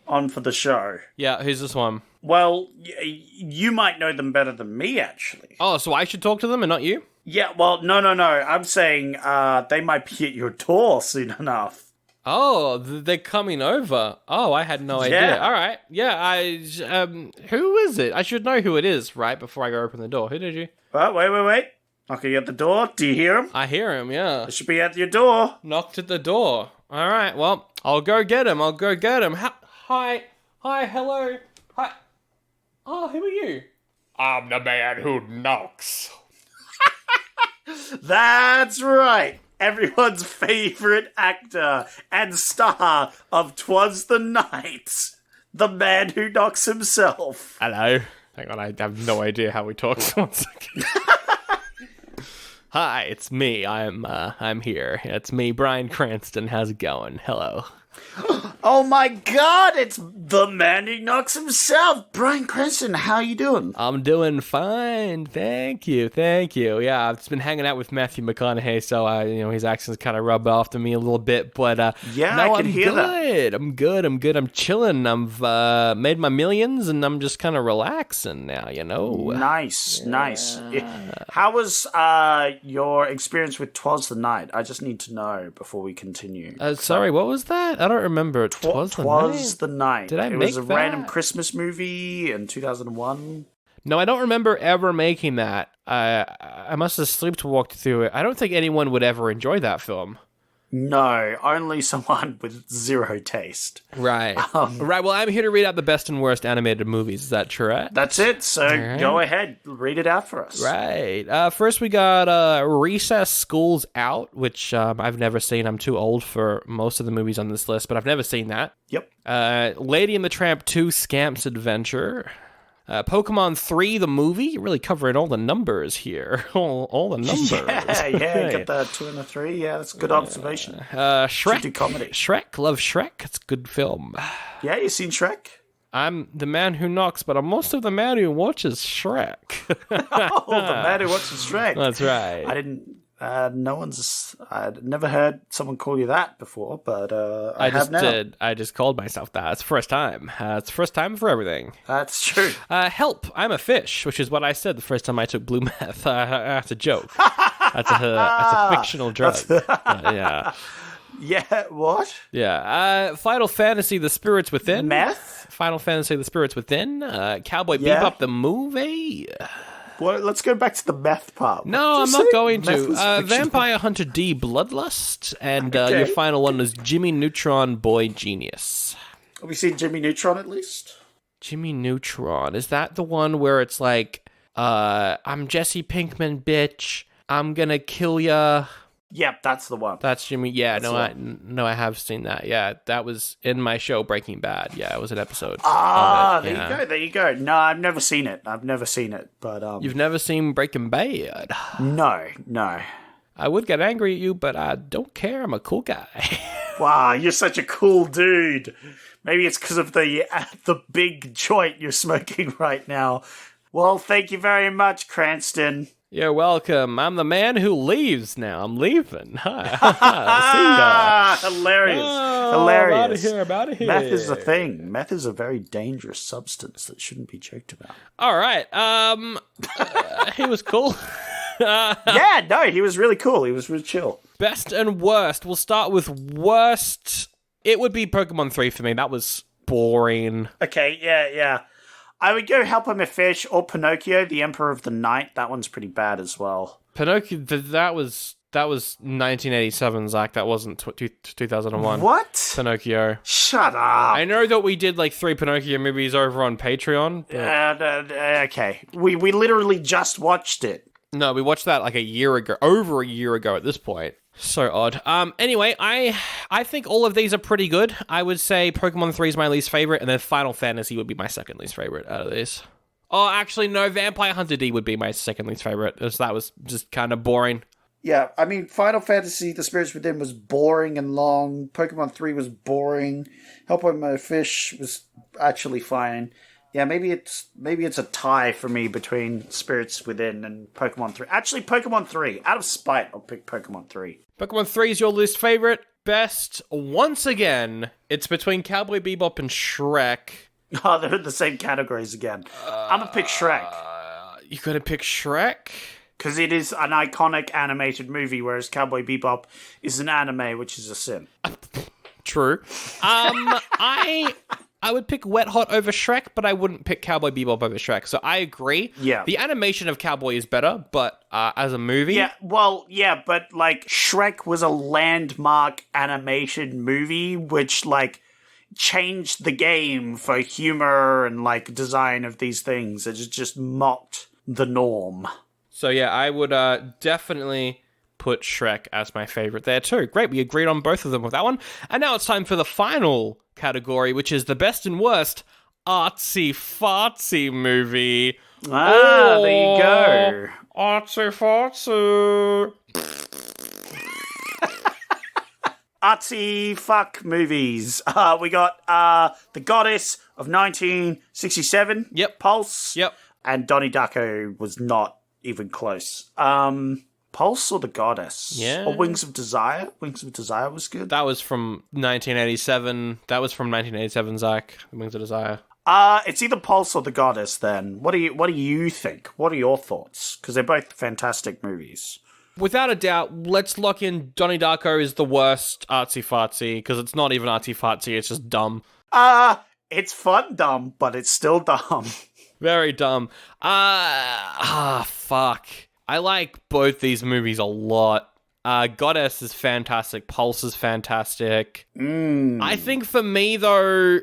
on for the show. Yeah, who's this one? Well, you might know them better than me, actually. Oh, so I should talk to them and not you? Yeah, well, no. I'm saying they might be at your door soon enough. Oh, they're coming over. Oh, I had no idea. All right. Yeah, who is it? I should know who it is, right, before I go open the door. Who did you? Oh, wait. Knocking at the door. Do you hear him? I hear him, yeah. It should be at your door. Knocked at the door. All right, well, I'll go get him. Hi, hello. Hi. Oh, who are you? I'm the man who knocks. That's right. Everyone's favourite actor and star of 'Twas the Night, the man who knocks himself. Hello. Hang on, I have no idea how we talk. 1 second. Hi, it's me. I'm here. It's me, Bryan Cranston. How's it going? Hello. Oh my god, it's the man who knocks himself. Bryan Cranston, how you doing? I'm doing fine. Thank you. Yeah, I've just been hanging out with Matthew McConaughey, so his accent's kind of rubbed off to me a little bit, but yeah, no, I can hear that. I'm good. I'm chilling. I've made my millions, and I'm just kind of relaxing now, Nice. How was your experience with 'Twas the Night? I just need to know before we continue. Sorry, what was that? I don't remember. 'Twas the Night. Did I It make was a that? random Christmas movie in 2001. No, I don't remember ever making that. I must have sleepwalked through it. I don't think anyone would ever enjoy that film. No, only someone with zero taste. Right. Right, well, I'm here to read out the best and worst animated movies. Is that true? That's it, so Go ahead. Read it out for us. Right. First, we got Recess School's Out, which I've never seen. I'm too old for most of the movies on this list, but I've never seen that. Yep. Lady and the Tramp 2 Scamp's Adventure. Pokemon 3, the movie, really covering all the numbers here. all the numbers. Yeah, got the 2 and the 3. Yeah, that's a good observation. Shrek. Do comedy. Shrek, love Shrek. It's a good film. Yeah, you seen Shrek? I'm the man who knocks, but I'm also the man who watches Shrek. Oh, the man who watches Shrek. That's right. I'd never heard someone call you that before, but I have now. Did. I just called myself that. It's the first time. It's the first time for everything. That's true. Help, I'm a fish, which is what I said the first time I took blue meth. That's a joke. That's a fictional drug. Yeah. Yeah, what? Yeah. Final Fantasy, The Spirits Within. Meth? Final Fantasy, The Spirits Within. Cowboy Bebop, the movie. Well, let's go back to the meth part. No, I'm not going to. Vampire Hunter D, Bloodlust, and your final one was Jimmy Neutron Boy Genius. Have we seen Jimmy Neutron at least? Jimmy Neutron. Is that the one where it's like, I'm Jesse Pinkman, bitch. I'm gonna kill ya. Yep, that's the one. That's Jimmy. Yeah, That's I have seen that. Yeah, that was in my show Breaking Bad. Yeah, it was an episode. There you go. No, I've never seen it. But You've never seen Breaking Bad? no. I would get angry at you, but I don't care. I'm a cool guy. Wow, you're such a cool dude. Maybe it's because of the big joint you're smoking right now. Well, thank you very much, Cranston. You're welcome. I'm the man who leaves now. I'm leaving. Hi. Hilarious. Hilarious. I'm out of here. Meth is a thing. Meth is a very dangerous substance that shouldn't be joked about. All right. He was cool. Yeah, no, he was really cool. He was really chill. Best and worst. We'll start with worst. It would be Pokemon 3 for me. That was boring. Okay, yeah. I would go Help I'm a Fish or Pinocchio, the Emperor of the Night. That one's pretty bad as well. Pinocchio, that was 1987, Zach. That wasn't 2001. What? Pinocchio. Shut up. I know that we did like 3 Pinocchio movies over on Patreon. Okay. We literally just watched it. No, we watched that like a year ago, over a year ago at this point. So odd. Anyway, I think all of these are pretty good. I would say Pokemon 3 is my least favorite, and then Final Fantasy would be my second least favorite out of these. Oh, actually, no, Vampire Hunter D would be my second least favorite, because that was just kind of boring. Yeah, I mean, Final Fantasy, The Spirits Within was boring and long. Pokemon 3 was boring. Help I'm a Fish was actually fine. Yeah, maybe it's a tie for me between Spirits Within and Pokemon 3. Actually, Pokemon 3. Out of spite, I'll pick Pokemon 3. Pokemon 3 is your least favorite. Best, once again, it's between Cowboy Bebop and Shrek. Oh, they're in the same categories again. I'm gonna pick Shrek. You gonna pick Shrek? Because it is an iconic animated movie, whereas Cowboy Bebop is an anime, which is a sin. True. I would pick Wet Hot over Shrek, but I wouldn't pick Cowboy Bebop over Shrek. So I agree. Yeah. The animation of Cowboy is better, but as a movie... Yeah, but, like, Shrek was a landmark animation movie, which, like, changed the game for humor and, like, design of these things. It just mocked the norm. So, yeah, I would definitely put Shrek as my favorite there, too. Great, we agreed on both of them with that one. And now it's time for the final category, which is the best and worst artsy-fartsy movie. There you go. Artsy-fartsy. Artsy fuck movies. We got The Goddess of 1967. Yep. Pulse. Yep. And Donnie Darko was not even close. Pulse or The Goddess? Yeah. Or Wings of Desire? Wings of Desire was good. That was from 1987. That was from 1987, Zach. Wings of Desire. It's either Pulse or The Goddess then. What do you think? What are your thoughts? Because they're both fantastic movies. Without a doubt, let's lock in Donnie Darko is the worst artsy-fartsy, because it's not even artsy-fartsy, it's just dumb. It's fun dumb, but it's still dumb. Very dumb. Fuck. I like both these movies a lot. Goddess is fantastic. Pulse is fantastic. I think for me, though,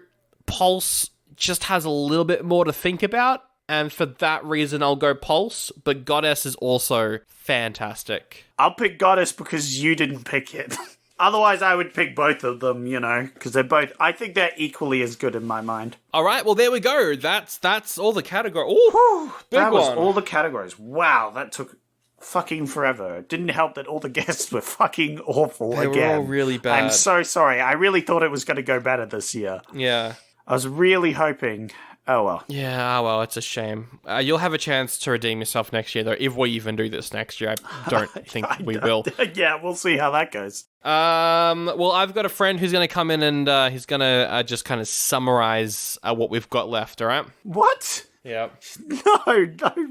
Pulse just has a little bit more to think about. And for that reason, I'll go Pulse. But Goddess is also fantastic. I'll pick Goddess because you didn't pick it. Otherwise, I would pick both of them, you know, because they're both... I think they're equally as good in my mind. All right, well, there we go. That's all the categories. Ooh, big that was one. all the categories. Wow, that took fucking forever. It didn't help that all the guests were fucking awful they again. They were all really bad. I'm so sorry. I really thought it was going to go better this year. Yeah. I was really hoping... Oh, well. Yeah, well, it's a shame. You'll have a chance to redeem yourself next year, though, if we even do this next year. I don't think we will. Yeah, we'll see how that goes. Well, I've got a friend who's going to come in and he's going to just kind of summarize what we've got left, all right? What? Yep. No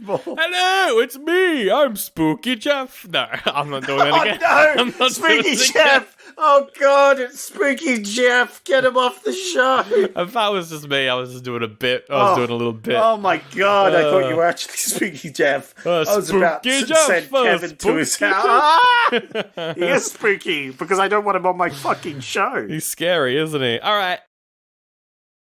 more. Hello, it's me. I'm Spooky Jeff. No, I'm not doing that again. Oh, no. I'm not Spooky Jeff. Oh, God, it's Spooky Jeff. Get him off the show. If that was just me, I was just doing a bit. I was doing a little bit. Oh, my God. I thought you were actually Spooky Jeff. I was about to send Kevin to his house. He is spooky because I don't want him on my fucking show. He's scary, isn't he? All right.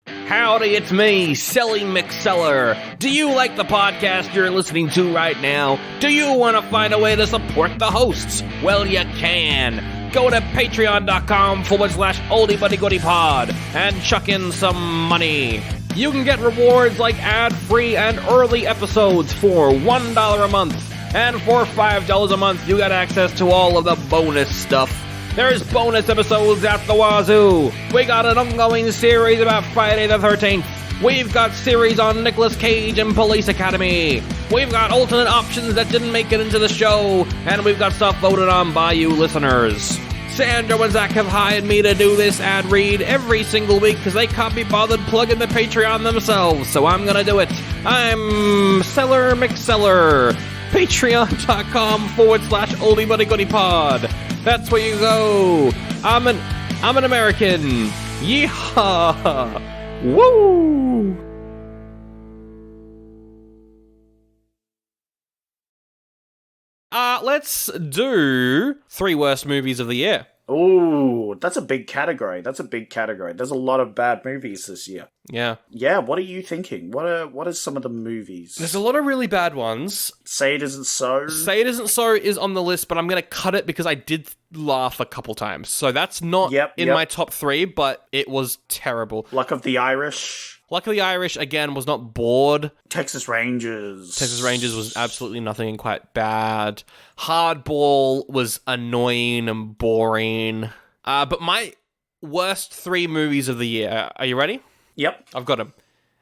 Howdy, it's me, Selling McSeller. Do you like the podcast you're listening to right now? Do you want to find a way to support the hosts? Well, you can. Go to patreon.com/oldiebuddygoodypod and chuck in some money. You can get rewards like ad-free and early episodes for $1 a month. And for $5 a month, you got access to all of the bonus stuff. There's bonus episodes at the wazoo. We got an ongoing series about Friday the 13th. We've got series on Nicolas Cage and Police Academy. We've got alternate options that didn't make it into the show. And we've got stuff voted on by you listeners. Sandra and Zach have hired me to do this ad read every single week because they can't be bothered plugging the Patreon themselves. So I'm gonna do it. I'm Seller McSeller. Patreon.com/oldiebuddygoodypod. That's where you go. I'm an American. Yeehaw! Woo! Let's do 3 worst movies of the year. Ooh, that's a big category. There's a lot of bad movies this year. Yeah. Yeah, what are you thinking? What are some of the movies? There's a lot of really bad ones. Say It Isn't So. Say It Isn't So is on the list, but I'm going to cut it because I did laugh a couple times. So that's not in my top 3, but it was terrible. Luck of the Irish. Luck of the Irish, again, was not bored. Texas Rangers. Texas Rangers was absolutely nothing and quite bad. Hardball was annoying and boring. But my worst 3 movies of the year. Are you ready? Yep. I've got them.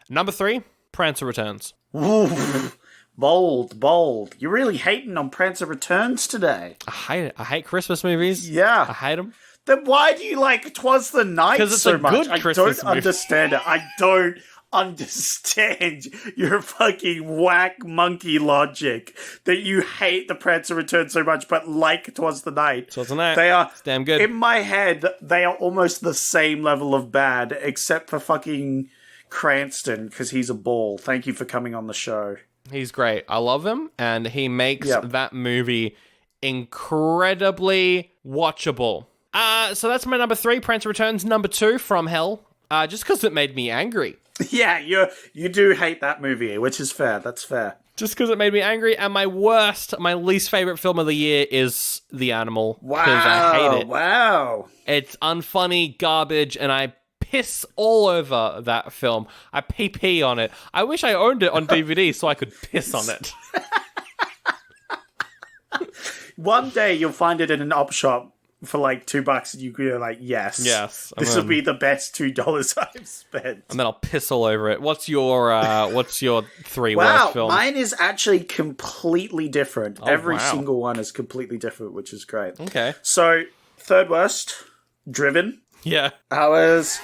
Number 3, Prancer Returns. Ooh, bold. You're really hating on Prancer Returns today. I hate it. I hate Christmas movies. Yeah. I hate them. Then why do you like 'Twas the Night so much? Because it's a good Christmas movie. Understand it. I don't understand your fucking whack monkey logic that you hate the Prancer Returns so much but like 'Twas the Night. 'Twas the Night. They are it's damn good. In my head, they are almost the same level of bad, except for fucking Cranston, because he's a ball. Thank you for coming on the show. He's great. I love him, and he makes that movie incredibly watchable. So that's my number 3, Prancer Returns. Number 2, From Hell, just because it made me angry. Yeah, you do hate that movie, which is fair. That's fair. Just because it made me angry. And my least favorite film of the year is The Animal. Wow. Because I hate it. Wow. It's unfunny garbage, and I piss all over that film. I pee on it. I wish I owned it on DVD so I could piss on it. One day you'll find it in an op shop for like $2 and you go like, yes. This will be the best $2 I've spent. And then I'll piss all over it. What's your 3 wow, worst films? Mine is actually completely different. Every single one is completely different, which is great. Okay. So, third worst, Driven. Yeah. That was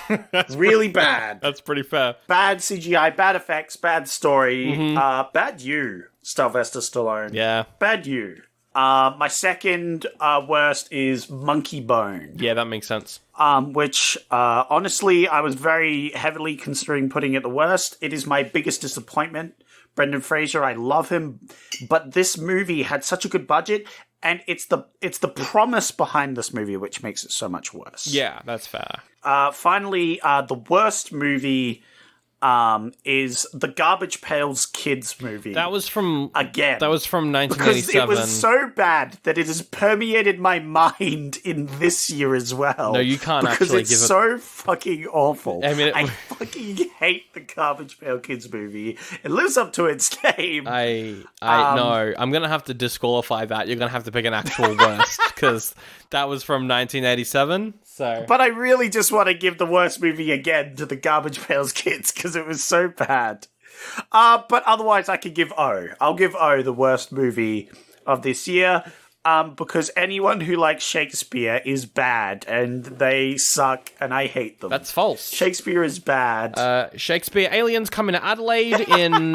really bad. That's pretty fair. Bad CGI, bad effects, bad story. Bad you, Sylvester Stallone. Yeah. Bad you. My second worst is Monkey Bone. Yeah, that makes sense. Which, honestly, I was very heavily considering putting it the worst. It is my biggest disappointment. Brendan Fraser, I love him. But this movie had such a good budget, and it's the promise behind this movie which makes it so much worse. Yeah, that's fair. Finally, the worst movie is the Garbage Pails Kids movie. That was from... Again. That was from 1987. Because it was so bad that it has permeated my mind in this year as well. No, you can't actually give it... Because it's so fucking awful. I mean, I fucking hate the Garbage Pail Kids movie. It lives up to its name. No, I'm going to have to disqualify that. You're going to have to pick an actual worst, because that was from 1987, so... But I really just want to give the worst movie again to the Garbage Pails Kids, because it was so bad. But otherwise, I could give O. I'll give O the worst movie of this year, because anyone who likes Shakespeare is bad, and they suck, and I hate them. That's false. Shakespeare is bad. Shakespeare Aliens coming to Adelaide in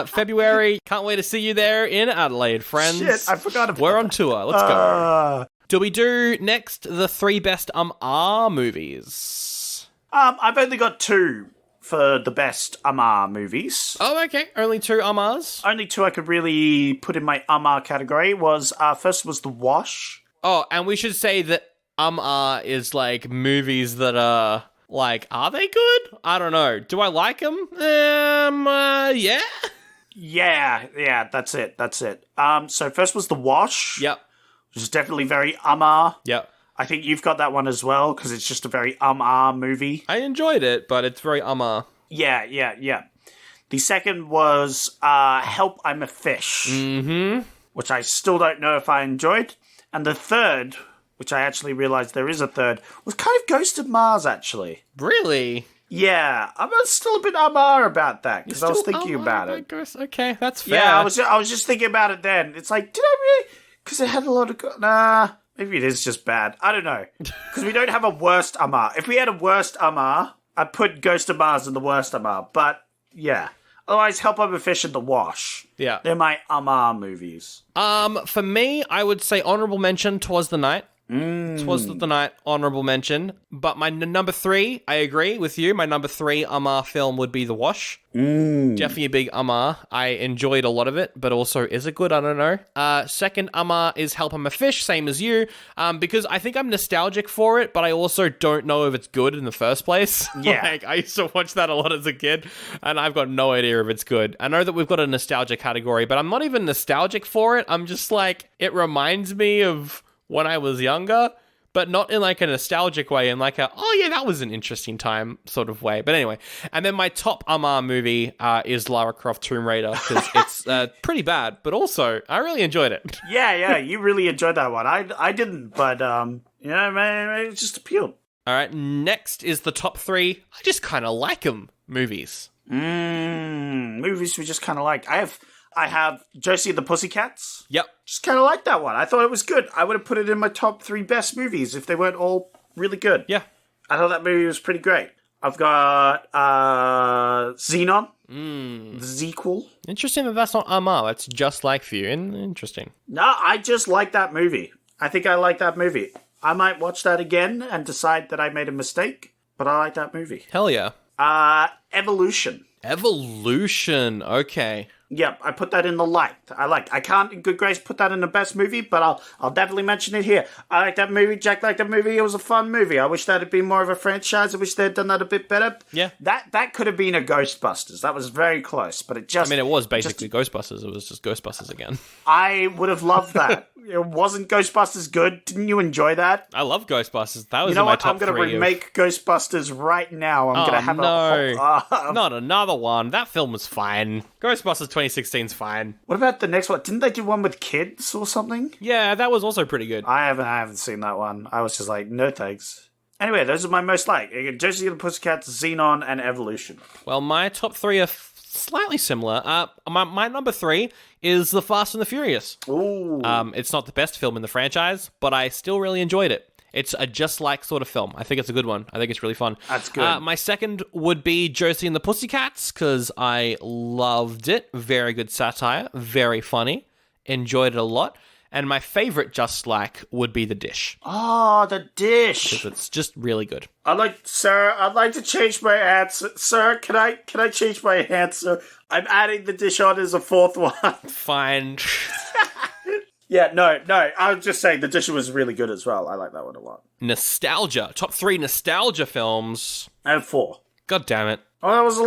February. Can't wait to see you there in Adelaide, friends. Shit, I forgot about We're on tour. Let's go. Do we do next the 3 best movies? I've only got 2 for the best movies. Oh, okay. Only 2 Amars? Only 2 I could really put in my category was, first was The Wash. Oh, and we should say that is like movies that are... Like, are they good? I don't know. Do I like them? Yeah. Yeah, that's it. So first was The Wash. Yep. Which is definitely very Yep. I think you've got that one as well, because it's just a very movie. I enjoyed it, but it's very Yeah. The second was Help, I'm a Fish. Mm-hmm. Which I still don't know if I enjoyed. And the third, which I actually realized there is a third, was kind of Ghost of Mars, actually. Really? Yeah, I'm still a bit about that, because I was thinking about it. Okay, that's fair. Yeah, I was just thinking about it then. It's like, did I really? Because it had a lot of... Nah, maybe it is just bad. I don't know. Because we don't have a worst If we had a worst I'd put Ghost of Mars in the worst But, yeah. Otherwise, Help, I'm a Fish and The Wash. Yeah. They're my movies. For me, I would say honorable mention, 'Twas the Night. 'Twas the Night, honorable mention. But my number 3, I agree with you. My number 3 film would be The Wash. Definitely a big I enjoyed a lot of it, but also, is it good? I don't know. Second is Help, I'm a Fish, same as you. Because I think I'm nostalgic for it, but I also don't know if it's good in the first place. Yeah. Like, I used to watch that a lot as a kid, and I've got no idea if it's good. I know that we've got a nostalgia category, but I'm not even nostalgic for it. I'm just like, it reminds me of when I was younger, but not in like a nostalgic way, in like a, oh yeah, that was an interesting time sort of way. But anyway, and then my top movie is Lara Croft Tomb Raider, because it's pretty bad, but also I really enjoyed it. Yeah, you really enjoyed that one. I didn't, but man, it just appealed. All right, next is the top 3. I just kind of like them movies. Movies we just kind of like. I have Josie and the Pussycats. Yep. Just kind of like that one. I thought it was good. I would have put it in my top 3 best movies if they weren't all really good. Yeah. I thought that movie was pretty great. I've got Xenon. The sequel. Interesting that that's not That's just like for you. Interesting. No, I just like that movie. I think I like that movie. I might watch that again and decide that I made a mistake, but I like that movie. Hell yeah. Evolution. Evolution. Okay. Yep, I put that in the light. I can't in good grace put that in the best movie, but I'll definitely mention it here. I like that movie. Jack liked that movie. It was a fun movie. I wish that had been more of a franchise. I wish they'd done that a bit better. Yeah. That could have been a Ghostbusters. That was very close, but it just... I mean, it was basically Ghostbusters. It was just Ghostbusters again. I would have loved that. It wasn't Ghostbusters good? Didn't you enjoy that? I love Ghostbusters. That was in my top 3. I'm going to remake Ghostbusters right now. I'm going to have not another one. That film was fine. Ghostbusters 2016's fine. What about the next one? Didn't they do one with kids or something? Yeah, that was also pretty good. I haven't seen that one. I was just like, no thanks. Anyway, those are my most liked. Josie and the Pussycats, Xenon, and Evolution. Well, my top 3 are slightly similar. My number 3 is The Fast and the Furious. Ooh. It's not the best film in the franchise, but I still really enjoyed it. It's a just like sort of film. I think it's a good one. I think it's really fun. That's good. My second would be Josie and the Pussycats, because I loved it. Very good satire. Very funny. Enjoyed it a lot. And my favorite just like would be The Dish. Oh, The Dish. Because it's just really good. I'd like to change my answer. Sir, can I change my answer? I'm adding The Dish on as a 4th one. Fine. Yeah, no, I was just saying The Dish was really good as well. I like that one a lot. Nostalgia. Top 3 nostalgia films. I have 4. God damn it. Oh, that was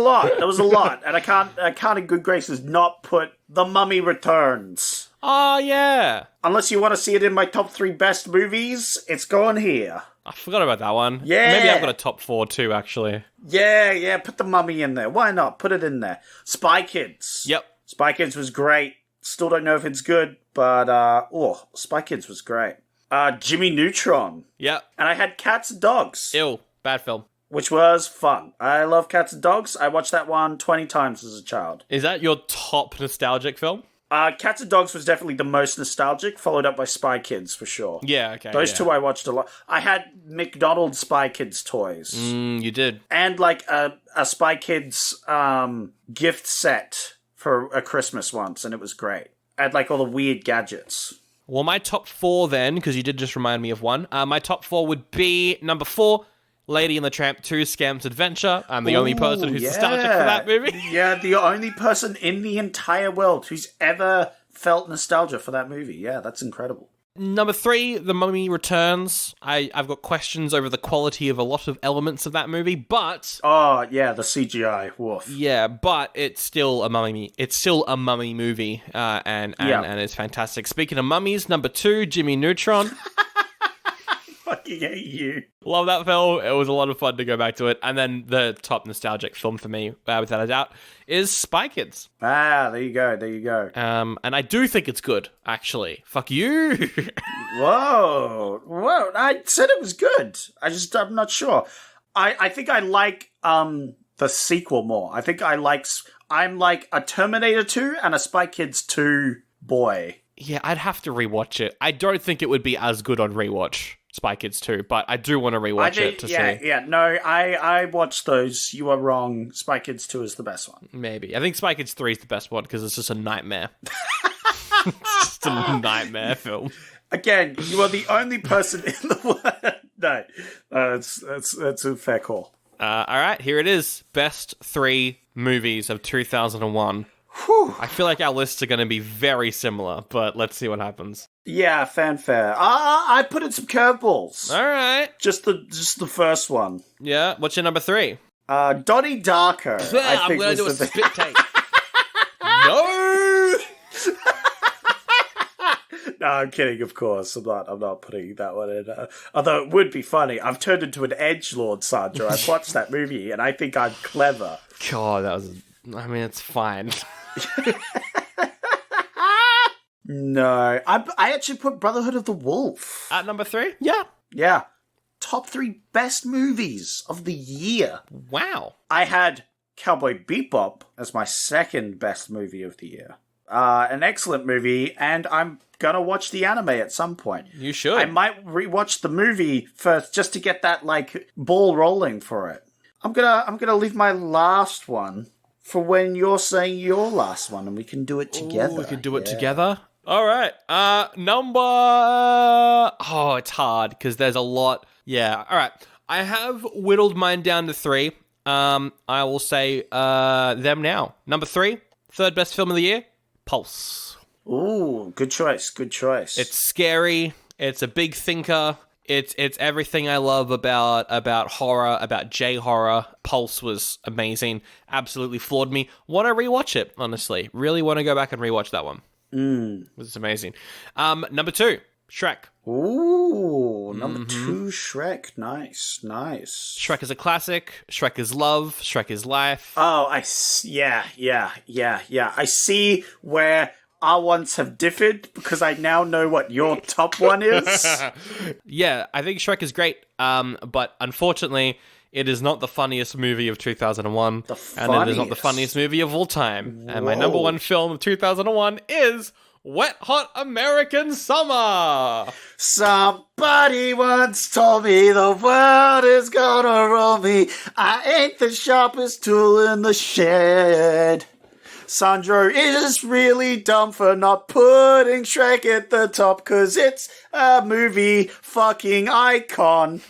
a lot. And I can't in good graces not put The Mummy Returns. Oh, yeah. Unless you want to see it in my top 3 best movies, it's going here. I forgot about that one. Yeah. Maybe I've got a top 4 too, actually. Yeah, put The Mummy in there. Why not? Put it in there. Spy Kids. Yep. Spy Kids was great. Still don't know if it's good, but, Spy Kids was great. Jimmy Neutron. Yep. And I had Cats and Dogs. Ew. Bad film. Which was fun. I love Cats and Dogs. I watched that one 20 times as a child. Is that your top nostalgic film? Cats and Dogs was definitely the most nostalgic, followed up by Spy Kids, for sure. Yeah, okay. Those two I watched a lot. I had McDonald's Spy Kids toys. You did. And, like, a Spy Kids gift set for a Christmas once, and it was great. I had, like, all the weird gadgets. Well, my top 4 then, because you did just remind me of one, my top 4 would be number 4, Lady and the Tramp 2, Scam's Adventure. I'm the only person who's nostalgic for that movie. Yeah, the only person in the entire world who's ever felt nostalgia for that movie. Yeah, that's incredible. Number 3, The Mummy Returns. I've got questions over the quality of a lot of elements of that movie, but... Oh, yeah, the CGI. Woof. Yeah, but it's still a mummy. It's still a mummy movie, and it's fantastic. Speaking of mummies, number 2, Jimmy Neutron. Fucking hate you. Love that film. It was a lot of fun to go back to it. And then the top nostalgic film for me, without a doubt, is Spy Kids. Ah, there you go. And I do think it's good, actually. Fuck you. Whoa. I said it was good. I'm not sure. I think I like the sequel more. I think I'm like a Terminator 2 and a Spy Kids 2 boy. Yeah, I'd have to rewatch it. I don't think it would be as good on rewatch, Spy Kids 2, but I do want to rewatch it to see. Yeah, no, I watched those. You are wrong. Spy Kids 2 is the best one. Maybe. I think Spy Kids 3 is the best one because it's just a nightmare. It's just a nightmare film. Again, you are the only person in the world. No, that's a fair call. All right, here it is. Best 3 movies of 2001. Whew. I feel like our lists are going to be very similar, but let's see what happens. Yeah, fanfare. I put in some curveballs. All right. Just the first one. Yeah, what's your number 3? Donnie Darko. I'm going to do a spit take. No! No, I'm kidding, of course. I'm not putting that one in. Although it would be funny. I've turned into an edgelord, Sandra. I've watched that movie, and I think I'm clever. God, it's fine. No. I actually put Brotherhood of the Wolf. At number 3? Yeah. Yeah. Top 3 best movies of the year. Wow. I had Cowboy Bebop as my second best movie of the year. An excellent movie, and I'm gonna watch the anime at some point. You should. I might rewatch the movie first just to get that ball rolling for it. I'm gonna leave my last one for when you're saying your last one, and we can do it together. Ooh, we can do it together. All right. Number... Oh, it's hard because there's a lot. Yeah. All right. I have whittled mine down to 3. I will say them now. Number 3, third best film of the year, Pulse. Ooh, good choice. It's scary. It's a big thinker. It's everything I love about horror, about J-horror. Pulse was amazing. Absolutely floored me. Want to rewatch it, honestly. Really want to go back and rewatch that one. It was amazing. Number 2, Shrek. Ooh, number 2, Shrek. Nice. Shrek is a classic. Shrek is love. Shrek is life. Oh, yeah. I see where our ones have differed because I now know what your top one is. Yeah, I think Shrek is great. But unfortunately, it is not the funniest movie of 2001. And it is not the funniest movie of all time. Whoa. And my number 1 film of 2001 is Wet Hot American Summer. Somebody once told me the world is gonna roll me. I ain't the sharpest tool in the shed. Sandro is really dumb for not putting Shrek at the top because it's a movie fucking icon.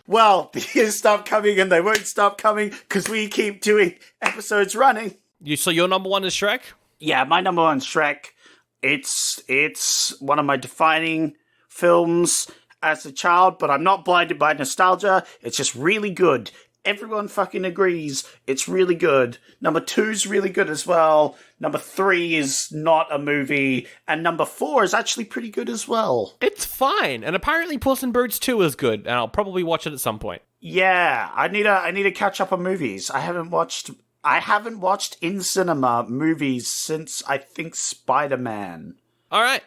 Well, the years stop coming and they won't stop coming because we keep doing episodes running. So your number 1 is Shrek? Yeah, my number 1 is Shrek. It's one of my defining films as a child, but I'm not blinded by nostalgia. It's just really good. Everyone fucking agrees it's really good. Number 2's really good as well. Number 3 is not a movie. And number 4 is actually pretty good as well. It's fine. And apparently Puss in Boots 2 is good. And I'll probably watch it at some point. Yeah, I need to catch up on movies. I haven't watched in cinema movies since, I think, Spider-Man. All right,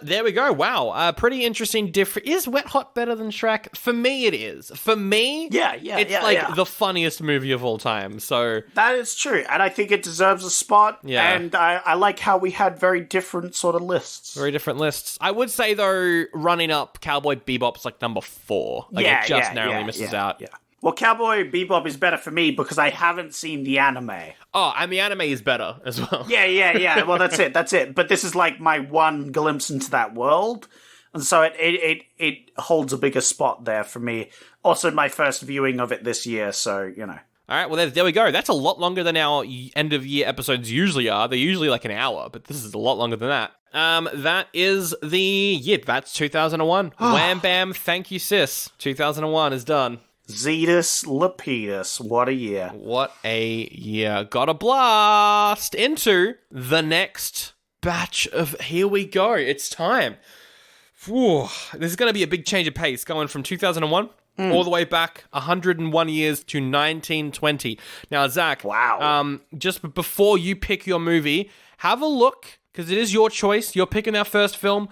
there we go. Wow, pretty interesting. Is Wet Hot better than Shrek? For me, it is. For me, it's the funniest movie of all time. So that is true, and I think it deserves a spot. Yeah, and I like how we had very different sort of lists. Very different lists. I would say though, running up, Cowboy Bebop's like number 4. Like it just narrowly misses out. Yeah. Well, Cowboy Bebop is better for me because I haven't seen the anime. Oh, and the anime is better as well. Yeah. Well, that's it. But this is like my one glimpse into that world. And so it holds a bigger spot there for me. Also, my first viewing of it this year, so, you know. All right, well, there we go. That's a lot longer than our end-of-year episodes usually are. They're usually like an hour, but this is a lot longer than that. That is that's 2001. Wham bam, thank you, sis. 2001 is done. Zetus Lapidus. What a year. What a year. Got a blast into the next batch of here we go. It's time. Whew. This is going to be a big change of pace going from 2001 all the way back 101 years to 1920. Now, Zach, Wow. Just before you pick your movie, have a look, because it is your choice. You're picking our first film.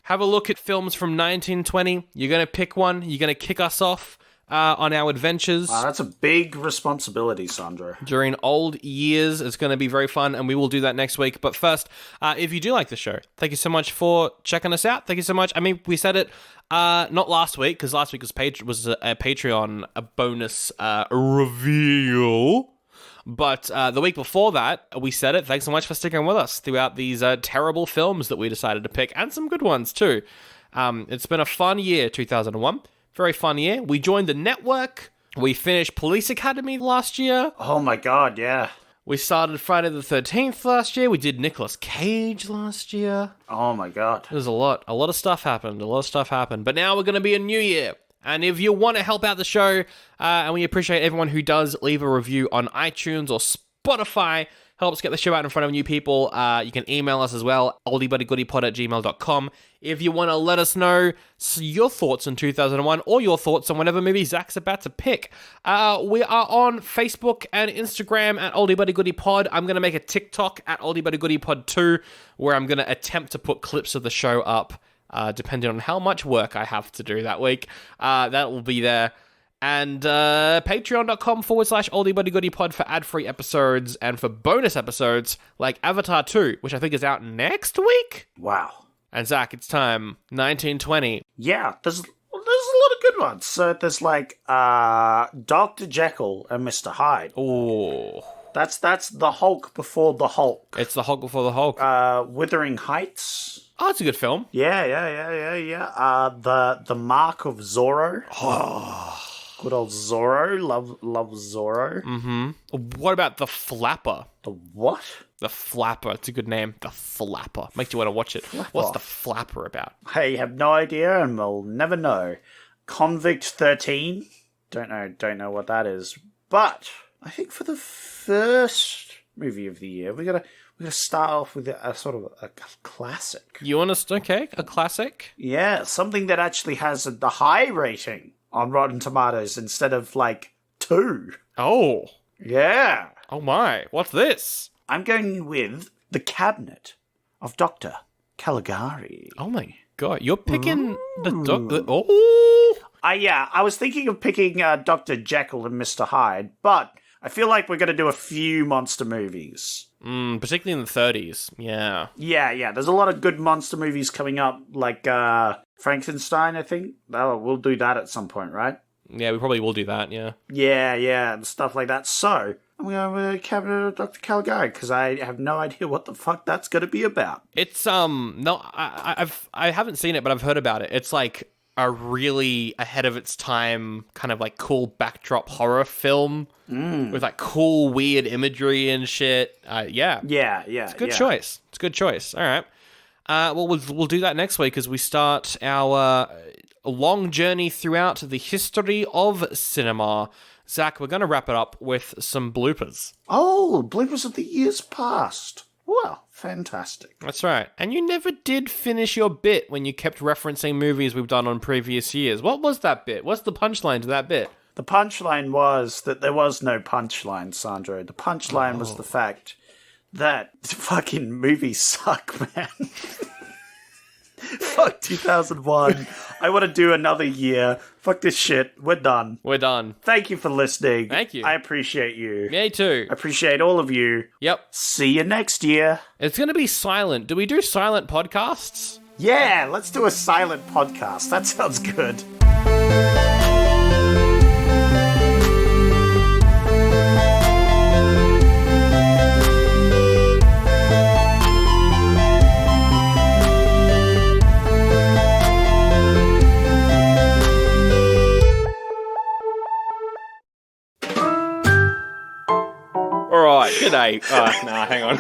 Have a look at films from 1920. You're going to pick one. You're going to kick us off on our adventures. That's a big responsibility, Sandro. During old years. It's going to be very fun, and we will do that next week. But first, if you do like the show, thank you so much for checking us out. Thank you so much. I mean, we said it not last week, because last week was a Patreon bonus reveal. But the week before that, we said it. Thanks so much for sticking with us throughout these terrible films that we decided to pick, and some good ones too. It's been a fun year, 2001. Very fun year. We joined the network. We finished Police Academy last year. Oh my god, yeah. We started Friday the 13th last year. We did Nicolas Cage last year. Oh my god. There's a lot of stuff happened. But now we're going to be a new year. And if you want to help out the show, and we appreciate everyone who does leave a review on iTunes or Spotify, helps get the show out in front of new people. You can email us as well, oldiebuddygoodypod@gmail.com. If you want to let us know your thoughts on 2001 or your thoughts on whatever movie Zach's about to pick. We are on Facebook and Instagram at oldiebuddygoodypod. I'm going to make a TikTok at oldiebuddygoodypod 2, where I'm going to attempt to put clips of the show up, depending on how much work I have to do that week. That will be there. And patreon.com/oldiebuddygoodypod for ad-free episodes and for bonus episodes like Avatar 2, which I think is out next week. Wow. And Zach, it's time. 1920. Yeah, there's a lot of good ones. So there's like Dr. Jekyll and Mr. Hyde. Oh. That's the Hulk before the Hulk. It's the Hulk before the Hulk. Wuthering Heights. Oh, it's a good film. Yeah. The Mark of Zorro. Oh. Good old Zorro. Love Zorro. Mm-hmm. What about The Flapper? The what? The Flapper. It's a good name. The Flapper. Makes you want to watch it. Flapper. What's The Flapper about? I have no idea, and we'll never know. Convict 13. Don't know what that is. But I think for the first movie of the year, we gotta start off with a sort of a classic. You want to? Okay, a classic. Yeah, something that actually has the high rating on Rotten Tomatoes instead of like 2. Oh. Yeah. Oh my. What's this? I'm going with The Cabinet of Dr. Caligari. Oh my god. You're picking the doctor. Oh. I was thinking of picking Dr. Jekyll and Mr. Hyde, but I feel like we're going to do a few monster movies. Particularly in the 30s. Yeah. Yeah. There's a lot of good monster movies coming up, like Frankenstein, I think. Oh, we'll do that at some point, right? Yeah, we probably will do that, yeah. Yeah, and stuff like that. So, I'm going with Cabinet of Dr. Caligari, because I have no idea what the fuck that's going to be about. It's, no, I haven't seen it, but I've heard about it. It's like a really ahead of its time kind of like cool backdrop horror film with like cool weird imagery and shit. Yeah. It's a good choice. It's a good choice. All right. Well, we'll do that next week as we start our long journey throughout the history of cinema. Zach, we're going to wrap it up with some bloopers. Oh, bloopers of the years past. Well, fantastic. That's right. And you never did finish your bit when you kept referencing movies we've done on previous years. What was that bit? What's the punchline to that bit? The punchline was that there was no punchline, Sandro. The punchline was the fact that fucking movies suck, man. Fuck 2001. I want to do another year. Fuck this shit. We're done. We're done. Thank you for listening. Thank you. I appreciate you. Me too. I appreciate all of you. Yep. See you next year. It's going to be silent. Do we do silent podcasts? Yeah, let's do a silent podcast. That sounds good. All right. Good day. Nah, hang on.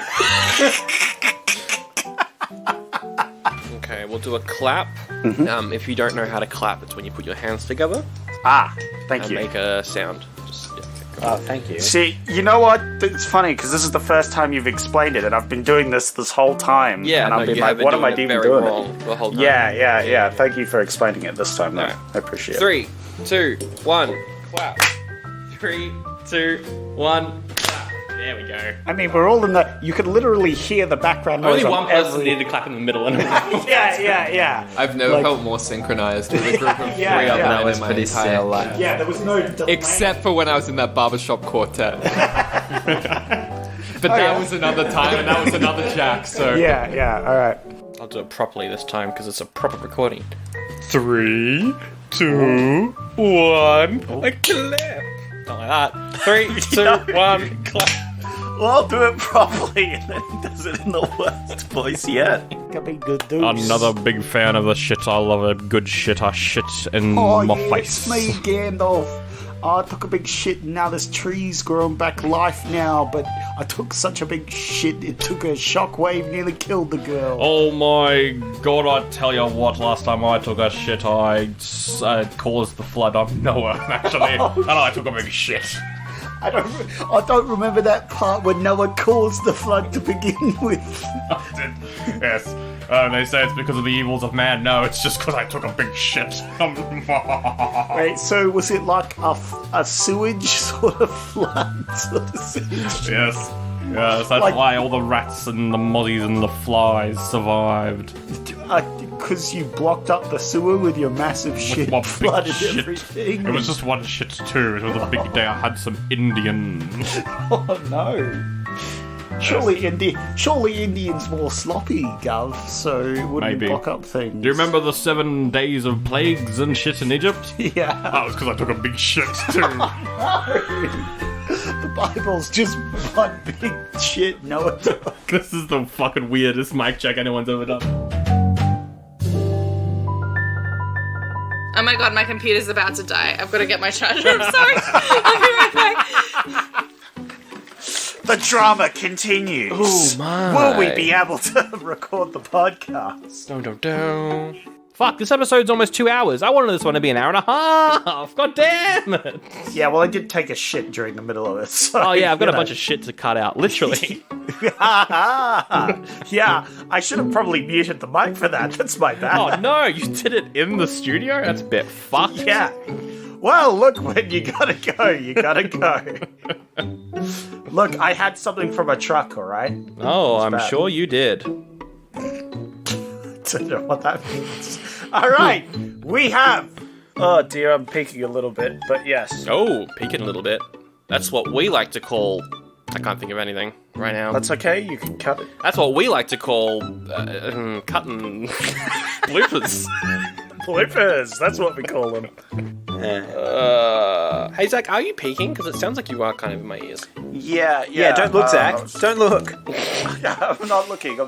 we'll do a clap. If you don't know how to clap, it's when you put your hands together Thank and you. make a sound. Just, Oh, thank you. See, you know what? It's funny because this is the first time you've explained it, and I've been doing this whole time. Yeah, and I've been you like, have been what am I doing it even very doing? wrong the whole time. Yeah. Thank you for explaining it this time, though. Alright. I appreciate it. 3, 2, 1, clap. 3, 2, 1, clap. There we go. I mean, we're all in the. You could literally hear the background noise. Only on one person every... needed to clap in the middle. Yeah. I've never felt more synchronized with a group of three other that men in my entire life. Yeah, there was no delay. Except for when I was in that barbershop quartet. But that was another time, and that was another Jack, so... Yeah, alright. I'll do it properly this time because it's a proper recording. 3, 2, 1. A clap. Not like that. 3, 2, 1, clap. Well, I'll do it properly, and then he does it in the worst voice yet. Another big fan of the shit. I love it. Good shit. I shit in my face. It's me, Gandalf. I took a big shit, and now this tree's growing back life now, but I took such a big shit, it took a shockwave, nearly killed the girl. Oh my god, I tell you what, last time I took a shit, I caused the flood on Noah, actually. And I took a big shit. I don't remember that part when Noah caused the flood to begin with. Yes. They say it's because of the evils of man. No, it's just because I took a big shit. Wait, so was it like a sewage sort of flood? Yes. Yes, that's why all the rats and the mozzies and the flies survived. Because you blocked up the sewer with your massive shit, One big flooded shit. everything. It was just one shit too. It was a big day. I had some Indian. Oh no. Surely Indians more sloppy, Gov, so it wouldn't Maybe. block up things. Do you remember the 7 days of plagues and shit in Egypt? Yeah. That was because I took a big shit too. The Bible's just one big shit Noah took. This is the fucking weirdest mic check anyone's ever done. Oh my god, my computer's about to die. I've got to get my charger. I'm sorry. I'll be right back. The drama continues. Oh my. Will we be able to record the podcast? Dun. Fuck, this episode's almost 2 hours. I wanted this one to be an hour and a half. God damn it. Yeah, well, I did take a shit during the middle of it. So, Oh yeah, I've got a bunch of shit to cut out, literally. Yeah, I should have probably muted the mic for that. That's my bad. Oh no, you did it in the studio? That's a bit fucked. Yeah. Well, look, when you gotta go, you gotta go. Look, I had something from a truck, alright? Oh, I'm bad. sure you did. Don't know what that means. Alright, we have... Oh dear, I'm peeking a little bit, but yes. Oh, peeking a little bit. That's what we like to call... I can't think of anything right now. That's okay, you can cut it. That's what we like to call cutting bloopers. Bloopers, that's what we call them. Hey Zach, are you peeking? Because it sounds like you are kind of in my ears. Yeah, Don't look, Zach. Don't look. I'm not looking.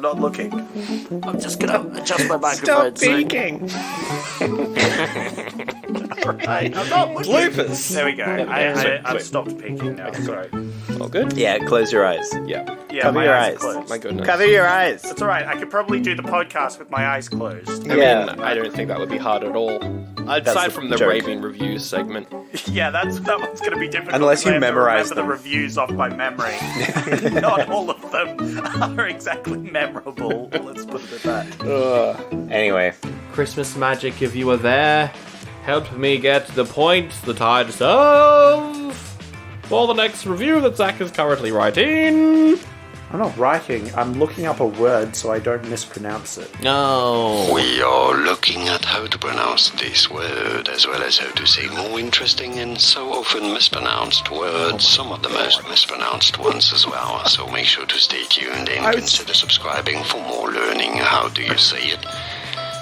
I'm just gonna adjust my microphone. Stop peeking. Right, I'm not looking. Bloopers! There we go. I've stopped peeking now, sorry. All good? Yeah, close your eyes. Yeah. Yeah, Cover my your eyes eyes. are closed. My goodness. Cover your eyes. That's alright, I could probably do the podcast with my eyes closed. I Yeah. mean, I don't think that would be hard at all. Aside the from the joke. raving reviews segment. Yeah, that one's gonna be difficult. Unless 'cause you I have to memorize remember them. the reviews off my memory. Not all of them are exactly memorable. Let's put it at that. Anyway, Christmas magic, if you were there, help me get the point that I deserve for the next review that Zach is currently writing. I'm not writing, I'm looking up a word so I don't mispronounce it. No. We are looking at how to pronounce this word, as well as how to say more interesting and so often mispronounced words, some of the most mispronounced ones as well, so make sure to stay tuned and consider subscribing for more learning. How do you say it?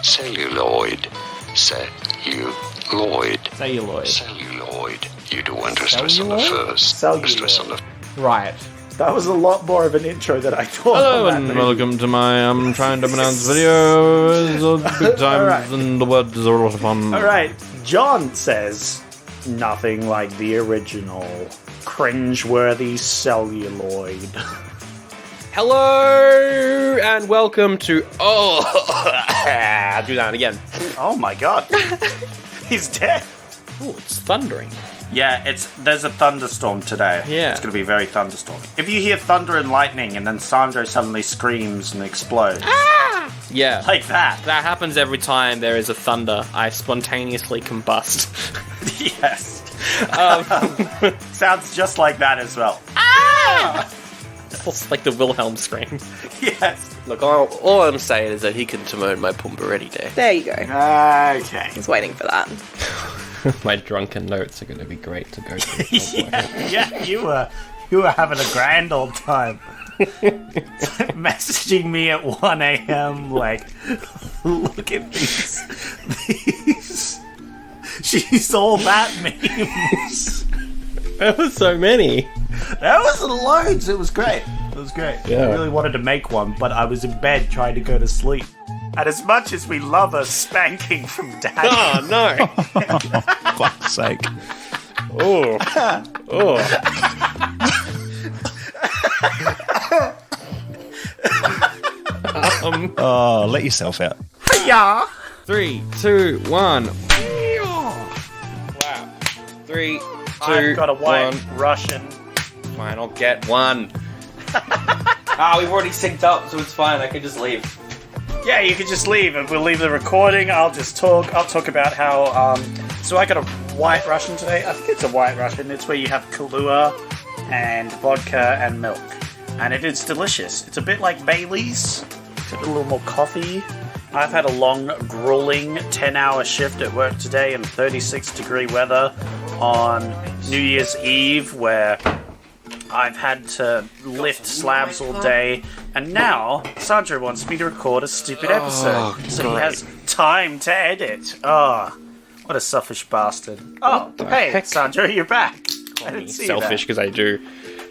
Celluloid. Celluloid. Celluloid. Celluloid. You don't want to stress on the first. Celluloid. Stress on the Right. That was a lot more of an intro than I thought. Hello on that and movie. welcome to my trying to pronounce videos big times Alright. and the words are a lot of fun. Alright, John says, nothing like the original. Cringe-worthy celluloid. Hello and welcome to I'll do that again. Oh my god. He's dead. Oh, it's thundering. Yeah, there's a thunderstorm today. Yeah. It's going to be very thunderstorm. If you hear thunder and lightning and then Sandro suddenly screams and explodes. Yeah. Like that. That happens every time there is a thunder. I spontaneously combust. Yes. Sounds just like that as well. It's like the Wilhelm scream. Yes. Look, all I'm saying is that he can Timon my Pumbaretti day. There you go. Okay. I was waiting for that. My drunken notes are going to be great to go through. Yeah, you were having a grand old time. Messaging me at 1 a.m. like, look at these. She's all that memes. There was so many. There was loads. It was great. Yeah. I really wanted to make one, but I was in bed trying to go to sleep. And as much as we love a spanking from Daddy... Oh, no. Fuck's sake. Oh. Oh, let yourself out. Yeah. 3, 2, 1. Wow. 3, 2, I've got a white 1. Russian. Fine, I'll get one. We've already synced up, so it's fine. I can just leave. Yeah, you can just leave and we'll leave the recording. I'll just talk. I'll talk about how, so I got a white Russian today. I think it's a white Russian. It's where you have Kahlua and vodka and milk. And it is delicious. It's a bit like Bailey's. It's a little more coffee. I've had a long, grueling 10-hour shift at work today in 36-degree weather on New Year's Eve where I've had to lift slabs all day, and now Sandro wants me to record a stupid episode, so he has time to edit. Oh, what a selfish bastard. Oh, hey, Sandro, you're back. I didn't see selfish because I do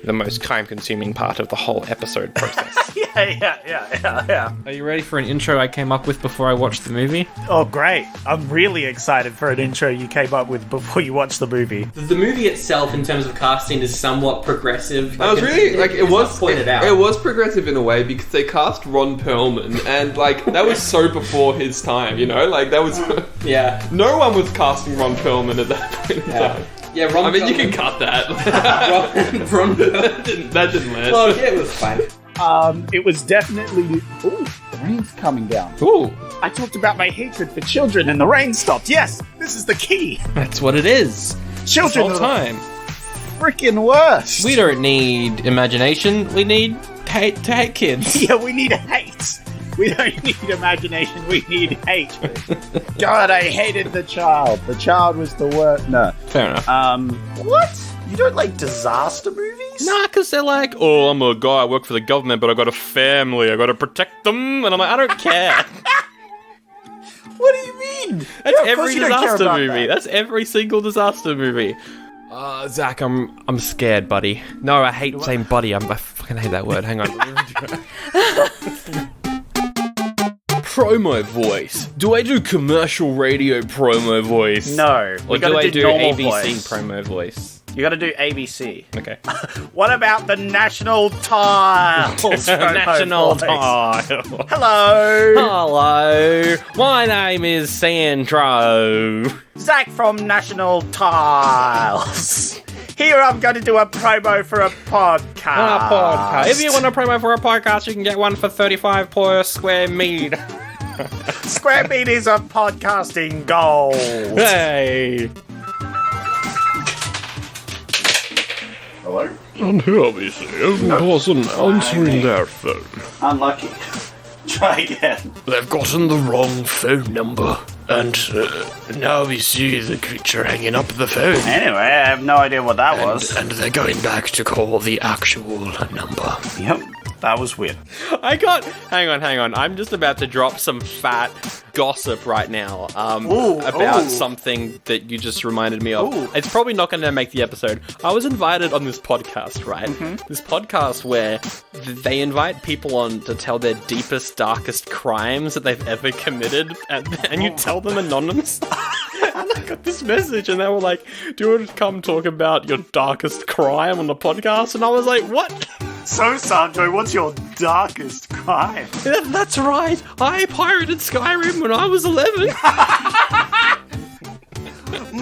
the most time-consuming part of the whole episode process. Yeah. Are you ready for an intro I came up with before I watched the movie? Oh, great. I'm really excited for an intro you came up with before you watched the movie. The movie itself, in terms of casting, is somewhat progressive. I was really it was pointed out. It was progressive in a way because they cast Ron Perlman, and like that was so before his time, you know. Like that was Yeah. no one was casting Ron Perlman at that point in time. Yeah, Ron I mean, you Perlman- can cut that. Ron Perlman. that didn't land. Oh, yeah, it was fine. It was definitely... Ooh, the rain's coming down. Ooh. I talked about my hatred for children and the rain stopped. Yes, this is the key. That's what it is. Children This are whole time. freaking worst. We don't need imagination. We need hate to hate kids. Yeah, we need hate. We don't need imagination. We need hate. God, I hated the child. The child was the worst. No. Fair enough. What? You don't like disaster movies? Nah, because they're like, oh, I'm a guy, I work for the government, but I got a family, I got to protect them. And I'm like, I don't care. What do you mean? That's Yeah, of course every you don't care disaster about movie. that. That's every single disaster movie. Zach, I'm scared, buddy. No, I hate saying buddy. I fucking hate that word. Hang on. Promo voice. Do I do commercial radio promo voice? No. Or You gotta do I do normal ABC voice. promo voice? You gotta do ABC. Okay. What about the National Tiles? National voice? Tile. Hello. Hello. My name is Sandro. Zach from National Tiles. Here I'm going to do a promo for a podcast. If you want a promo for a podcast, you can get one for 35 per square meter. Square meters of podcasting gold. Hey. Hello? And here we see a person answering their phone. Unlucky. Try again. They've gotten the wrong phone number. And now we see the creature hanging up the phone. Anyway, I have no idea what that was. And they're going back to call the actual number. Yep, that was weird. Hang on. I'm just about to drop some fat gossip right now Ooh, about ooh. something that you just reminded me of. Ooh. It's probably not going to make the episode. I was invited on this podcast, right? Mm-hmm. This podcast where they invite people on to tell their deepest, darkest crimes that they've ever committed, and you tell them anonymous. And I got this message, and they were like, "Do you want to come talk about your darkest crime on the podcast?" And I was like, "What?" So, Sandro, what's your darkest crime. That's right. I pirated Skyrim when I was 11.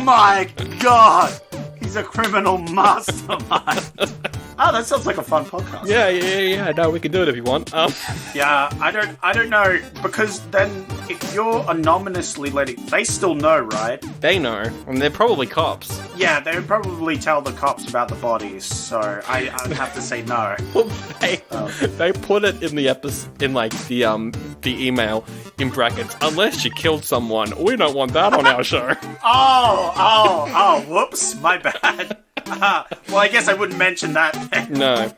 My God, he's a criminal mastermind. Oh, that sounds like a fun podcast. Yeah. No, we can do it if you want. Yeah, I don't know, because then if you're anonymously letting, they still know, right? They know, and they're probably cops. Yeah, they would probably tell the cops about the bodies, so I'd have to say no. Well, they put it in the in like the email in brackets. Unless you killed someone, we don't want that on our show. Oh, whoops, my bad. Well, I guess I wouldn't mention that. No.